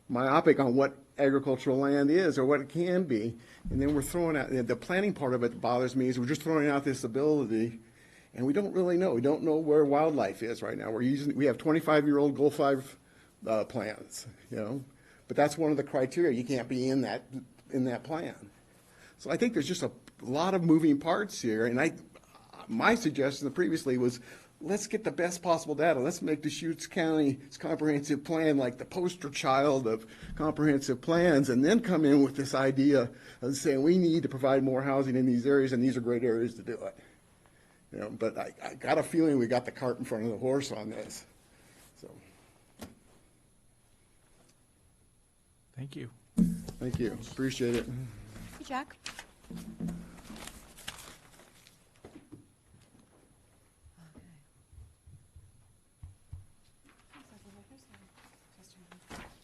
myopic on what agricultural land is or what it can be, and then we're throwing out, the planning part of it that bothers me is we're just throwing out this ability, and we don't really know. We don't know where wildlife is right now. We have 25-year-old Goal 5 plans, but that's one of the criteria. You can't be in that plan. So I think there's just a lot of moving parts here, and my suggestion previously was, let's get the best possible data. Let's make Deschutes County's comprehensive plan like the poster child of comprehensive plans, and then come in with this idea of saying we need to provide more housing in these areas, and these are great areas to do it. But I got a feeling we got the cart in front of the horse on this. So, thank you. Thank you. Appreciate it. Hey, Jack.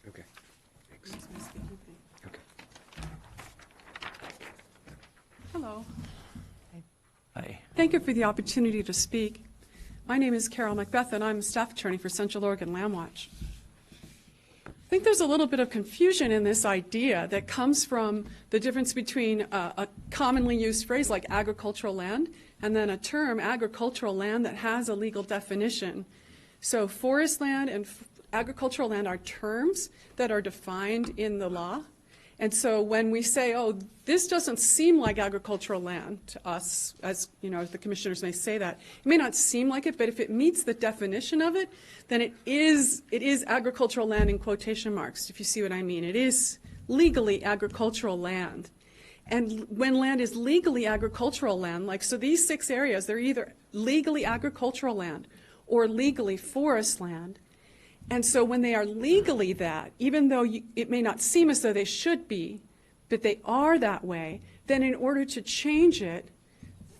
Okay. Okay. Hello. Hi. Thank you for the opportunity to speak. My name is Carol Macbeth, and I'm a staff attorney for Central Oregon Land Watch. I think there's a little bit of confusion in this idea that comes from the difference between a commonly used phrase like agricultural land and then a term, agricultural land, that has a legal definition. So forest land and agricultural land are terms that are defined in the law. And so when we say, oh, this doesn't seem like agricultural land to us, as the commissioners may say that, it may not seem like it, but if it meets the definition of it, then it is agricultural land in quotation marks, if you see what I mean. It is legally agricultural land. And when land is legally agricultural land, so these 6 areas, they're either legally agricultural land or legally forest land. And so when they are legally that, even though it may not seem as though they should be, but they are that way, then in order to change it,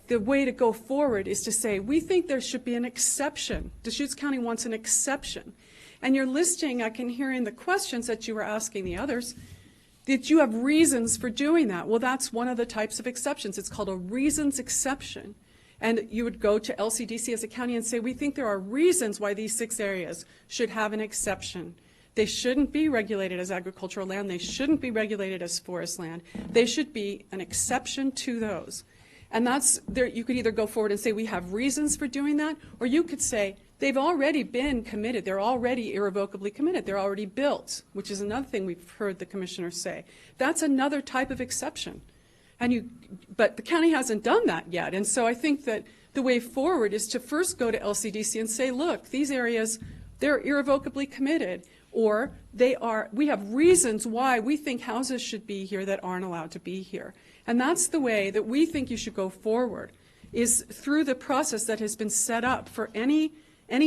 the way to go forward is to say, we think there should be an exception. Deschutes County wants an exception. And you're listing, I can hear in the questions that you were asking the others, that you have reasons for doing that. Well, that's one of the types of exceptions. It's called a reasons exception. And you would go to LCDC as a county and say, we think there are reasons why these 6 areas should have an exception. They shouldn't be regulated as agricultural land. They shouldn't be regulated as forest land. They should be an exception to those. And that's there. You could either go forward and say we have reasons for doing that, or you could say they've already been committed. They're already irrevocably committed. They're already built, which is another thing we've heard the commissioner say. That's another type of exception. But the county hasn't done that yet. And so I think that the way forward is to first go to LCDC and say, look, these areas, they're irrevocably committed, or we have reasons why we think houses should be here that aren't allowed to be here. And that's the way that we think you should go forward, is through the process that has been set up for any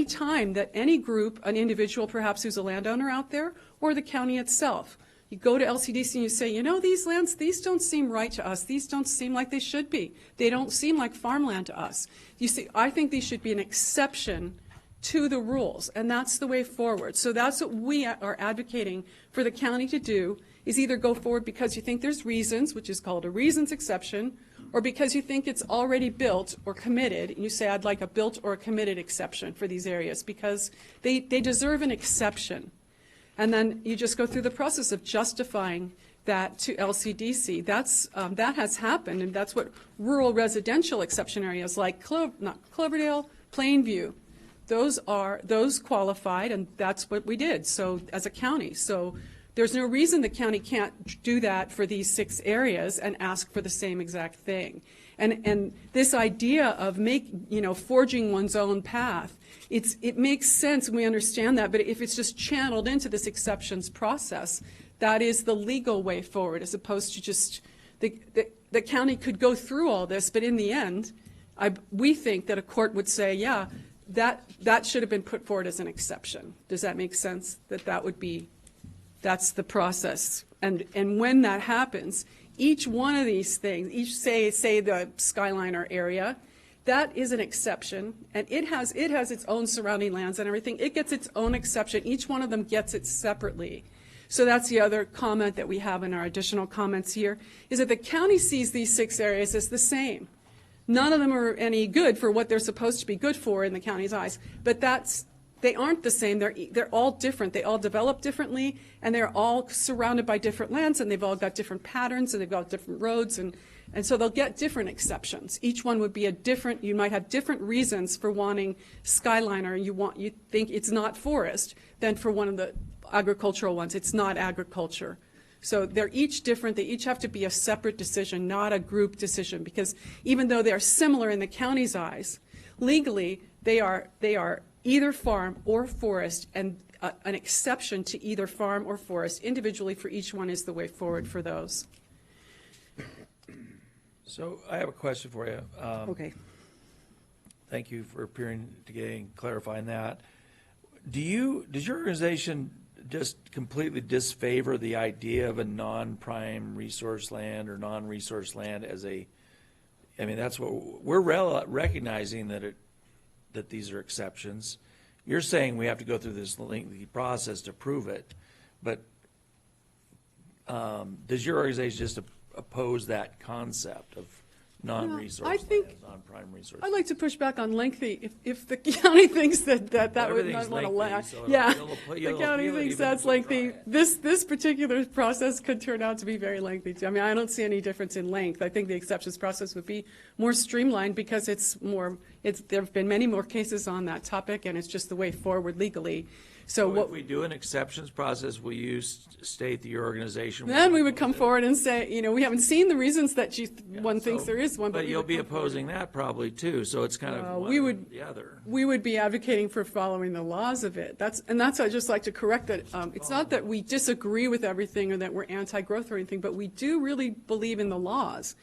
time that any group, an individual perhaps who's a landowner out there, or the county itself, you go to LCDC and you say, you know, these lands, these don't seem right to us. These don't seem like they should be. They don't seem like farmland to us. You see, I think these should be an exception to the rules, and that's the way forward. So that's what we are advocating for the county to do, is either go forward because you think there's reasons, which is called a reasons exception, or because you think it's already built or committed, and you say, I'd like a built or a committed exception for these areas because they deserve an exception. And then you just go through the process of justifying that to LCDC. That has happened, and that's what rural residential exception areas like Cloverdale, Plainview, those qualified, and that's what we did. So as a county, so there's no reason the county can't do that for these 6 areas and ask for the same exact thing. And this idea of forging one's own path, it makes sense, and we understand that, but if it's just channeled into this exceptions process, that is the legal way forward, as opposed to just the county could go through all this, but in the end, we think that a court would say, yeah, that should have been put forward as an exception. Does that make sense? That's the process. And when that happens, each one of these things, say the Skyliner area, that is an exception, and it has its own surrounding lands and everything. It gets its own exception. Each one of them gets it separately. So that's the other comment that we have in our additional comments here, is that the county sees these 6 areas as the same. None of them are any good for what they're supposed to be good for in the county's eyes, but they aren't the same. They're all different. They all develop differently, and they're all surrounded by different lands, and they've all got different patterns, and they've got different roads, and so they'll get different exceptions. Each one would be you might have different reasons for wanting Skyliner, and you think it's not forest, than for one of the agricultural ones. It's not agriculture. So they're each different. They each have to be a separate decision, not a group decision, because even though they are similar in the county's eyes, legally they are either farm or forest, and an exception to either farm or forest individually for each one is the way forward for those. So I have a question for you. Okay. Thank you for appearing today and clarifying that. Does your organization just completely disfavor the idea of a non-prime resource land or non-resource land that's what we're recognizing, that these are exceptions. You're saying we have to go through this lengthy process to prove it, but does your organization just oppose that concept of non-resource lands, non-prime resource? I'd like to push back on lengthy. If the county thinks that would not want to last, so the county thinks that's lengthy. This particular process could turn out to be very lengthy. I mean, I don't see any difference in length. I think the exceptions process would be more streamlined because there have been many more cases on that topic, and it's just the way forward legally. So if we do an exceptions process, will you state that your organization? Then we would come forward and say, we haven't seen the reasons that one thinks there is one. But you'll be opposing that probably too, so it's kind of one or the other. We would be advocating for following the laws of it. That's I'd just like to correct that. It's not that we disagree with everything or that we're anti-growth or anything, but we do really believe in the laws.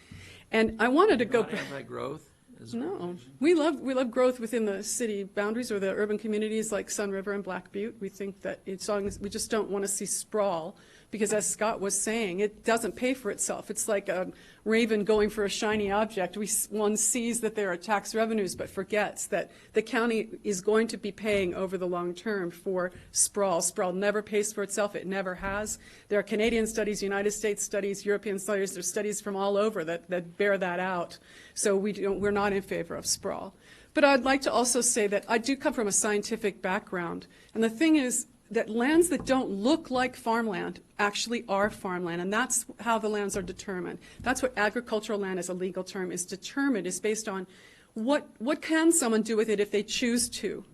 And I wanted to go back. Anti-growth? No, we love growth within the city boundaries or the urban communities like Sun River and Black Butte. We think that we just don't want to see sprawl because as Scott was saying, it doesn't pay for itself. It's like a raven going for a shiny object. One sees that there are tax revenues, but forgets that the county is going to be paying over the long term for sprawl. Sprawl never pays for itself. It never has. There are Canadian studies, United States studies, European studies. There's studies from all over that bear that out. So we're not in favor of sprawl. But I'd like to also say that I do come from a scientific background. And the thing is that lands that don't look like farmland actually are farmland. And that's how the lands are determined. That's what agricultural land as a legal term is determined, is based on what can someone do with it if they choose to.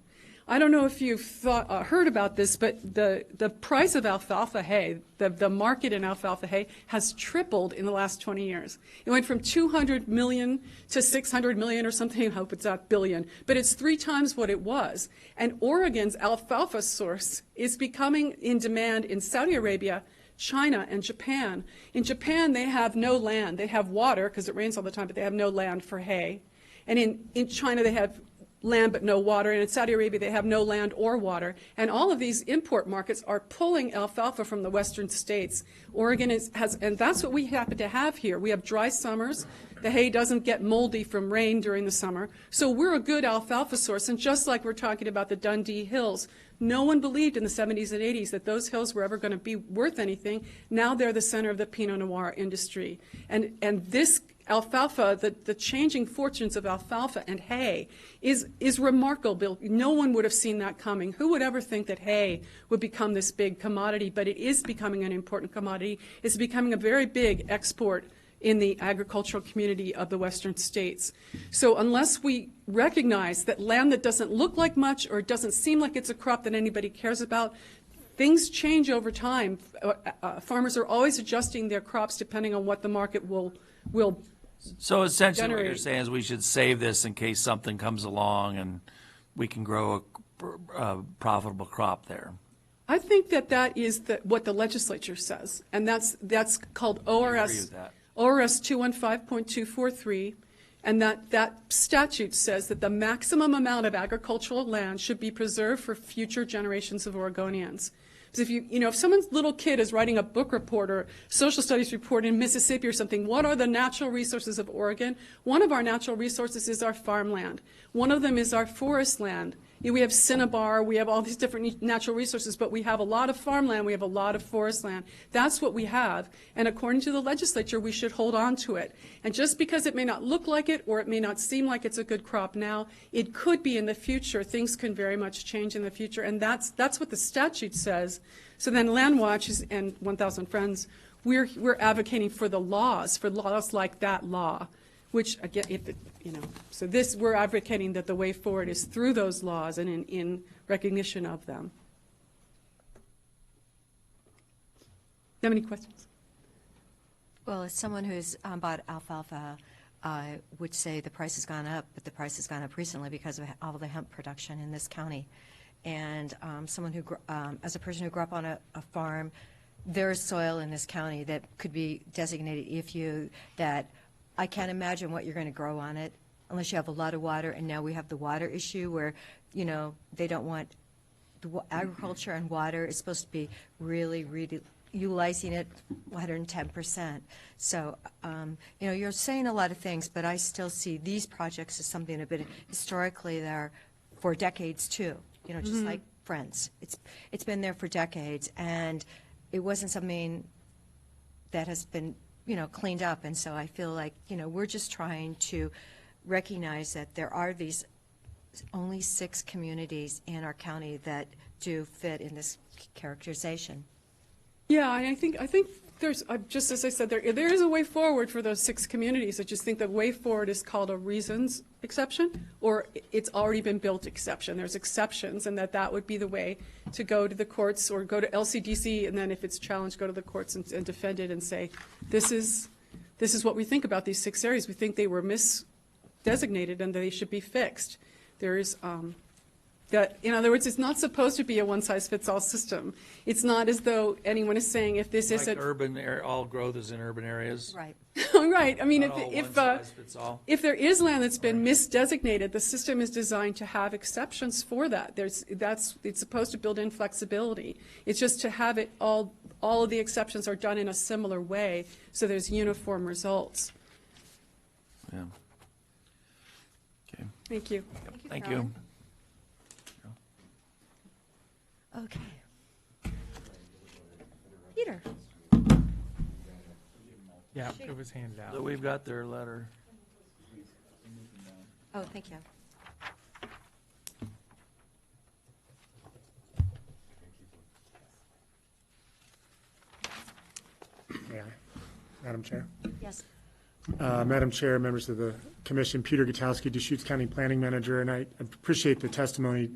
I don't know if you've heard about this, but the price of alfalfa hay, the market in alfalfa hay, has tripled in the last 20 years. It went from 200 million to 600 million or something. I hope it's not billion, but it's 3 times what it was. And Oregon's alfalfa source is becoming in demand in Saudi Arabia, China, and Japan. In Japan, they have no land. They have water because it rains all the time, but they have no land for hay. And in China, they have land but no water, and in Saudi Arabia they have no land or water, and all of these import markets are pulling alfalfa from the western states. Oregon has, and that's what we happen to have here. We have dry summers. The hay doesn't get moldy from rain during the summer, so we're a good alfalfa source. And just like we're talking about the Dundee Hills, no one believed in the 70s and 80s that those hills were ever going to be worth anything. Now they're the center of the Pinot Noir industry, and this alfalfa, the changing fortunes of alfalfa and hay is remarkable. No one would have seen that coming. Who would ever think that hay would become this big commodity? But it is becoming an important commodity. It's becoming a very big export in the agricultural community of the western states. So unless we recognize that land that doesn't look like much or doesn't seem like it's a crop that anybody cares about, things change over time. Farmers are always adjusting their crops depending on what the market will So essentially what you're generate. saying is we should save this in case something comes along and we can grow a profitable crop there. I think that is what the legislature says, and that's called I agree ORS with that. ORS 215.243, and that statute says that the maximum amount of agricultural land should be preserved for future generations of Oregonians. Because if someone's little kid is writing a book report or social studies report in Mississippi or something, what are the natural resources of Oregon? One of our natural resources is our farmland. One of them is our forest land. We have cinnabar, we have all these different natural resources, but we have a lot of farmland, we have a lot of forest land. That's what we have, and according to the legislature, we should hold on to it. And just because it may not look like it, or it may not seem like it's a good crop now, it could be in the future. Things can very much change in the future, and that's what the statute says. So then Land Watch and 1,000 Friends, we're advocating for laws like that law, which again, so we're advocating that the way forward is through those laws and in recognition of them. Do you have any questions? Well, as someone who's bought alfalfa, I would say the price has gone up, but the price has gone up recently because of all the hemp production in this county. And someone who, as a person who grew up on a farm, there is soil in this county that could be designated that I can't imagine what you're going to grow on it unless you have a lot of water. And now we have the water issue where, they don't want agriculture and water is supposed to be really, really utilizing it 110%. So, you're saying a lot of things, but I still see these projects as something that have been historically there for decades too, just like Friends. It's been there for decades, and it wasn't something that has been cleaned up. And so I feel like, we're just trying to recognize that there are these only 6 communities in our county that do fit in this characterization. Yeah, I think there's, just as I said, there is a way forward for those 6 communities. I just think the way forward is called a reasons exception, or it's already been built exception. There's exceptions, and that would be the way to go to the courts or go to LCDC, and then if it's challenged, go to the courts and defend it and say, this is what we think about these 6 areas. We think they were misdesignated and they should be fixed. There is that, in other words, it's not supposed to be a one-size-fits-all system. It's not as though anyone is saying if this is All growth is in urban areres. Right. Right. I mean, Not all one size fits all. if there is land that's been misdesignated, the system is designed to have exceptions for that. It's supposed to build in flexibility. It's just to have it all all of the exceptions are done in a similar way, so there's uniform results. Yeah. Okay. Thank you. Thank you. Okay. Peter? Yeah, it was handed out. So we've got their letter. Oh, thank you. Yeah. Madam Chair. Yes. Madam Chair, members of the commission, Peter Gutowski, Deschutes County Planning Manager, and I appreciate the testimony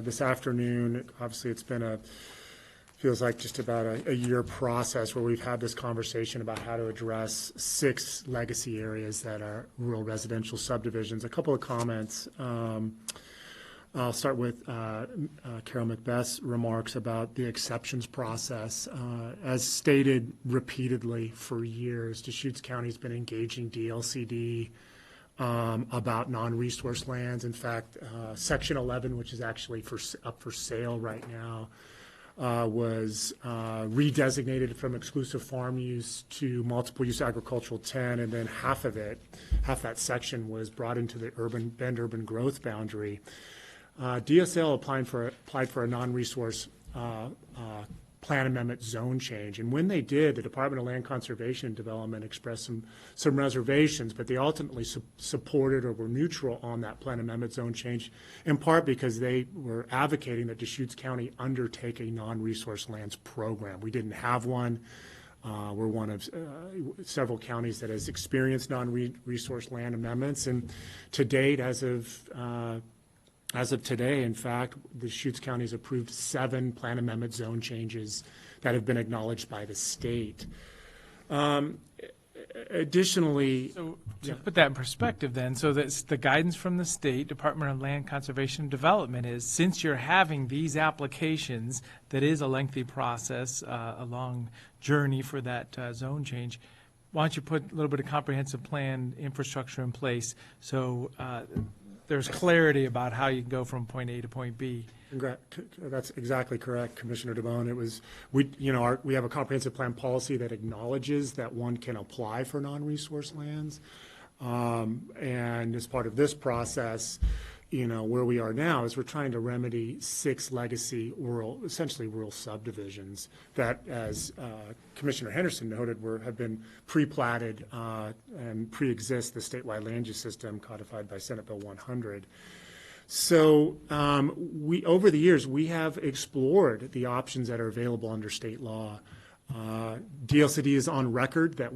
this afternoon. Obviously, it's been feels like just about a year process where we've had this conversation about how to address 6 legacy areas that are rural residential subdivisions. A couple of comments. I'll start with Carol Macbeth's remarks about the exceptions process. As stated repeatedly for years, Deschutes County's been engaging DLCD about non-resource lands. In fact, Section 11, which is actually up for sale right now, was redesignated from exclusive farm use to multiple use agricultural 10, and then half that section was brought into the Bend urban growth boundary. DSL applied for a non-resource plan amendment zone change, and when they did, the Department of Land Conservation and Development expressed some reservations, but they ultimately supported or were neutral on that plan amendment zone change, in part because they were advocating that Deschutes County undertake a non-resource lands program. We didn't have one. We're one of several counties that has experienced non-resource land amendments, and to date, as of today, in fact, the Deschutes County has approved 7 plan amendment zone changes that have been acknowledged by the state. Additionally, So to put that in perspective then, so that's the guidance from the state Department of Land Conservation and Development is, since you're having these applications, that is a lengthy process, a long journey for that zone change, why don't you put a little bit of comprehensive plan infrastructure in place so there's clarity about how you can go from point A to point B. That's exactly correct, Commissioner DeBone. We have a comprehensive plan policy that acknowledges that one can apply for non-resource lands. And as part of this process, where we are now is we're trying to remedy 6 legacy essentially rural subdivisions that, as Commissioner Henderson noted, have been pre-platted and pre-exist the statewide land use system codified by Senate Bill 100. So over the years, we have explored the options that are available under state law. DLCD is on record that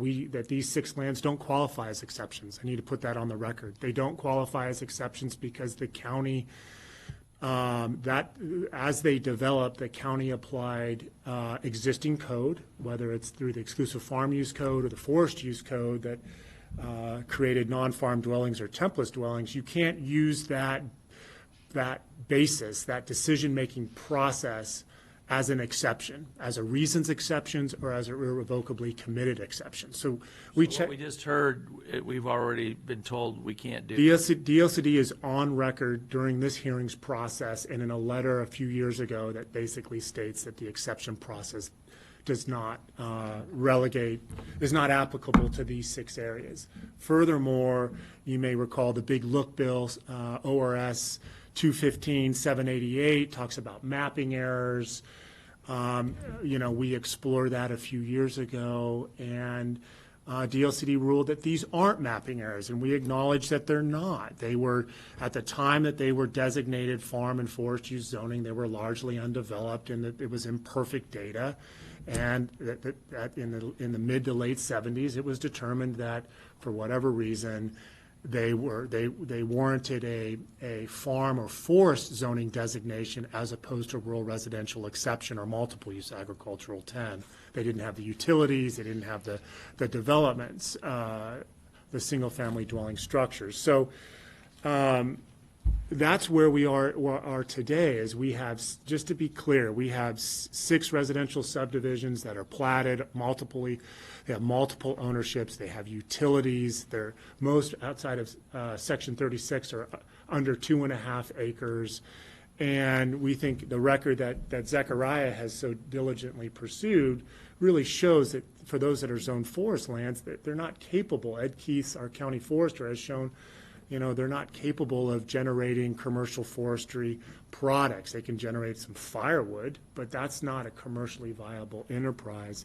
these 6 lands don't qualify as exceptions. I need to put that on the record. They don't qualify as exceptions because the county, as they developed, the county applied existing code, whether it's through the exclusive farm use code or the forest use code that created non-farm dwellings or template dwellings. You can't use that basis, that decision-making process, as an exception, as a reasons exceptions, or as an irrevocably committed exception. So we just heard, we've already been told we can't do. DLCD is on record during this hearings process and in a letter a few years ago that basically states that the exception process does not is not applicable to these 6 areas. Furthermore, you may recall the Big Look Bill, ORS 215-788, talks about mapping errors. We explored that a few years ago, and DLCD ruled that these aren't mapping errors, and we acknowledge that they're not. They were, at the time that they were designated farm and forest use zoning, they were largely undeveloped, and that it was imperfect data. And that in the mid to late 70s, it was determined that for whatever reason, they warranted a farm or forest zoning designation as opposed to rural residential exception or multiple use agricultural 10. They didn't have the utilities, they didn't have the developments, the single family dwelling structures. So that's where we are today. Is we have, just to be clear, we have 6 residential subdivisions that are platted multiply. They have multiple ownerships. They have utilities. They're most outside of Section 36 are under 2.5 acres. And we think the record that Zechariah has so diligently pursued really shows that for those that are zone forest lands, that they're not capable. Ed Keith, our county forester, has shown, they're not capable of generating commercial forestry products. They can generate some firewood, but that's not a commercially viable enterprise.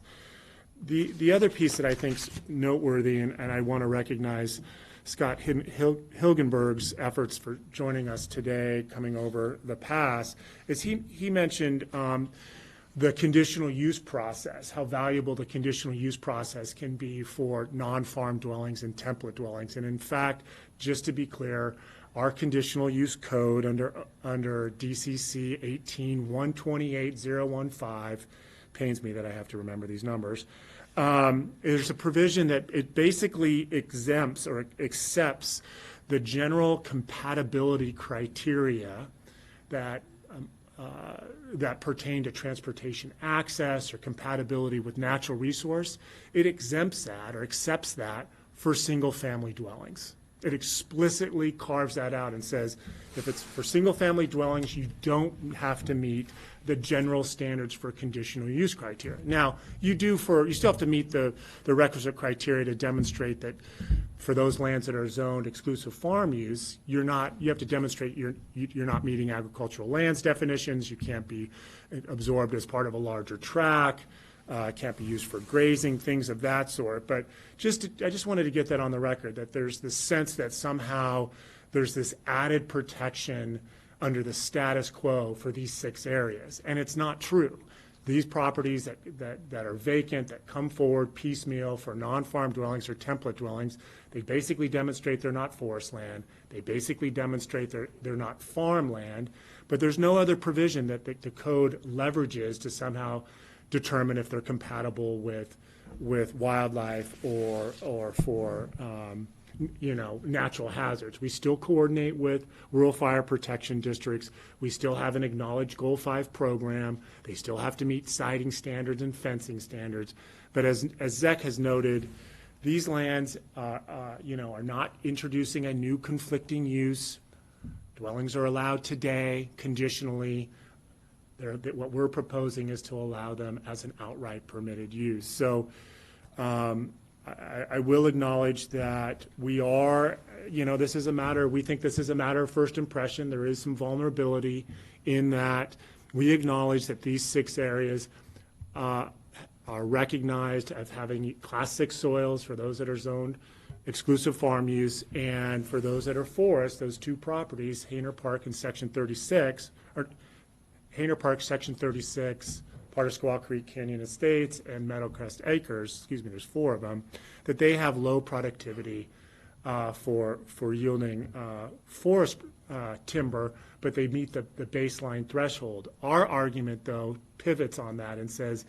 The other piece that I think is noteworthy, and I want to recognize Scott Hilgenberg's efforts for joining us today, coming over the pass, is he mentioned the conditional use process, how valuable the conditional use process can be for non-farm dwellings and template dwellings. And in fact, just to be clear, our conditional use code under DCC 18-128-015, pains me that I have to remember these numbers, there's a provision that it basically exempts or accepts the general compatibility criteria that pertain to transportation access or compatibility with natural resource. It exempts that or accepts that for single-family dwellings. It explicitly carves that out and says if it's for single-family dwellings, you don't have to meet the general standards for conditional use criteria. Now, you still have to meet the requisite criteria to demonstrate that for those lands that are zoned exclusive farm use, you have to demonstrate you're not meeting agricultural lands definitions, you can't be absorbed as part of a larger tract, can't be used for grazing, things of that sort. But I just wanted to get that on the record, that there's this sense that somehow there's this added protection under the status quo for these 6 areas. And it's not true. These properties that are vacant, that come forward piecemeal for non-farm dwellings or template dwellings, they basically demonstrate they're not forest land. They basically demonstrate they're not farmland. But there's no other provision that the code leverages to somehow determine if they're compatible with wildlife or for natural hazards. We still coordinate with rural fire protection districts. We still have an acknowledged Goal 5 program. They still have to meet siting standards and fencing standards. But as Zech has noted, these lands are not introducing a new conflicting use. Dwellings are allowed today conditionally. What we're proposing is to allow them as an outright permitted use. So I will acknowledge that we think this is a matter of first impression. There is some vulnerability in that we acknowledge that these 6 areas are recognized as having Class 6 soils for those that are zoned exclusive farm use, and for those that are forest, those 2 properties, Hainer Park and Section 36, or Hainer Park, Section 36, part of Squaw Creek Canyon Estates, and Meadowcrest Acres, there's 4 of them, that they have low productivity for yielding forest timber, but they meet the baseline threshold. Our argument, though, pivots on that and says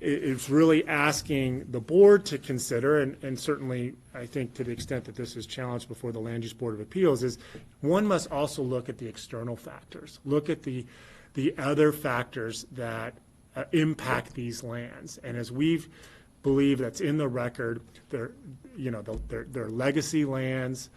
it's really asking the board to consider, and certainly I think to the extent that this is challenged before the Land Use Board of Appeals, is one must also look at the external factors, look at the other factors that impact these lands. And as we believe that's in the record, they're legacy lands,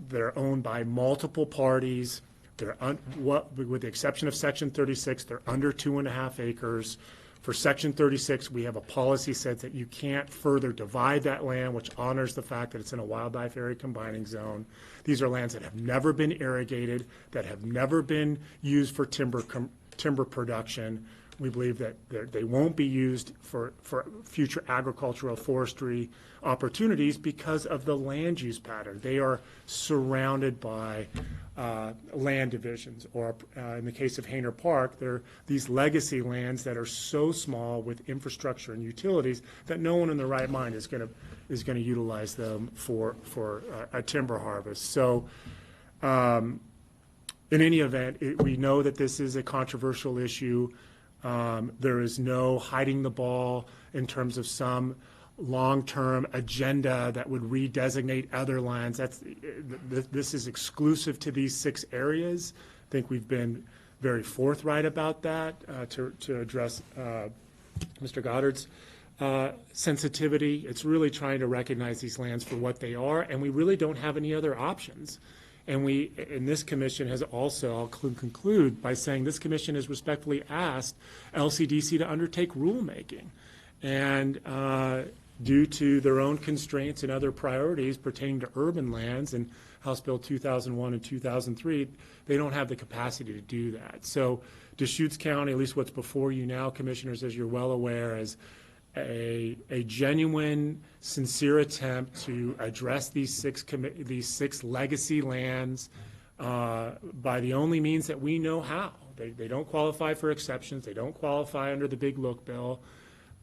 they're owned by multiple parties, with the exception of Section 36, they're under 2.5 acres. For Section 36, we have a policy set that you can't further divide that land, which honors the fact that it's in a wildlife area combining zone. These are lands that have never been irrigated, that have never been used for timber production. We believe that they won't be used for future agricultural forestry opportunities because of the land use pattern. They are surrounded by land divisions, or in the case of Hainer Park, they're these legacy lands that are so small with infrastructure and utilities that no one in their right mind is going to utilize them for a timber harvest. So in any event, we know that this is a controversial issue. There is no hiding the ball in terms of some long-term agenda that would redesignate other lands. This is exclusive to these 6 areas. I think we've been very forthright about that to address Mr. Goddard's sensitivity. It's really trying to recognize these lands for what they are, and we really don't have any other options. And this commission has also, I'll conclude by saying this commission has respectfully asked LCDC to undertake rulemaking. And due to their own constraints and other priorities pertaining to urban lands and House Bill 2001 and 2003, they don't have the capacity to do that. So Deschutes County, at least what's before you now, commissioners, as you're well aware, is a genuine, sincere attempt to address these six legacy lands by the only means that we know how. They don't qualify for exceptions. They don't qualify under the Big Look bill.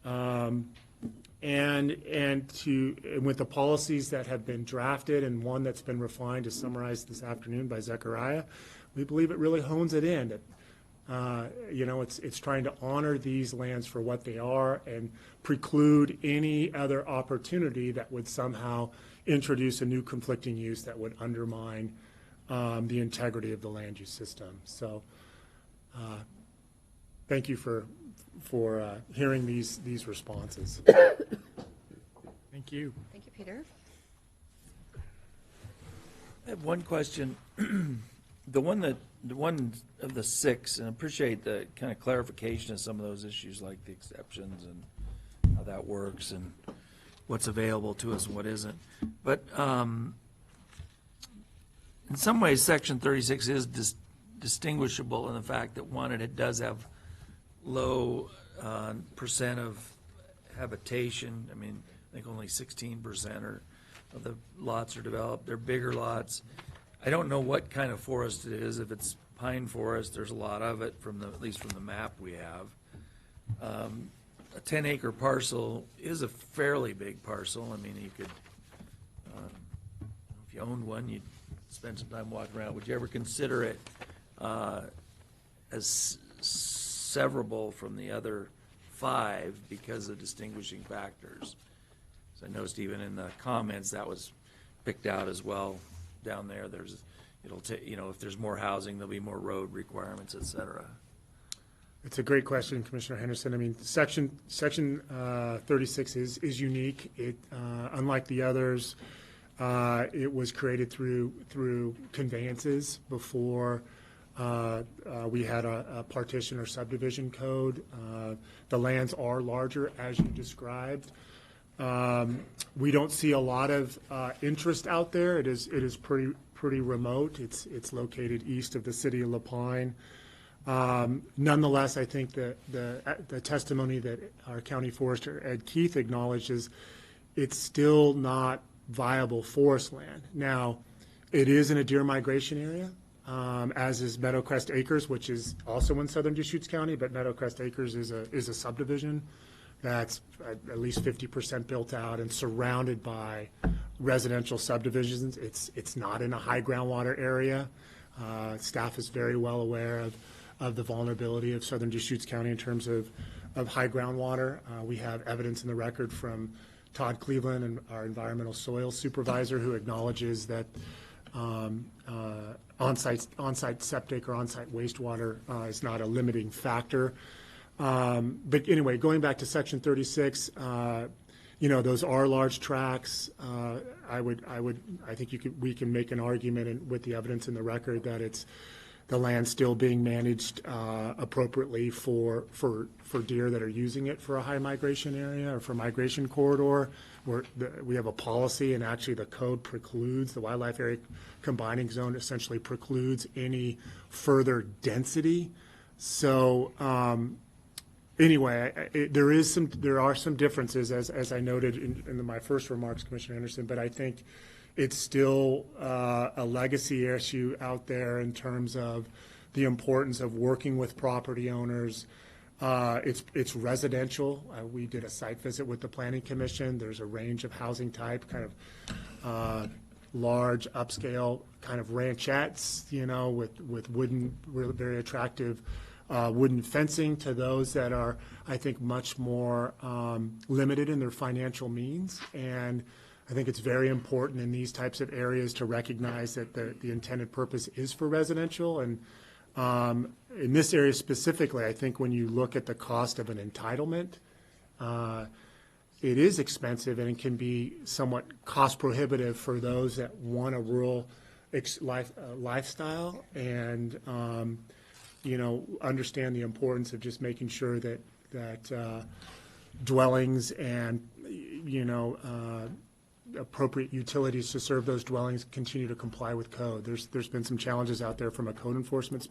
And with the policies that have been drafted and one that's been refined, as summarized this afternoon by Zechariah, we believe it really hones it in. It's trying to honor these lands for what they are and preclude any other opportunity that would somehow introduce a new conflicting use that would undermine the integrity of the land use system. So thank you for hearing these responses. Thank you. Thank you, Peter. I have one question. The one of the six, and I appreciate the kind of clarification of some of those issues like the exceptions and how that works and what's available to us and what isn't. But in some ways, Section 36 is distinguishable in the fact that, one, it does have low percent of habitation. I mean, I think only 16% of the lots are developed. They're bigger lots. I don't know what kind of forest it is. If it's pine forest, there's a lot of it, at least from the map we have. A 10-acre parcel is a fairly big parcel. I mean, you could, if you owned one, you'd spend some time walking around. Would you ever consider it as severable from the other 5 because of distinguishing factors? So I noticed even in the comments that was picked out as well. Down there, if there's more housing, there'll be more road requirements, et cetera. It's a great question, Commissioner Henderson. I mean, Section 36 is unique. It, unlike the others, it was created through conveyances before we had a partition or subdivision code. The lands are larger, as you described. We don't see a lot of interest out there. It is pretty remote. It's located east of the city of La Pine. Nonetheless, I think the testimony that our county forester Ed Keith acknowledges, it's still not viable forest land. Now, it is in a deer migration area, as is Meadowcrest Acres, which is also in southern Deschutes County, but Meadowcrest Acres is a subdivision that's at least 50% built out and surrounded by residential subdivisions. It's not in a high groundwater area. Staff is very well aware of the vulnerability of southern Deschutes County in terms of high groundwater. We have evidence in the record from Todd Cleveland, and our environmental soil supervisor, who acknowledges that on-site septic or on-site wastewater is not a limiting factor. But anyway, going back to Section 36, those are large tracts. I think we can make an argument with the evidence in the record that it's the land still being managed appropriately for deer that are using it for a high migration area or for migration corridor. We have a policy, and actually the code precludes, the wildlife area combining zone essentially precludes any further density. So anyway, there are some differences, as I noted in my first remarks, Commissioner Anderson, but I think it's still a legacy issue out there in terms of the importance of working with property owners. It's residential. We did a site visit with the Planning Commission. There's a range of housing type, kind of large upscale kind of ranchettes, with wooden, very attractive wooden fencing, to those that are, I think, much more limited in their financial means. And I think it's very important in these types of areas to recognize that the intended purpose is for residential. And in this area specifically, I think when you look at the cost of an entitlement, it is expensive, and it can be somewhat cost prohibitive for those that want a rural lifestyle and, understand the importance of just making sure that dwellings and, appropriate utilities to serve those dwellings continue to comply with code. There's been some challenges out there from a code enforcement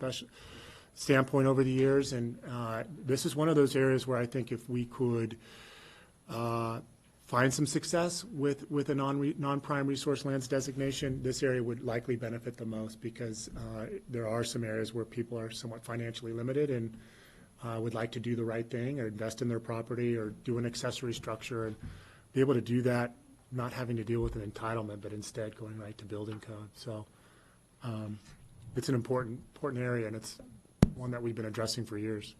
standpoint over the years, and this is one of those areas where I think if we could find some success with a non-prime resource lands designation, this area would likely benefit the most, because there are some areas where people are somewhat financially limited and would like to do the right thing or invest in their property or do an accessory structure and be able to do that, not having to deal with an entitlement, but instead going right to building code. So it's an important area, and it's one that we've been addressing for years.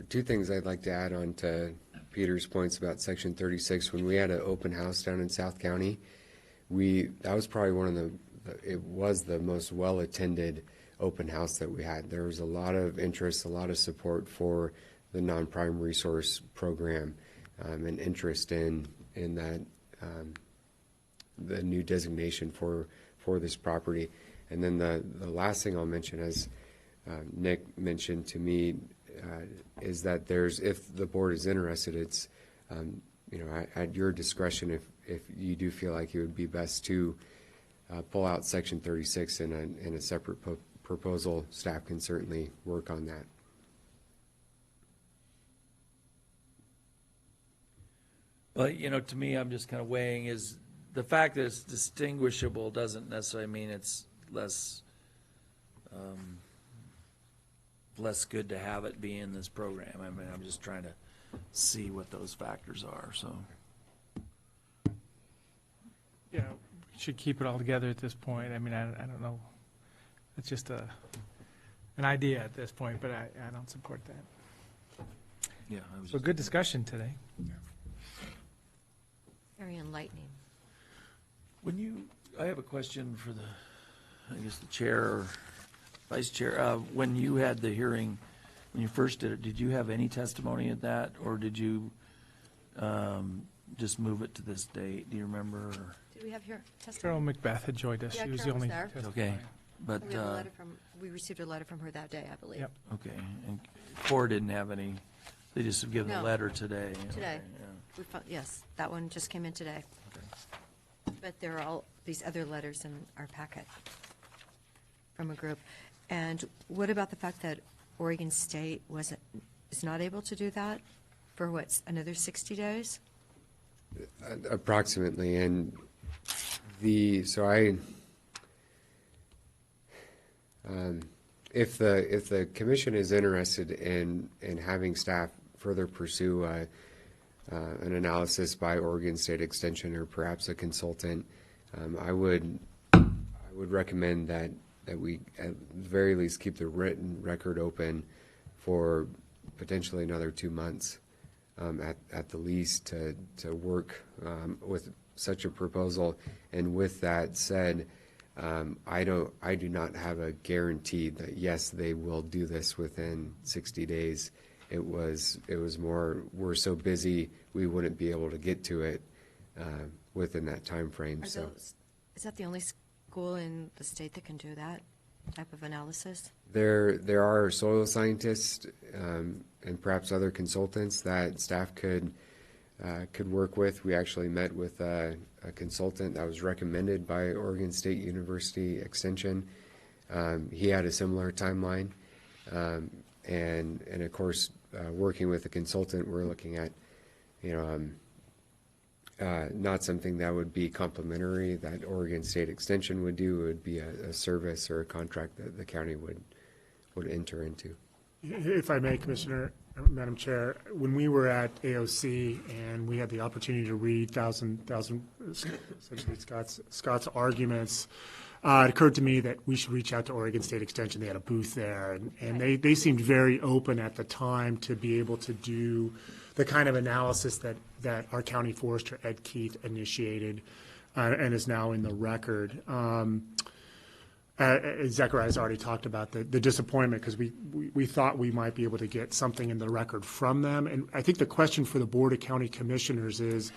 Two things I'd like to add on to Peter's points about Section 36. When we had an open house down in South County, that was probably it was the most well-attended open house that we had. There was a lot of interest, a lot of support for the non-prime resource program, and interest in that, the new designation for this property. And then the last thing I'll mention, as Nick mentioned to me, is that if the board is interested, it's at your discretion if you do feel like it would be best to pull out Section 36 in a separate proposal. Staff can certainly work on that. Well, to me, I'm just kind of weighing is the fact that it's distinguishable doesn't necessarily mean it's less good to have it be in this program. I mean, I'm just trying to see what those factors are, so. Yeah, we should keep it all together at this point. I mean, I don't know. It's just an idea at this point, but I don't support that. Yeah. So good discussion today. Very enlightening. I have a question for the chair or vice chair. When you had the hearing, when you first did it, did you have any testimony at that, or did you just move it to this date? Do you remember? Did we have your testimony? Carol Macbeth had joined us. Yeah, She was the Carol was only there. testimony. Okay, but. We received a letter from her that day, I believe. Yep. Okay, and CORE didn't have any, they just have given a No. letter today. Today. Okay, yeah. Yes, that one just came in today. But there are all these other letters in our packet from a group. And what about the fact that Oregon State is not able to do that for another 60 days? Approximately, and if the commission is interested in having staff further pursue an analysis by Oregon State Extension or perhaps a consultant, I would recommend that we at the very least keep the written record open for potentially another 2 months at the least to work with such a proposal. And with that said, I do not have a guarantee that yes, they will do this within 60 days. It was more, we're so busy we wouldn't be able to get to it within that time frame. So Is that the only school in the state that can do that type of analysis? there are soil scientists and perhaps other consultants that staff could work with. We actually met with a consultant that was recommended by Oregon State University Extension. He had a similar timeline, and of course, working with a consultant, we're looking at, not something that would be complementary that Oregon State Extension would do. It would be a service or a contract that the county would enter into. If I may, Madam Chair, when we were at AOC and we had the opportunity to read essentially Scott's arguments, it occurred to me that we should reach out to Oregon State Extension. They had a booth there, and they seemed very open at the time to be able to do the kind of analysis that our county forester, Ed Keith, initiated and is now in the record. Zechariah's already talked about the disappointment because we thought we might be able to get something in the record from them. And I think the question for the Board of County Commissioners is,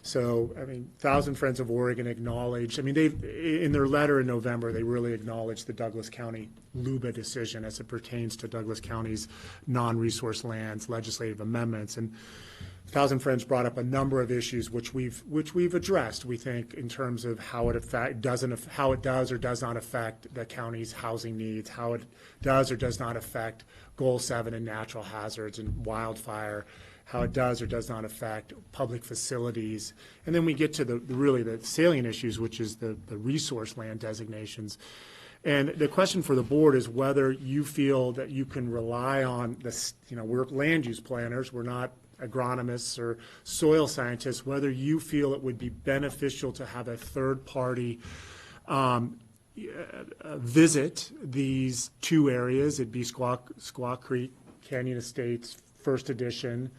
So, I mean, Thousand Friends of Oregon acknowledged, I mean, in their letter in November, they really acknowledged the Douglas County LUBA decision as it pertains to Douglas County's non-resource lands, legislative amendments. And Thousand Friends brought up a number of issues which we've addressed, we think, in terms of how it how it does or does not affect the county's housing needs, how it does or does not affect Goal 7 and natural hazards and wildfire, how it does or does not affect public facilities. And then we get to the salient issues, which is the resource land designations. And the question for the board is whether you feel that you can rely on this, we're land use planners, we're not agronomists or soil scientists, whether you feel it would be beneficial to have a third party visit these two areas. It'd be Squaw Creek, Canyon Estates, First Edition,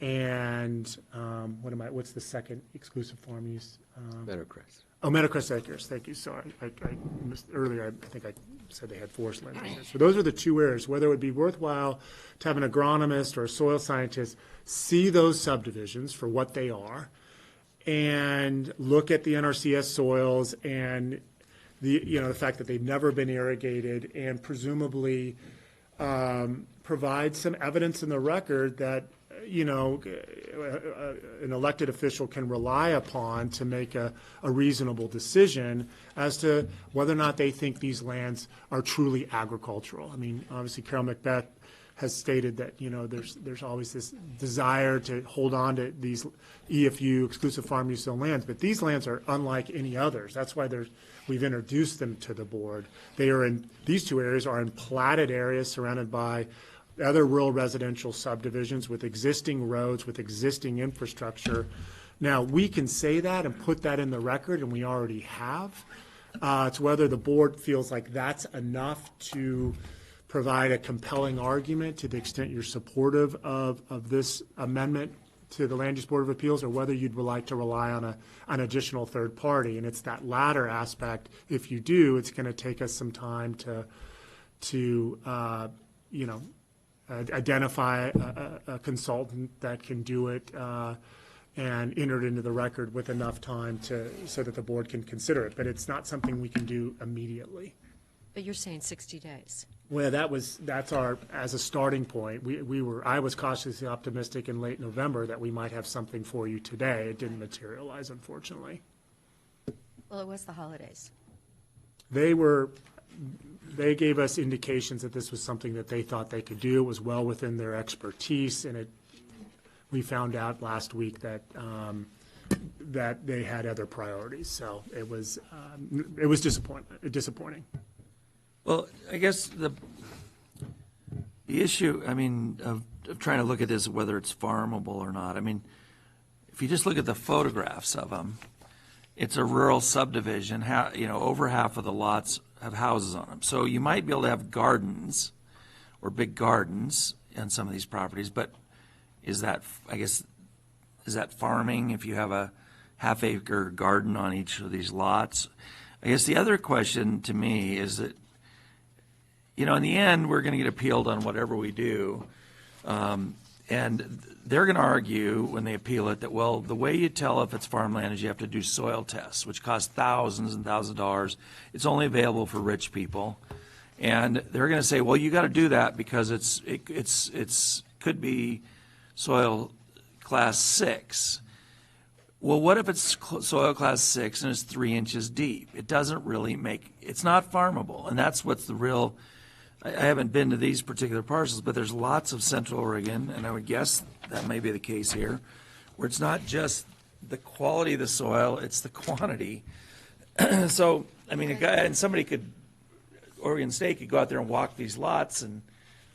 and what's the second exclusive farm use? Meadowcrest. Oh, Meadowcrest Acres, thank you, sorry. I missed earlier, I think I said they had forest land. So those are the two areas, whether it would be worthwhile to have an agronomist or a soil scientist see those subdivisions for what they are and look at the NRCS soils and the fact that they've never been irrigated and presumably provide some evidence in the record that an elected official can rely upon to make a reasonable decision as to whether or not they think these lands are truly agricultural. I mean, obviously, Carol Macbeth has stated that, there's always this desire to hold on to these EFU, exclusive farm use zone lands, but these lands are unlike any others. That's why we've introduced them to the board. These two areas are in platted areas surrounded by other rural residential subdivisions with existing roads, with existing infrastructure. Now, we can say that and put that in the record, and we already have. It's whether the board feels like that's enough to provide a compelling argument to the extent you're supportive of this amendment to the Land Use Board of Appeals, or whether you'd like to rely on an additional third party. And it's that latter aspect. If you do, it's going to take us some time to identify a consultant that can do it and enter it into the record with enough time so that the board can consider it. But it's not something we can do immediately. But you're saying 60 days. Well, that's as a starting point. I was cautiously optimistic in late November that we might have something for you today. It didn't materialize, unfortunately. Well, it was the holidays. They gave us indications that this was something that they thought they could do. It was well within their expertise, and we found out last week that they had other priorities. So it was disappointing. Well, I guess the issue, of trying to look at this, whether it's farmable or not, if you just look at the photographs of them, it's a rural subdivision. Over half of the lots have houses on them. So you might be able to have gardens or big gardens on some of these properties, but is that farming if you have a half-acre garden on each of these lots? I guess the other question to me is that, in the end, we're going to get appealed on whatever we do. And they're going to argue when they appeal it that, well, the way you tell if it's farmland is you have to do soil tests, which cost thousands and thousands of dollars. It's only available for rich people. And they're going to say, well, you got to do that because it's could be soil class 6. Well, what if it's soil class 6 and it's 3 inches deep? It doesn't really it's not farmable. And that's what's the real, I haven't been to these particular parcels, but there's lots of Central Oregon, and I would guess that may be the case here, where it's not just the quality of the soil, it's the quantity. So, Oregon State could go out there and walk these lots and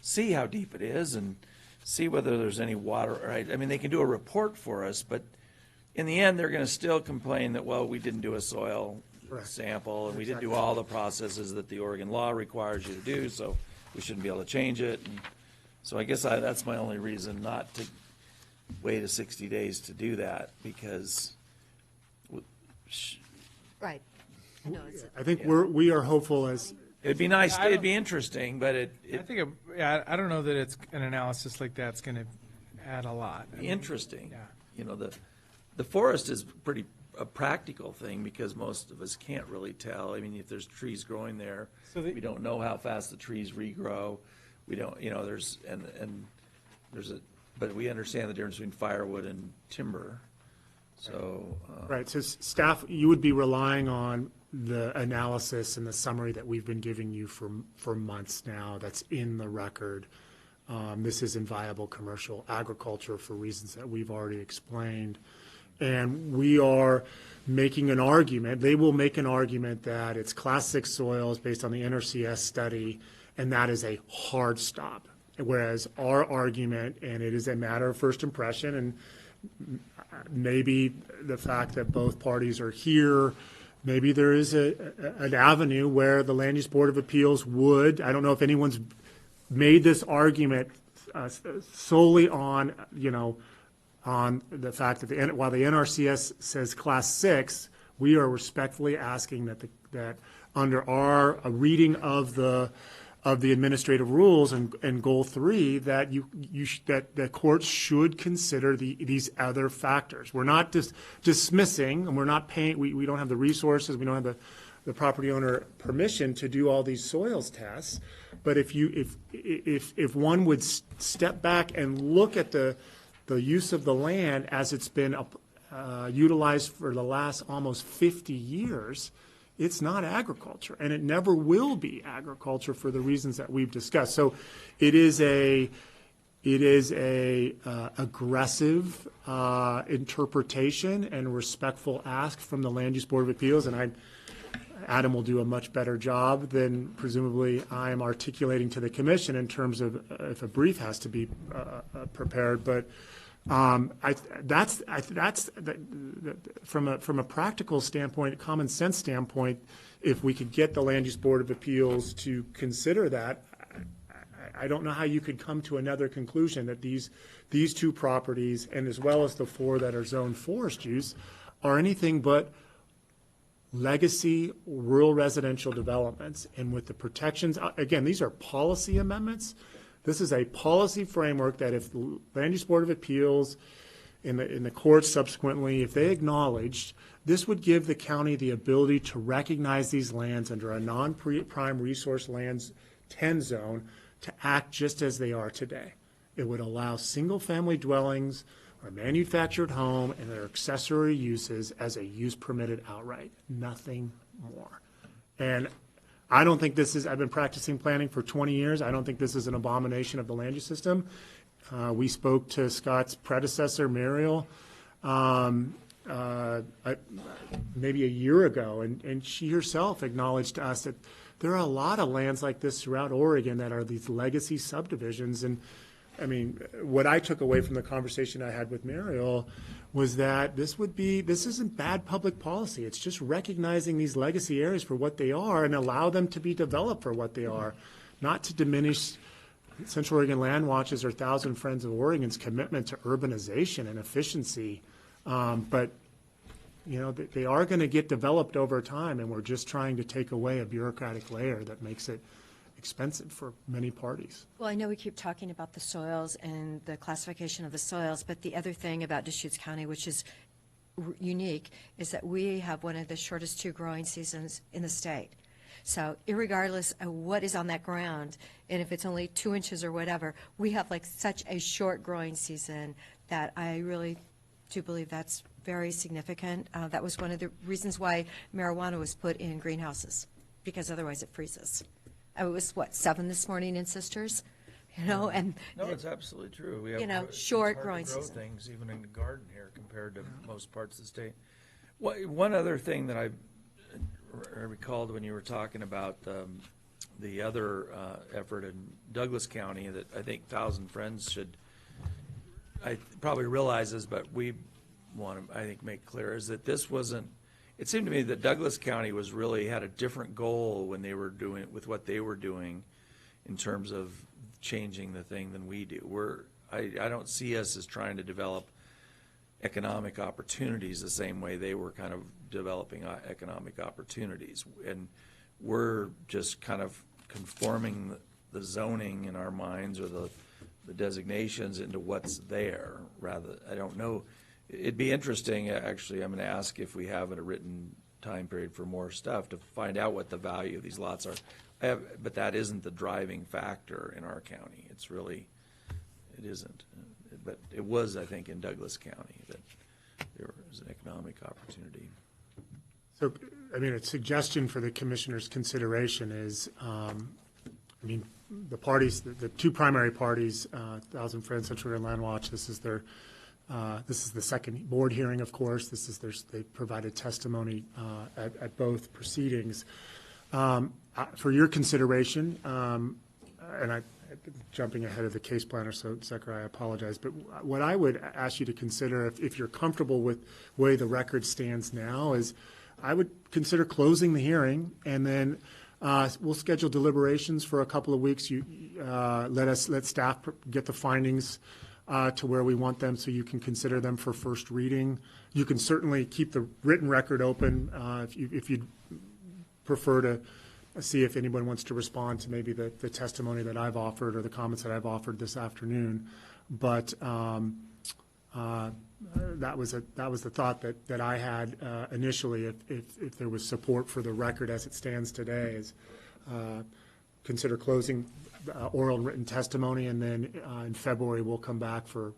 see how deep it is and see whether there's any water, right? They can do a report for us, but in the end, they're going to still complain that, well, we didn't do a soil sample, and we didn't do all the processes that the Oregon law requires you to do, so we shouldn't be able to change it. And so I guess that's my only reason not to wait 60 days to do that, because Right. I think we are hopeful as. It'd be nice, it'd be interesting, but I don't know that it's an analysis like that's going to add a lot. Interesting. Yeah. the forest is pretty a practical thing because most of us can't really tell. I mean, if there's trees growing there, we don't know how fast the trees regrow. We don't, you know, but we understand the difference between firewood and timber. So. Right, so staff, you would be relying on the analysis and the summary that we've been giving you for months now, that's in the record. This isn't viable commercial agriculture for reasons that we've already explained. And we are making an argument, they will make an argument that it's Class 6 soils based on the NRCS study, and that is a hard stop. Whereas our argument, and it is a matter of first impression, and maybe the fact that both parties are here, maybe there is an avenue where the Land Use Board of Appeals would, I don't know if anyone's made this argument solely on, on the fact that while the NRCS says Class 6, we are respectfully asking that under our reading of the administrative rules and goal 3, that that the courts should consider these other factors. We're not just dismissing, and we're not paying. We don't have the resources. We don't have the property owner permission to do all these soils tests. But if one would step back and look at the use of the land as it's been utilized for the last almost 50 years, it's not agriculture, and it never will be agriculture for the reasons that we've discussed. So it is a aggressive interpretation and respectful ask from the Land Use Board of Appeals, and Adam will do a much better job than presumably I am articulating to the commission in terms of if a brief has to be prepared. But that's from a practical standpoint, common sense standpoint, if we could get the Land Use Board of Appeals to consider that, I don't know how you could come to another conclusion that these two properties, and as well as the 4 that are zoned forest use, are anything but legacy rural residential developments. And with the protections, again, these are policy amendments. This is a policy framework that if the Land Use Board of Appeals in the courts subsequently, if they acknowledged, this would give the county the ability to recognize these lands under a non-prime resource lands 10 zone to act just as they are today. It would allow single-family dwellings or manufactured home and their accessory uses as a use permitted outright, nothing more. And I don't think this is, I've been practicing planning for 20 years. I don't think this is an abomination of the land use system. We spoke to Scott's predecessor, Muriel, maybe a year ago, and she herself acknowledged to us that there are a lot of lands like this throughout Oregon that are these legacy subdivisions. And I mean, what I took away from the conversation I had with Muriel was that this isn't bad public policy. It's just recognizing these legacy areas for what they are and allow them to be developed for what they are, not to diminish Central Oregon Land Watch's or Thousand Friends of Oregon's commitment to urbanization and efficiency. But they are going to get developed over time, and we're just trying to take away a bureaucratic layer that makes it expensive for many parties. Well, I know we keep talking about the soils and the classification of the soils, but the other thing about Deschutes County, which is unique, is that we have one of the shortest 2 growing seasons in the state. So irregardless of what is on that ground, and if it's only 2 inches or whatever, we have like such a short growing season that I really do believe that's very significant. That was one of the reasons why marijuana was put in greenhouses, because otherwise it freezes. It was, 7 this morning in Sisters, and no, it's absolutely true. We have short growing season. season. Things even in the garden here compared to most parts of the state. One other thing that I recalled when you were talking about the other effort in Douglas County that I think Thousand Friends probably realizes, but we want to, I think, make clear is that this wasn't. It seemed to me that Douglas County had a different goal when they were doing it with what they were doing in terms of changing the thing than we do. I don't see us as trying to develop economic opportunities the same way they were kind of developing economic opportunities. And we're just kind of conforming the zoning in our minds or the designations into what's there. Rather, I don't know it'd be interesting, actually, I'm going to ask if we have a written time period for more stuff to find out what the value of these lots are. But that isn't the driving factor in our county. It's really, it isn't. But it was, I think, in Douglas County that there was an economic opportunity. So, I mean, a suggestion for the commissioner's consideration is, I mean, the parties, the two primary parties, Thousand Friends, Central Area Land Watch, this is the second board hearing, of course. They provided testimony at both proceedings. For your consideration, and I'm jumping ahead of the case planner, so Zechariah, I apologize, but what I would ask you to consider, if you're comfortable with the way the record stands now, is I would consider closing the hearing, and then we'll schedule deliberations for a couple of weeks. Let staff get the findings to where we want them, so you can consider them for first reading. You can certainly keep the written record open if you'd prefer to see if anyone wants to respond to maybe the testimony that I've offered or the comments that I've offered this afternoon. But that was the thought that I had initially. If there was support for the record as it stands today, is consider closing oral and written testimony, and then in February we'll come back for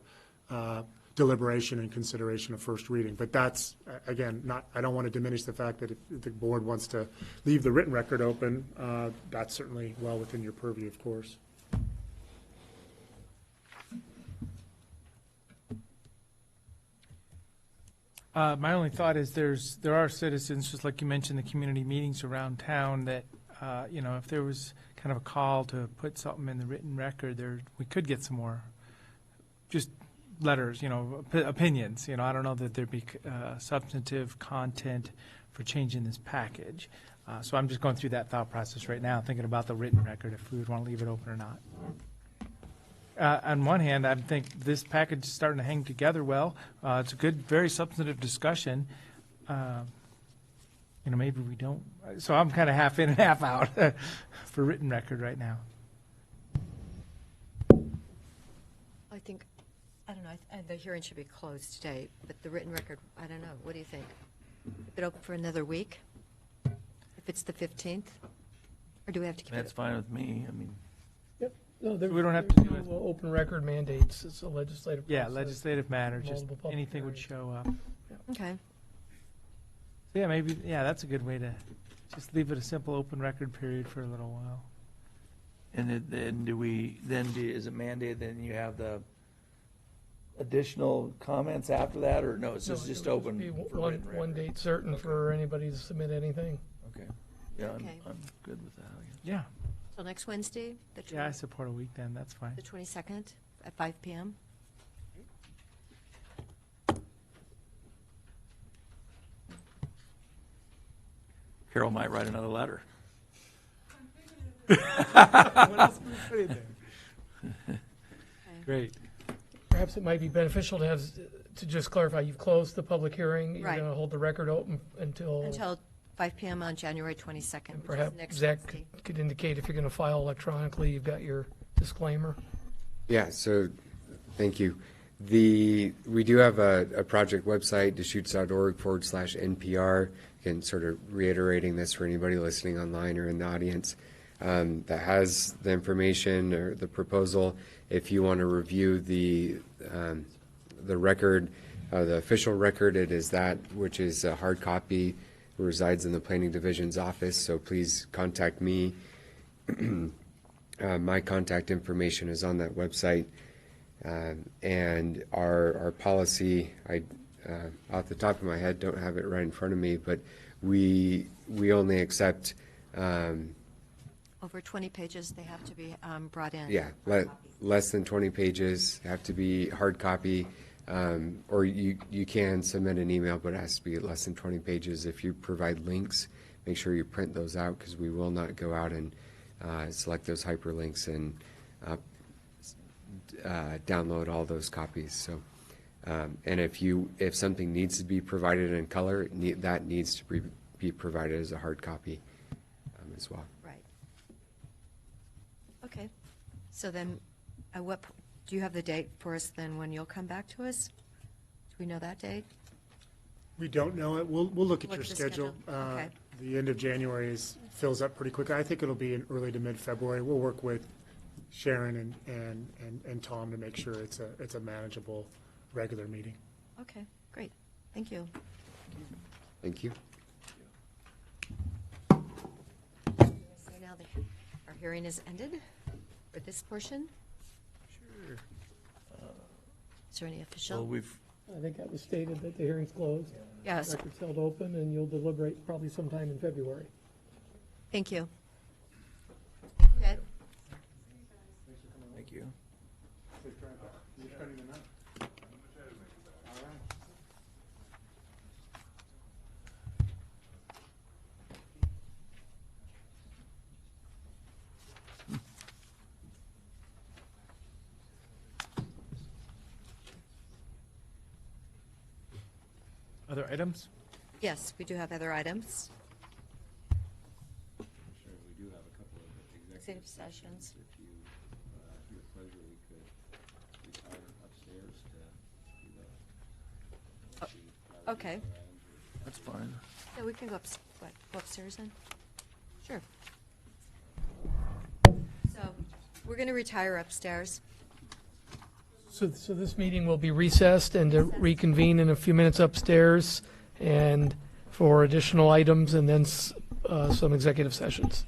deliberation and consideration of first reading. But that's, again, I don't want to diminish the fact that if the board wants to leave the written record open, that's certainly well within your purview, of course. My only thought is there are citizens, just like you mentioned, the community meetings around town that, if there was kind of a call to put something in the written record, we could get some more just letters, opinions. I don't know that there'd be substantive content for changing this package. So I'm just going through that thought process right now, thinking about the written record, if we would want to leave it open or not. On one hand, I think this package is starting to hang together well. It's a good, very substantive discussion. Maybe we don't. So I'm kind of half in and half out for written record right now. I don't know, the hearing should be closed today, but the written record, I don't know. What do you think? Keep it open for another week? If it's the 15th? Or do we have to keep it? That's fine with me. I mean. Yep. No, We don't have to do there's no open record mandates. It's a legislative Yeah, process. legislative matter, just Multiple public anything would hearings. show up. Okay. Yeah, maybe, that's a good way to just leave it a simple open record period for a little while. And then is it mandated, then you have the additional comments after that, or no, it's No, just it would open be for one written record? one date certain for anybody to submit anything. Okay. Yeah, Okay. I'm good with that. Yeah. Till next Wednesday, Yeah, I support a week then, that's fine. the 22nd at 5 p.m.? Carol might write another letter. What else can we put in there? Great. Perhaps it might be beneficial to just clarify, you've closed the public hearing. You're Right. going to hold the record open until Until 5 p.m. on January 22nd, which is perhaps next Zach Wednesday. could indicate if you're going to file electronically, you've got your disclaimer. Yeah, so, thank you. We do have a project website, deschutes.org/NPR, again, sort of reiterating this for anybody listening online or in the audience, that has the information or the proposal. If you want to review the record, the official record, it is that which is a hard copy, resides in the Planning Division's office, so please contact me. My contact information is on that website. And our policy, off the top of my head, don't have it right in front of me, but we only accept, Over 20 pages, they have to be brought in. yeah, less than 20 pages, have to be hard copy, or you can submit an email, but it has to be less than 20 pages. If you provide links, make sure you print those out, because we will not go out and select those hyperlinks and download all those copies. So, and if something needs to be provided in color, that needs to be provided as a hard copy as well. Right. Okay. So then, do you have the date for us then when you'll come back to us Do we know that date? We don't know it. We'll look at Look your at the schedule. schedule. Okay. The end of January fills up pretty quick. I think it'll be in early to mid-February. We'll work with Sharon and Tom to make sure it's a manageable, regular meeting. Okay, great. Thank you. Thank you. So now our hearing is ended for this portion. Sure. Is there any official? Well, we've, I think that was stated that the hearing's closed. Yes. Record's held open, and you'll deliberate probably sometime in February. Thank you. Ed? thank you. Other items? Yes, we do have other items. We do have a couple of Executive sessions. If you, your pleasure, we could retire upstairs to do the. Okay. That's fine. Yeah, we can go go upstairs then? Sure. So, we're going to retire upstairs. So this meeting will be recessed and to reconvene in a few minutes upstairs and for additional items and then some executive sessions.